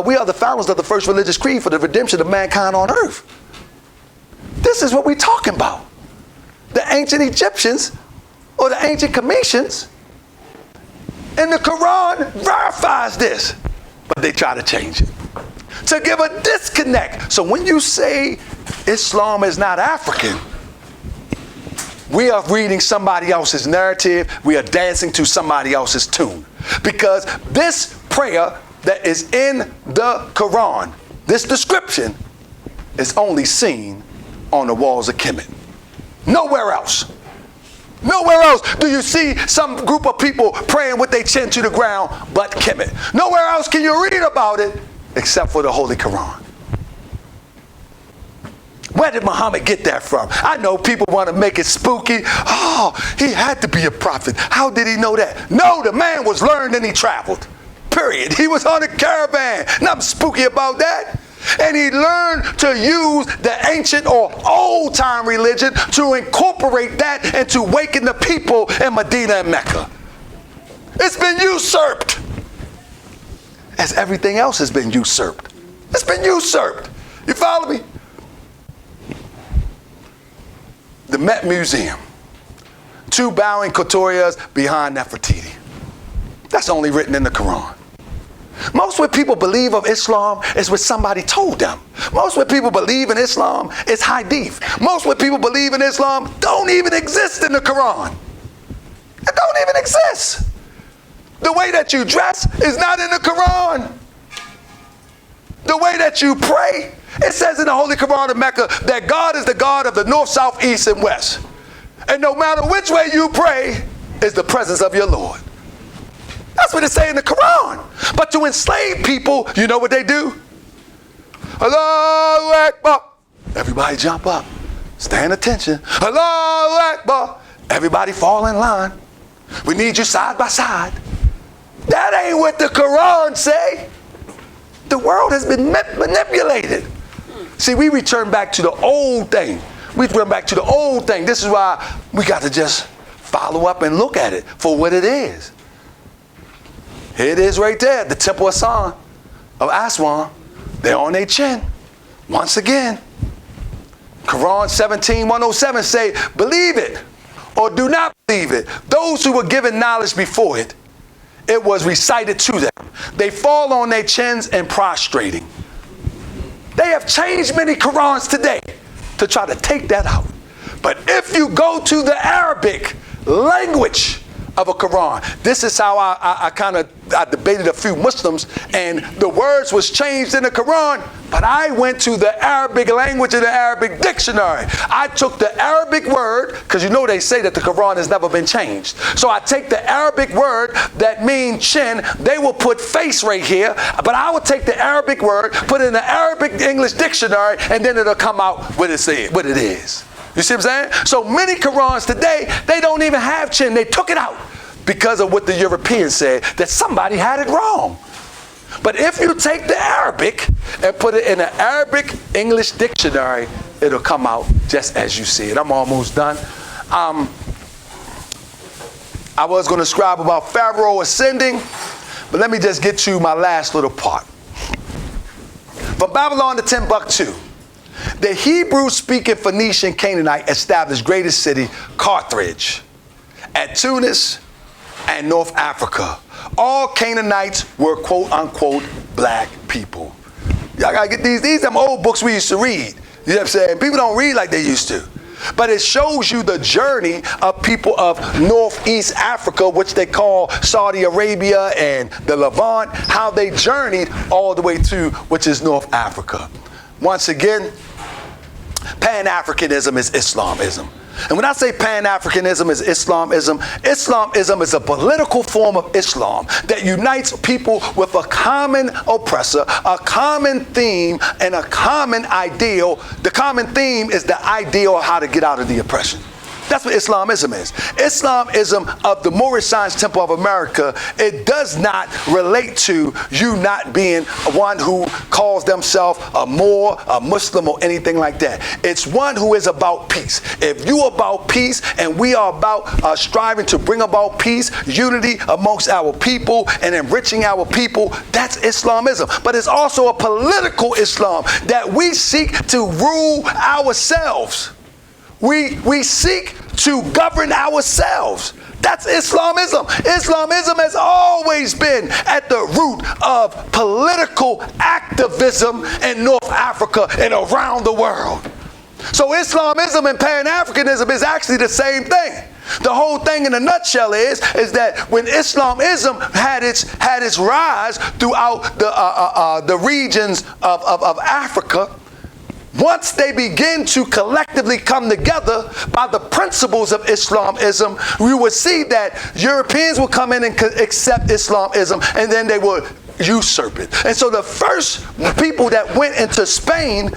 we are the founders of the first religious creed for the redemption of mankind on earth. This is what we're talking about. The ancient Egyptians or the ancient Cometians, and the Quran verifies this, but they try to change it to give a disconnect. So when you say Islam is not African, we are reading somebody else's narrative. We are dancing to somebody else's tune. Because this prayer that is in the Quran, this description, is only seen on the walls of Kemet. Nowhere else. Nowhere else do you see some group of people praying with their chin to the ground but Kemet. Nowhere else can you read about it except for the Holy Quran. Where did Muhammad get that from? I know people want to make it spooky. Oh, he had to be a prophet. How did he know that? No, the man was learned and he traveled. Period. He was on a caravan. Nothing spooky about that. And he learned to use the ancient or old time religion to incorporate that and to awaken the people in Medina and Mecca. It's been usurped. As everything else has been usurped. It's been usurped. You follow me? The Met Museum. 2 bowing Couturiers behind Nefertiti. That's only written in the Quran. Most what people believe of Islam is what somebody told them. Most what people believe in Islam is hadith. Most what people believe in Islam don't even exist in the Quran. It don't even exist. The way that you dress is not in the Quran. The way that you pray, it says in the Holy Quran of Mecca that God is the God of the north, south, east, and west. And no matter which way you pray is the presence of your Lord. That's what it says in the Quran. But to enslave people, you know what they do? Allahu Akbar. Everybody jump up. Stand attention. Allahu Akbar. Everybody fall in line. We need you side by side. That ain't what the Quran say. The world has been manipulated. See, we return back to the old thing. We return back to the old thing. This is why we got to just follow up and look at it for what it is. Here it is right there, the Temple of Aswan. They're on their chin. Once again, Quran 17:107 say, believe it or do not believe it. Those who were given knowledge before it, it was recited to them. They fall on their chins and prostrating. They have changed many Qurans today to try to take that out. But if you go to the Arabic language of a Quran, this is how I debated a few Muslims, and the words was changed in the Quran, but I went to the Arabic language in the Arabic dictionary. I took the Arabic word, because you know they say that the Quran has never been changed. So I take the Arabic word that means chin, they will put face right here, but I will take the Arabic word, put it in the Arabic English dictionary, and then it'll come out what it is. You see what I'm saying? So many Qurans today, they don't even have chin. They took it out because of what the Europeans said, that somebody had it wrong. But if you take the Arabic and put it in an Arabic English dictionary, it'll come out just as you see it. I'm almost done. I was going to scribe about Pharaoh ascending, but let me just get to my last little part. From Babylon to Timbuktu, the Hebrew-speaking Phoenician Canaanite established greatest city, Carthage, at Tunis and North Africa. All Canaanites were quote-unquote black people. Y'all gotta get these are them old books we used to read. You know what I'm saying? People don't read like they used to. But it shows you the journey of people of Northeast Africa, which they call Saudi Arabia and the Levant, how they journeyed all the way to, which is North Africa. Once again, Pan-Africanism is Islamism. And when I say Pan-Africanism is Islamism, Islamism is a political form of Islam that unites people with a common oppressor, a common theme, and a common ideal. The common theme is the ideal of how to get out of the oppression. That's what Islamism is. Islamism of the Moorish Science Temple of America, it does not relate to you not being one who calls themselves a Moor, a Muslim, or anything like that. It's one who is about peace. If you are about peace and we are about striving to bring about peace, unity amongst our people and enriching our people, that's Islamism. But it's also a political Islam that we seek to rule ourselves. We seek to govern ourselves. That's Islamism. Islamism has always been at the root of political activism in North Africa and around the world. So Islamism and Pan-Africanism is actually the same thing. The whole thing in a nutshell is that when Islamism had its rise throughout the regions of Africa, once they begin to collectively come together by the principles of Islamism, we would see that Europeans will come in and accept Islamism, and then they will usurp it. And so the first people that went into Spain,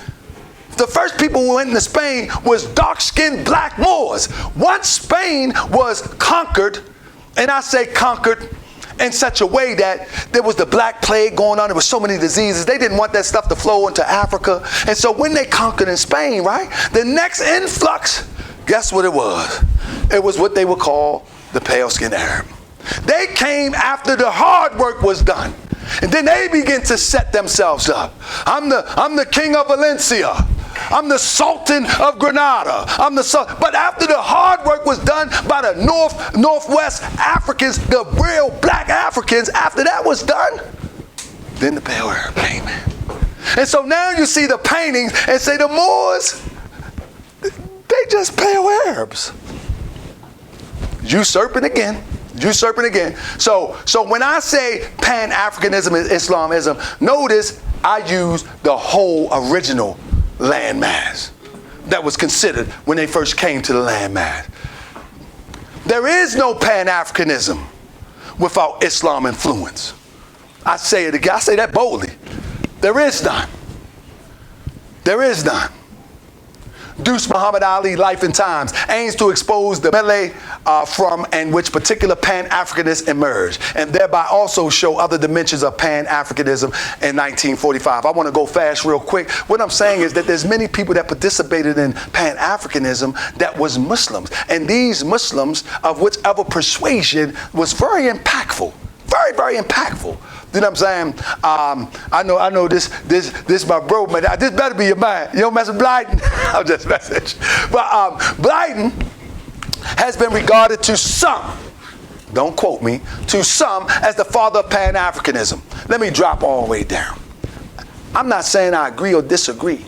was dark-skinned black Moors. Once Spain was conquered, and I say conquered in such a way that there was the Black Plague going on. There were so many diseases. They didn't want that stuff to flow into Africa. And so when they conquered in Spain, right, the next influx, guess what it was? It was what they would call the pale-skinned Arab. They came after the hard work was done. And then they begin to set themselves up. I'm the king of Valencia. I'm the Sultan of Granada. But after the hard work was done by the Northwest Africans, the real black Africans, after that was done, then the pale Arab came in. And so now you see the paintings and say the Moors, they just pale Arabs. Usurping again. So when I say Pan-Africanism is Islamism, notice I use the whole original landmass that was considered when they first came to the landmass. There is no Pan-Africanism without Islam influence. I say it again. I say that boldly. There is none. There is none. Deuce Muhammad Ali, Life and Times, aims to expose the melee from and which particular Pan-Africanists emerged, and thereby also show other dimensions of Pan-Africanism in 1945. I want to go fast real quick. What I'm saying is that there's many people that participated in Pan-Africanism that was Muslims, and these Muslims of whichever persuasion was very impactful. Very, very impactful. You know what I'm saying? I know this my bro, man. This better be your man. You don't mess with Blyden? I'll just message. But Blyden has been regarded to some, don't quote me, to some as the father of Pan-Africanism. Let me drop all the way down. I'm not saying I agree or disagree.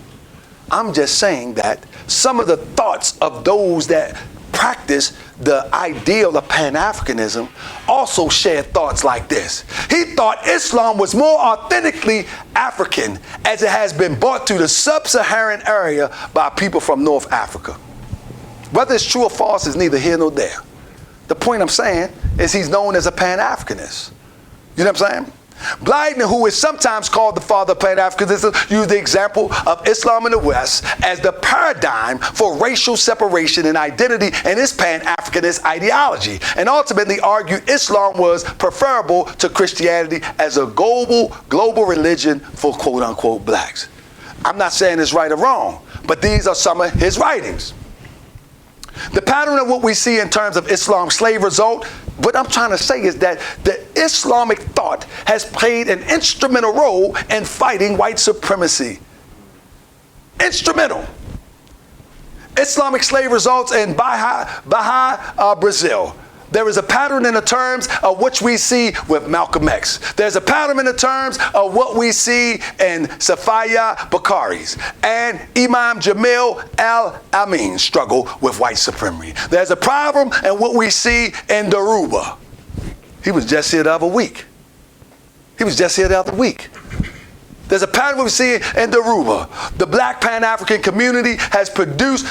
I'm just saying that some of the thoughts of those that practice the ideal of Pan-Africanism also shared thoughts like this. He thought Islam was more authentically African as it has been brought to the sub-Saharan area by people from North Africa. Whether it's true or false is neither here nor there. The point I'm saying is he's known as a Pan-Africanist. You know what I'm saying? Blyden, who is sometimes called the father of Pan-Africanism, used the example of Islam in the West as the paradigm for racial separation and identity in his Pan-Africanist ideology, and ultimately argued Islam was preferable to Christianity as a global religion for quote-unquote blacks. I'm not saying it's right or wrong, but these are some of his writings. The pattern of what we see in terms of Islam's slave result, what I'm trying to say is that the Islamic thought has played an instrumental role in fighting white supremacy. Instrumental. Islamic slave results in Bahia, Brazil. There is a pattern in the terms of which we see with Malcolm X. There's a pattern in the terms of what we see in Safaya Bakari's and Imam Jamil al-Amin's struggle with white supremacy. There's a problem in what we see in Daruba. He was just here the other week. There's a pattern we see in Daruba. The Black Pan-African community has produced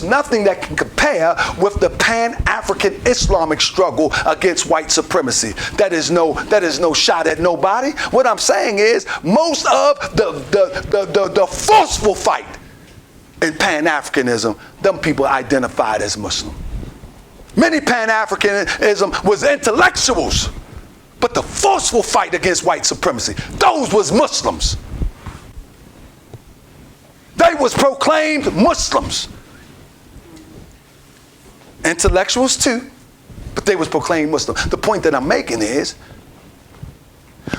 nothing that can compare with the Pan-African Islamic struggle against white supremacy. That is no shot at nobody. What I'm saying is most of the forceful fight in Pan-Africanism, them people identified as Muslim. Many Pan-Africanism was intellectuals, but the forceful fight against white supremacy, those was Muslims. They was proclaimed Muslims. Intellectuals too, but they was proclaimed Muslim. The point that I'm making is,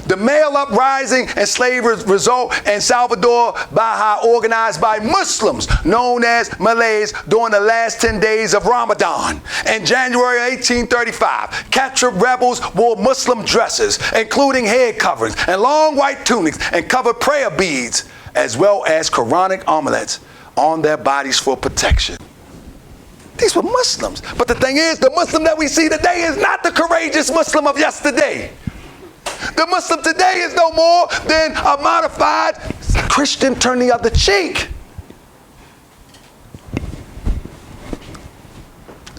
the male uprising and slavery result in Salvador Baja, organized by Muslims known as Malays during the last 10 days of Ramadan. In January 1835, captured rebels wore Muslim dresses, including head coverings and long white tunics and covered prayer beads, as well as Quranic amulets on their bodies for protection. These were Muslims. But the thing is, the Muslim that we see today is not the courageous Muslim of yesterday. The Muslim today is no more than a modified Christian turn the other cheek.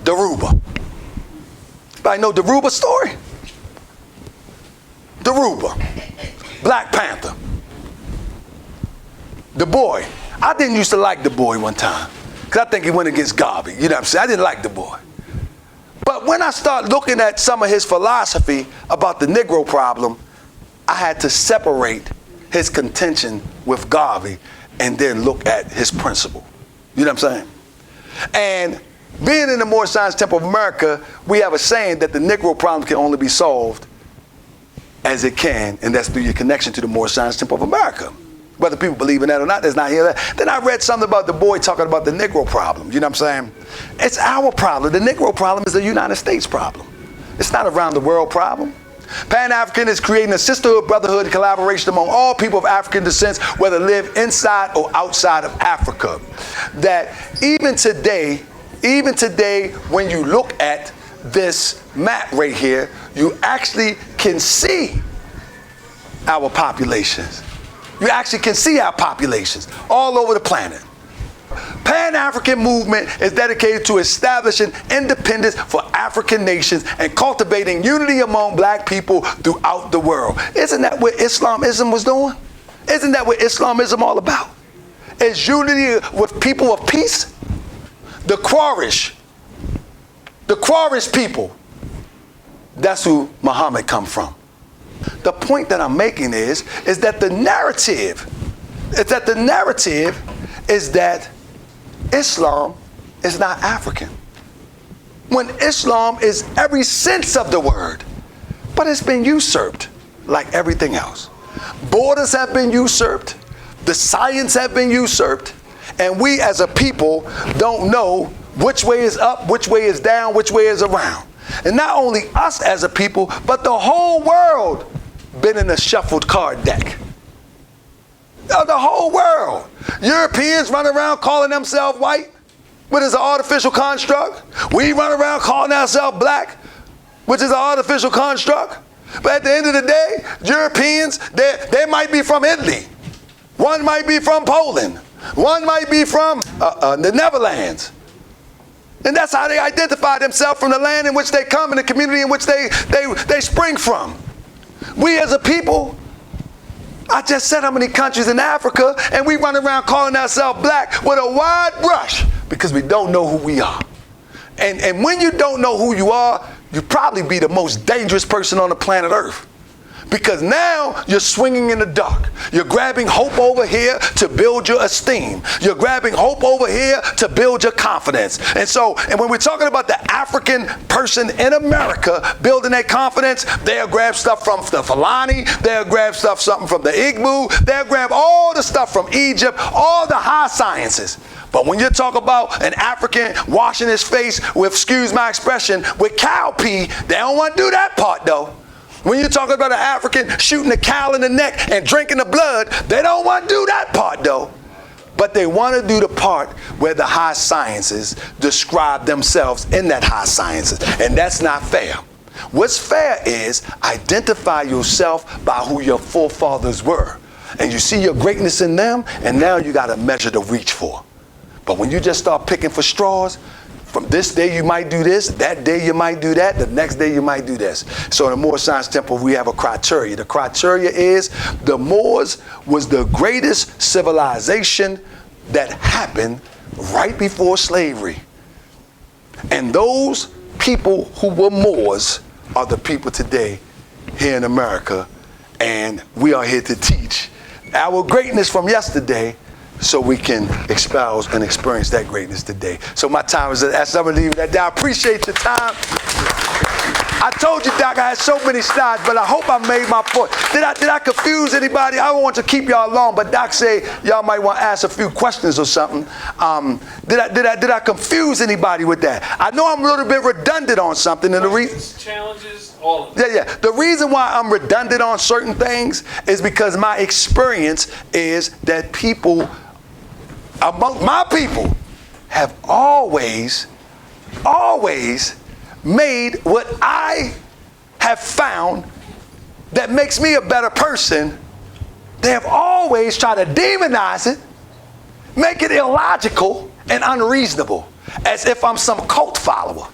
Daruba. Anybody know Daruba story? Daruba. Black Panther. The boy. I didn't used to like the boy one time, because I think he went against Garvey. You know what I'm saying? I didn't like the boy. But when I start looking at some of his philosophy about the Negro problem, I had to separate his contention with Garvey and then look at his principle. You know what I'm saying? And being in the Moorish Science Temple of America, we have a saying that the Negro problem can only be solved as it can, and that's through your connection to the Moorish Science Temple of America. Whether people believe in that or not, that's not here. Then I read something about the boy talking about the Negro problem. You know what I'm saying? It's our problem. The Negro problem is a United States problem. It's not a around the world problem. Pan-African is creating a sisterhood, brotherhood, and collaboration among all people of African descent, whether live inside or outside of Africa. That even today, when you look at this map right here, you actually can see our populations. You actually can see our populations all over the planet. Pan-African movement is dedicated to establishing independence for African nations and cultivating unity among black people throughout the world. Isn't that what Islamism was doing? Isn't that what Islamism all about? It's unity with people of peace. The Quraysh people, that's who Muhammad come from. The point that I'm making is that the narrative is that Islam is not African, when Islam is every sense of the word, but it's been usurped like everything else. Borders have been usurped, the science have been usurped, and we as a people don't know which way is up, which way is down, which way is around. And not only us as a people, but the whole world been in a shuffled card deck. The whole world. Europeans run around calling themselves white, which is an artificial construct. We run around calling ourselves black, which is an artificial construct. But at the end of the day, Europeans, they might be from Italy. One might be from Poland. One might be from the Netherlands. And that's how they identify themselves, from the land in which they come and the community in which they spring from. We as a people, I just said how many countries in Africa, and we run around calling ourselves black with a wide brush because we don't know who we are. And when you don't know who you are, you probably be the most dangerous person on the planet Earth. Because now you're swinging in the dark. You're grabbing hope over here to build your esteem. You're grabbing hope over here to build your confidence. And when we're talking about the African person in America building their confidence, they'll grab stuff from the Fulani, they'll grab something from the Igbo, they'll grab all the stuff from Egypt, all the high sciences. But when you talk about an African washing his face with, excuse my expression, with cow pee, they don't want to do that part though. When you're talking about an African shooting a cow in the neck and drinking the blood, they don't want to do that part though. But they want to do the part where the high sciences describe themselves in that high sciences. And that's not fair. What's fair is identify yourself by who your forefathers were. And you see your greatness in them, and now you got a measure to reach for. But when you just start picking for straws, from this day you might do this, that day you might do that, the next day you might do this. So in the Moorish Science Temple we have a criteria. The criteria is the Moors was the greatest civilization that happened right before slavery. And those people who were Moors are the people today here in America, and we are here to teach our greatness from yesterday so we can espouse and experience that greatness today. So my time is at I'm gonna leave that down. I appreciate your time. I told you, Doc, I had so many slides, but I hope I made my point. Did I confuse anybody? I don't want to keep y'all long, but Doc said y'all might want to ask a few questions or something. Did I confuse anybody with that? I know I'm a little bit redundant on something, and the reason challenges, all of it. Yeah. The reason why I'm redundant on certain things is because my experience is that people, among my people, have always made what I have found that makes me a better person. They have always tried to demonize it, make it illogical and unreasonable, as if I'm some cult follower.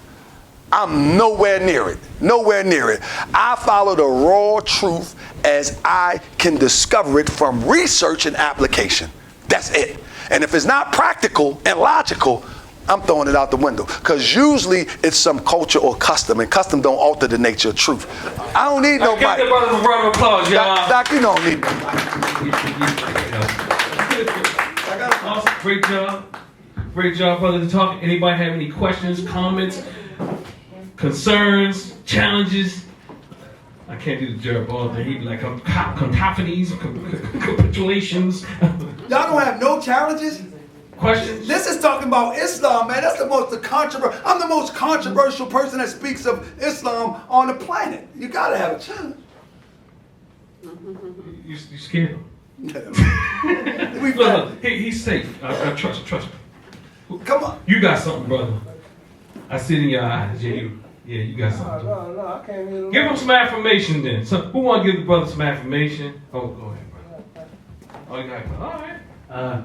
I'm nowhere near it. Nowhere near it. I follow the raw truth as I can discover it from research and application. That's it. And if it's not practical and logical, I'm throwing it out the window. Because usually it's some culture or custom, and custom don't alter the nature of truth. I don't need no mic. Give the brother a round of applause, y'all. Doc, you don't need no mic. Awesome. Great job. Great job, brother, to talk. Anybody have any questions, comments, concerns, challenges? I can't do the Jared Ball thing. He'd be like, cacophonies, capitulations. Y'all don't have no challenges? Questions? This is talking about Islam, man. That's the most controversial. I'm the most controversial person that speaks of Islam on the planet. You gotta have a challenge. You scared him? We Look, he's safe. I trust him. Come on. You got something, brother. I see it in your eyes. Yeah, you got something. No, I can't hear. Give him some affirmation then. So, who want to give the brother some affirmation? Oh, go ahead, brother. Oh, you got it. All right.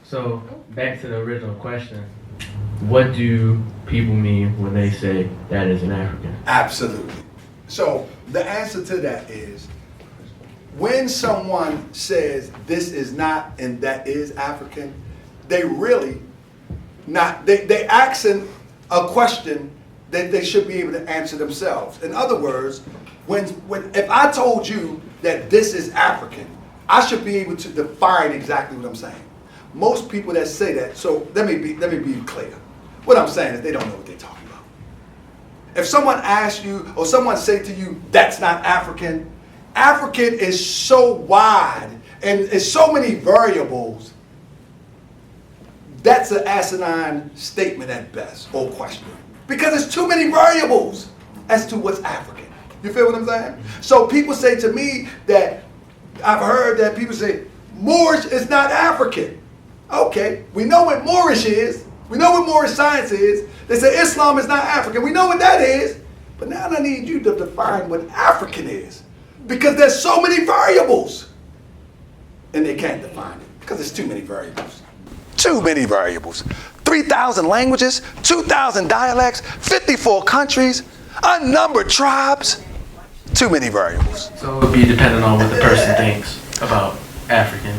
So back to the original question, what do people mean when they say that is an African? Absolutely. So the answer to that is, when someone says this is not and that is African, they really not, they asking a question that they should be able to answer themselves. In other words, when if I told you that this is African, I should be able to define exactly what I'm saying. Most people that say that, so let me be clear. What I'm saying is they don't know what they're talking about. If someone asks you or someone say to you, that's not African, African is so wide and it's so many variables, that's an asinine statement at best or question. Because there's too many variables as to what's African. You feel what I'm saying? So people say to me that, I've heard that people say, Moorish is not African. Okay, we know what Moorish is. We know what Moorish science is. They say Islam is not African. We know what that is. But now I need you to define what African is. Because there's so many variables. And they can't define it. Because there's too many variables. Too many variables. 3,000 languages, 2,000 dialects, 54 countries, unnumbered tribes. Too many variables. So it would be dependent on what the person thinks about African.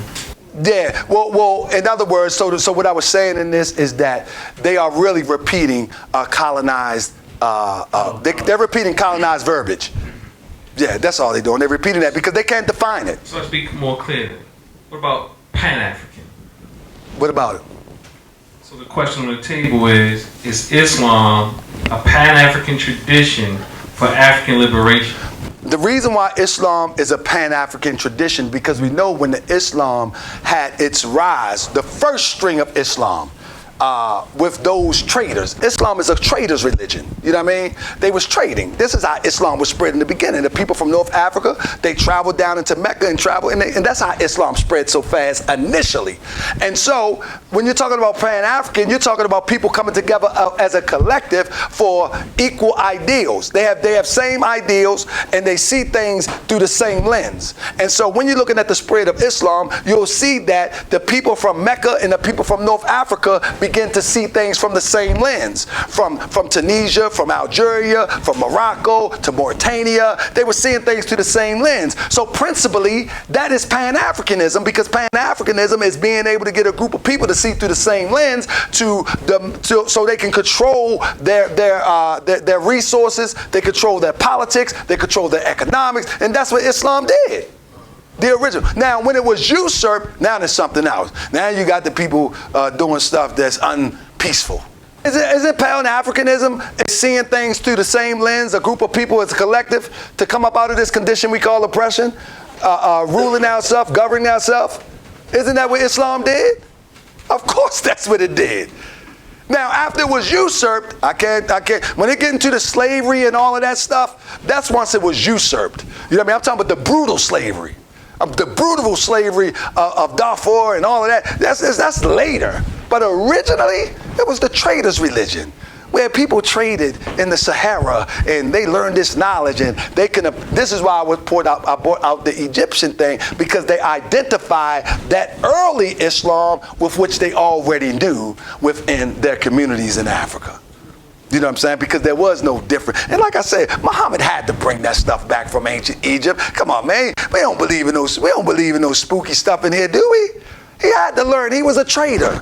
Yeah, well, in other words, so what I was saying in this is that they are really repeating colonized, they're repeating colonized verbiage. Yeah, that's all they're doing. They're repeating that because they can't define it. So let's be more clear. What about Pan-African? What about it? So the question on the table is Islam a Pan-African tradition for African liberation? The reason why Islam is a Pan-African tradition, because we know when the Islam had its rise, the first string of Islam, with those traders. Islam is a trader's religion. You know what I mean? They was trading. This is how Islam was spread in the beginning. The people from North Africa, they traveled down into Mecca and and that's how Islam spread so fast initially. And so when you're talking about Pan-African, you're talking about people coming together as a collective for equal ideals. They have same ideals and they see things through the same lens. And so when you're looking at the spread of Islam, you'll see that the people from Mecca and the people from North Africa begin to see things from the same lens. From Tunisia, from Algeria, from Morocco to Mauritania, they were seeing things through the same lens. So principally, that is Pan-Africanism, because Pan-Africanism is being able to get a group of people to see through the same lens so they can control their resources, they control their politics, they control their economics, and that's what Islam did. The original. Now, when it was usurped, now there's something else. Now you got the people doing stuff that's unpeaceful. Is it Pan-Africanism? Is seeing things through the same lens, a group of people as a collective, to come up out of this condition we call oppression, ruling ourselves, governing ourselves? Isn't that what Islam did? Of course that's what it did. Now, after it was usurped, I can't, when it get into the slavery and all of that stuff, that's once it was usurped. You know what I mean? I'm talking about the brutal slavery. The brutal slavery of Darfur and all of that, that's later. But originally, it was the traders' religion, where people traded in the Sahara and they learned this knowledge, and they can. This is why I brought out the Egyptian thing, because they identify that early Islam with which they already knew within their communities in Africa. You know what I'm saying? Because there was no difference. And like I said, Muhammad had to bring that stuff back from ancient Egypt. Come on, man. We don't believe in those spooky stuff in here, do we? He had to learn. He was a trader.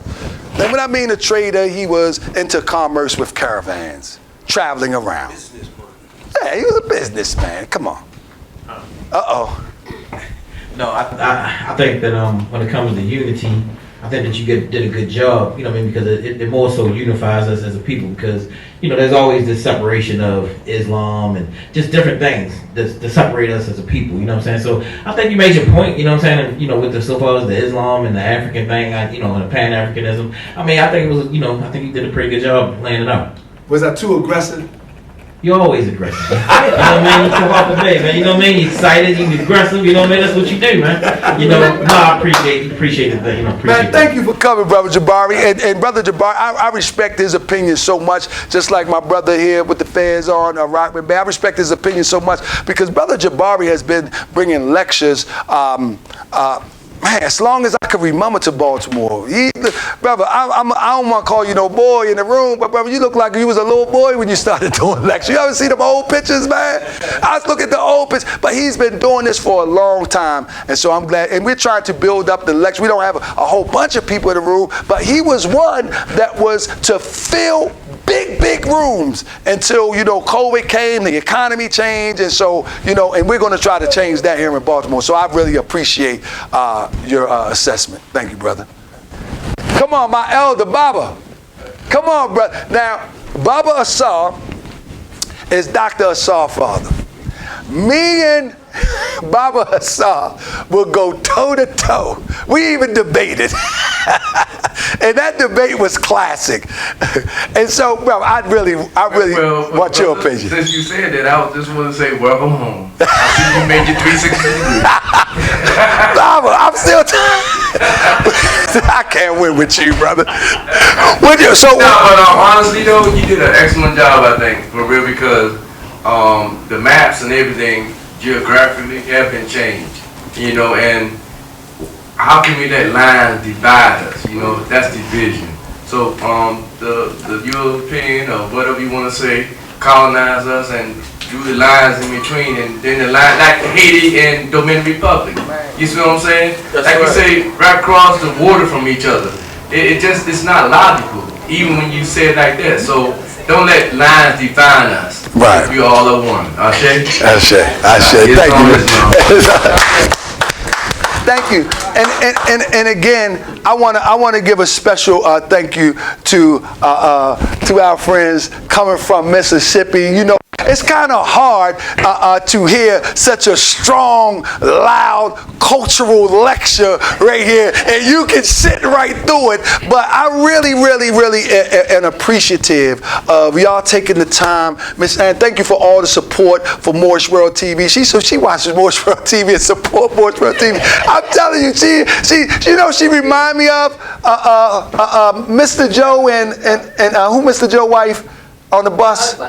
And when I mean a trader, he was into commerce with caravans, traveling around. Yeah, he was a businessman. Come on. Uh-oh. No, I think that when it comes to unity, I think that you did a good job, you know what I mean, because it more so unifies us as a people, because, you know, there's always this separation of Islam and just different things that separate us as a people, you know what I'm saying? So I think you made your point, you know what I'm saying, and, you know, with the so far as the Islam and the African thing, you know, and the Pan-Africanism, I mean, I think it was, you know, I think you did a pretty good job laying it out. Was I too aggressive? You're always aggressive. You know what I mean? You Taharka Bey, man. You know what I mean? You're excited, you're aggressive, you know what I mean? That's what you do, man. You know, no, I appreciate it, you know, Man, thank you for coming, Brother Jabari. And Brother Jabari, I respect his opinion so much, just like my brother here with the fez on, Rockman Bay. I respect his opinion so much because Brother Jabari has been bringing lectures, man, as long as I can remember, to Baltimore. Brother, I don't want to call you no boy in the room, but brother, you look like you was a little boy when you started doing lectures. You ever see them old pictures, man? I look at the old pictures, but he's been doing this for a long time, and so I'm glad. And we're trying to build up the lecture. We don't have a whole bunch of people in the room, but he was one that was to fill big rooms until, you know, COVID came, the economy changed, and so, you know, and we're going to try to change that here in Baltimore. So I really appreciate your assessment. Thank you, brother. Come on, my elder, Baba. Come on, brother. Now, Baba Asar is Dr. Asar's father. Me and Baba Asar will go toe to toe. We even debated. And that debate was classic. And so, bro, I really want your opinion. Since you said that, I just want to say welcome home. I see you made your 360 degrees. Baba, I'm still I can't win with you, brother. Honestly though, you did an excellent job, I think, for real, because the maps and everything geographically have been changed, you know, and how can we let lines divide us? You know, that's division. So the European or whatever you want to say colonize us and drew the lines in between, and then the line like Haiti and Dominican Republic. You see what I'm saying? That's like right. You say right across the water from each other. It's not logical, even when you say it like that. So don't let lines define us. Right. We all are one. Ashe? Ashe. Thank you. Thank you. And again, I want to give a special thank you to our friends coming from Mississippi. You know, it's kind of hard to hear such a strong, loud, cultural lecture right here, and you can sit right through it. But I really am appreciative of y'all taking the time, Miss Ann. Thank you for all the support for Moorish World TV. She watches Moorish World TV and support Moorish World TV. I'm telling you, she remind me of Mr. Joe and who Mr. Joe's wife. on the bus?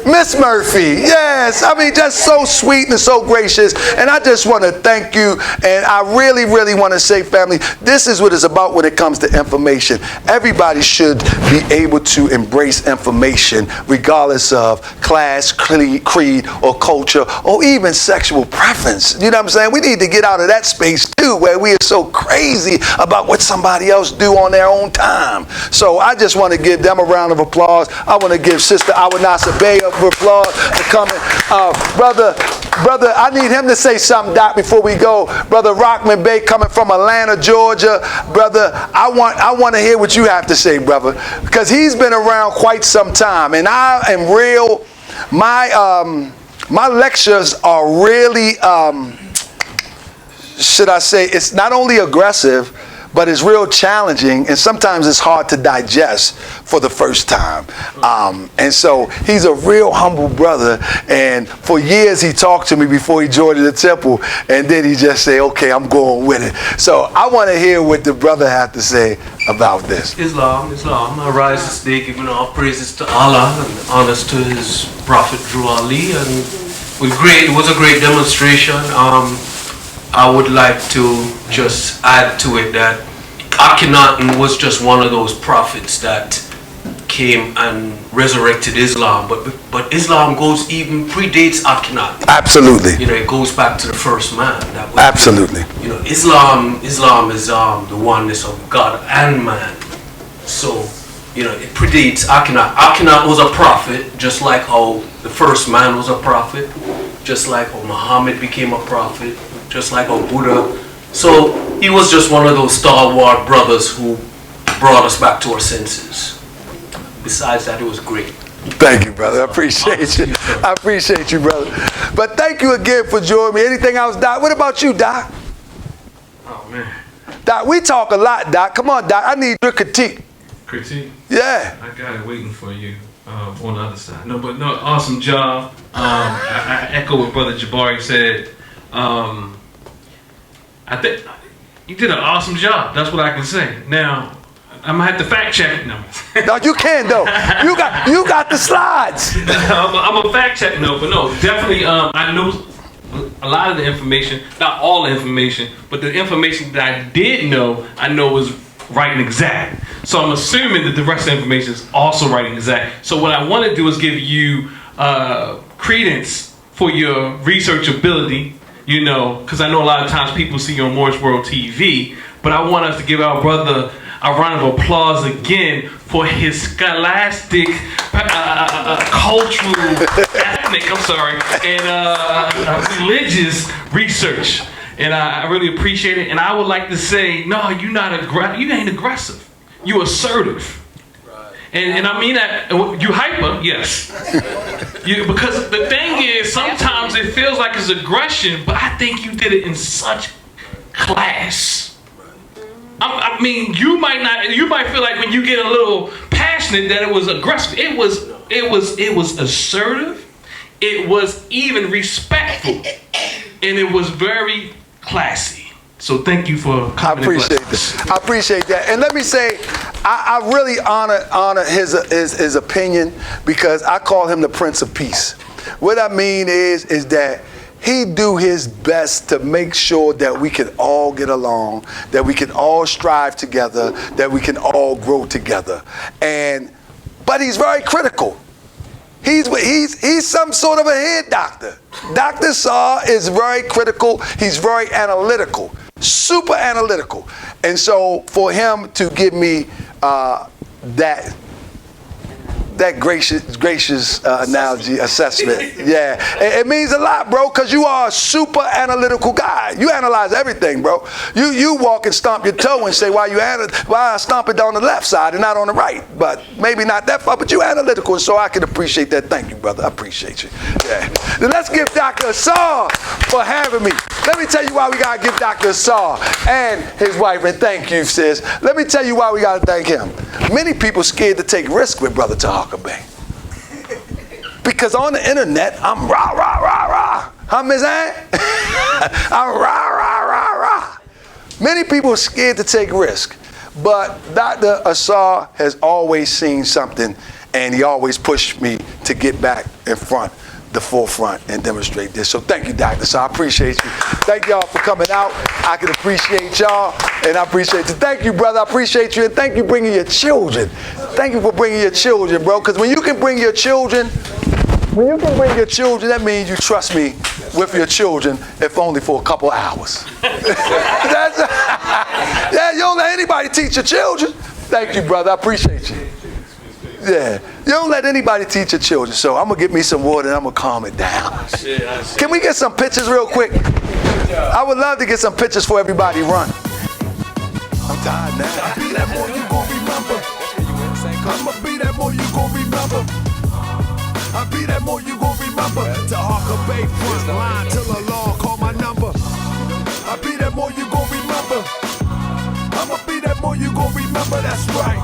Miss Murphy, yes. I mean, just so sweet and so gracious. And I just want to thank you. And I really, really want to say, family, this is what it's about when it comes to information. Everybody should be able to embrace information regardless of class, creed, or culture, or even sexual preference. You know what I'm saying? We need to get out of that space too, where we are so crazy about what somebody else do on their own time. So I just want to give them a round of applause. I want to give Sister Awanasa Bey up for applause for coming. Brother, I need him to say something, Doc, before we go. Brother Rockman Bey coming from Atlanta, Georgia. Brother, I want to hear what you have to say, brother, because he's been around quite some time, and I am real. My lectures are really, should I say, it's not only aggressive, but it's real challenging, and sometimes it's hard to digest for the first time. And so he's a real humble brother, and for years he talked to me before he joined the temple, and then he just say, okay, I'm going with it. So I want to hear what the brother had to say about this. Islam, I rise this day giving all praises to Allah and honors to his prophet Drew Ali, and it was a great demonstration. I would like to just add to it that Akhenaten was just one of those prophets that came and resurrected Islam, but Islam predates Akhenaten. Absolutely. You know, it goes back to the first man. Absolutely. You know, Islam is the oneness of God and man. So, you know, it predates Akhenaten. Akhenaten was a prophet, just like how the first man was a prophet, just like how Muhammad became a prophet, just like how Buddha. So he was just one of those stalwart brothers who brought us back to our senses. Besides that, it was great. Thank you, brother. I appreciate you. I appreciate you, brother. But thank you again for joining me. Anything else, Doc? What about you, Doc? Oh, man. Doc, we talk a lot, Doc. Come on, Doc. I need your critique. Critique? Yeah. I got it waiting for you on the other side. No, awesome job. I echo what Brother Jabari said. I think you did an awesome job. That's what I can say. Now, I'm gonna have to fact check. No, no, you can though. You got the slides. I'm a fact check. No, but no, definitely. I know a lot of the information, not all the information, but the information that I did know, I know was right and exact. So I'm assuming that the rest of the information is also right and exact. So what I want to do is give you credence for your research ability. You know, because I know a lot of times people see you on Morris World TV, but I want us to give our brother a round of applause again for his scholastic, cultural, ethnic, and religious research. And I really appreciate it. And I would like to say, no, you ain't aggressive. You assertive. And I mean that, you hyper, yes. Because the thing is, sometimes it feels like it's aggression, but I think you did it in such class. I mean, you might feel like when you get a little passionate that it was aggressive. It was assertive. It was even respectful, and it was very classy. So thank you for coming. I appreciate that. And let me say, I really honor his opinion, because I call him the Prince of Peace. What I mean is that he do his best to make sure that we can all get along, that we can all strive together, that we can all grow together. But he's very critical. He's some sort of a head doctor. Dr. Saw is very critical. He's very analytical. Super analytical. And so for him to give me that gracious analogy, assessment, yeah, it means a lot, bro, because you are a super analytical guy. You analyze everything, bro. You walk and stomp your toe and say, why I stomp it on the left side and not on the right? But maybe not that far, but you analytical, and so I can appreciate that. Thank you, brother. I appreciate you. Yeah. Then let's give Dr. Assar for having me. Let me tell you why we got to give Dr. Assar and his wife, and thank you, sis. Let me tell you why we got to thank him. Many people scared to take risks with Brother Taharka Bey. Because on the internet, I'm rah, rah, rah, rah. Huh, Ms. Ann? I'm rah, rah, rah, rah. Many people are scared to take risk. But Dr. Assar has always seen something and he always pushed me to get back in front, the forefront, and demonstrate this. So thank you, Doctor. So I appreciate you. Thank y'all for coming out. I can appreciate y'all, and I appreciate you. Thank you, brother. I appreciate you, and thank you for bringing your children. Thank you for bringing your children, bro, because when you can bring your children, that means you trust me with your children, if only for a couple hours. Yeah, you don't let anybody teach your children. Thank you, brother. I appreciate you. Yeah, you don't let anybody teach your children. So I'm gonna get me some water and I'm gonna calm it down. Can we get some pictures real quick? I would love to get some pictures for everybody run. I'm tired now. I'll be that more you gon' remember. I'ma be that more you gon' remember. I'll be that more you gon' remember. Taharka Bey front line till the law call my number. I'll be that more you gon' remember. I'ma be that more you gon' remember, that's right.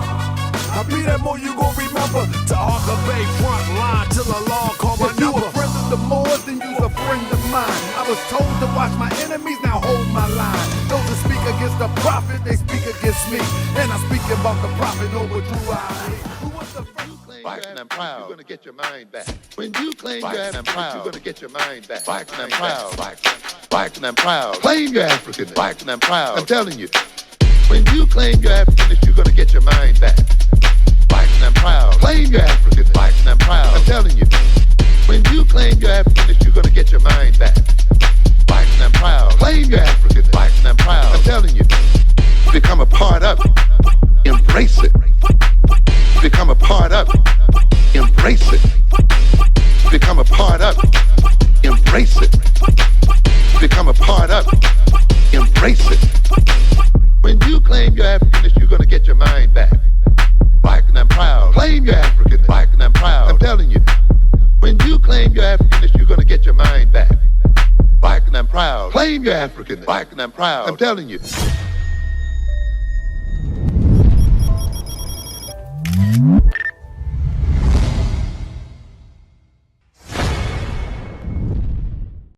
I'll be that more you gon' remember. Taharka Bey front line till the law call my number. You a friend of the Moors, then you's a friend of mine. I was told to watch my enemies, now hold my line. Those that speak against the prophet, they speak against me. And I'm speaking about the prophet over true eyes. Who was the first? Fighting and proud, you're gonna get your mind back. When you claim you're proud, you're gonna get your mind back. Fighting and proud, fighting and proud. Claim you're African, fighting and proud. I'm telling you, when you claim you're African, you're gonna get your mind back. Fighting and proud. Claim you're African, fighting and proud. I'm telling you, when you claim you're African, you're gonna get your mind back. Fighting and proud. Claim you're African, fighting and proud. I'm telling you, become a part of it. Embrace it. Become a part of it. Embrace it. Become a part of it. Embrace it. Become a part of it. Embrace it. When you claim you're African, you're gonna get your mind back. Fighting and proud. Claim you're African. Fighting and proud. I'm telling you. When you claim you're African, you're gonna get your mind back. Fighting and proud. Claim you're African. Fighting and proud. I'm telling you.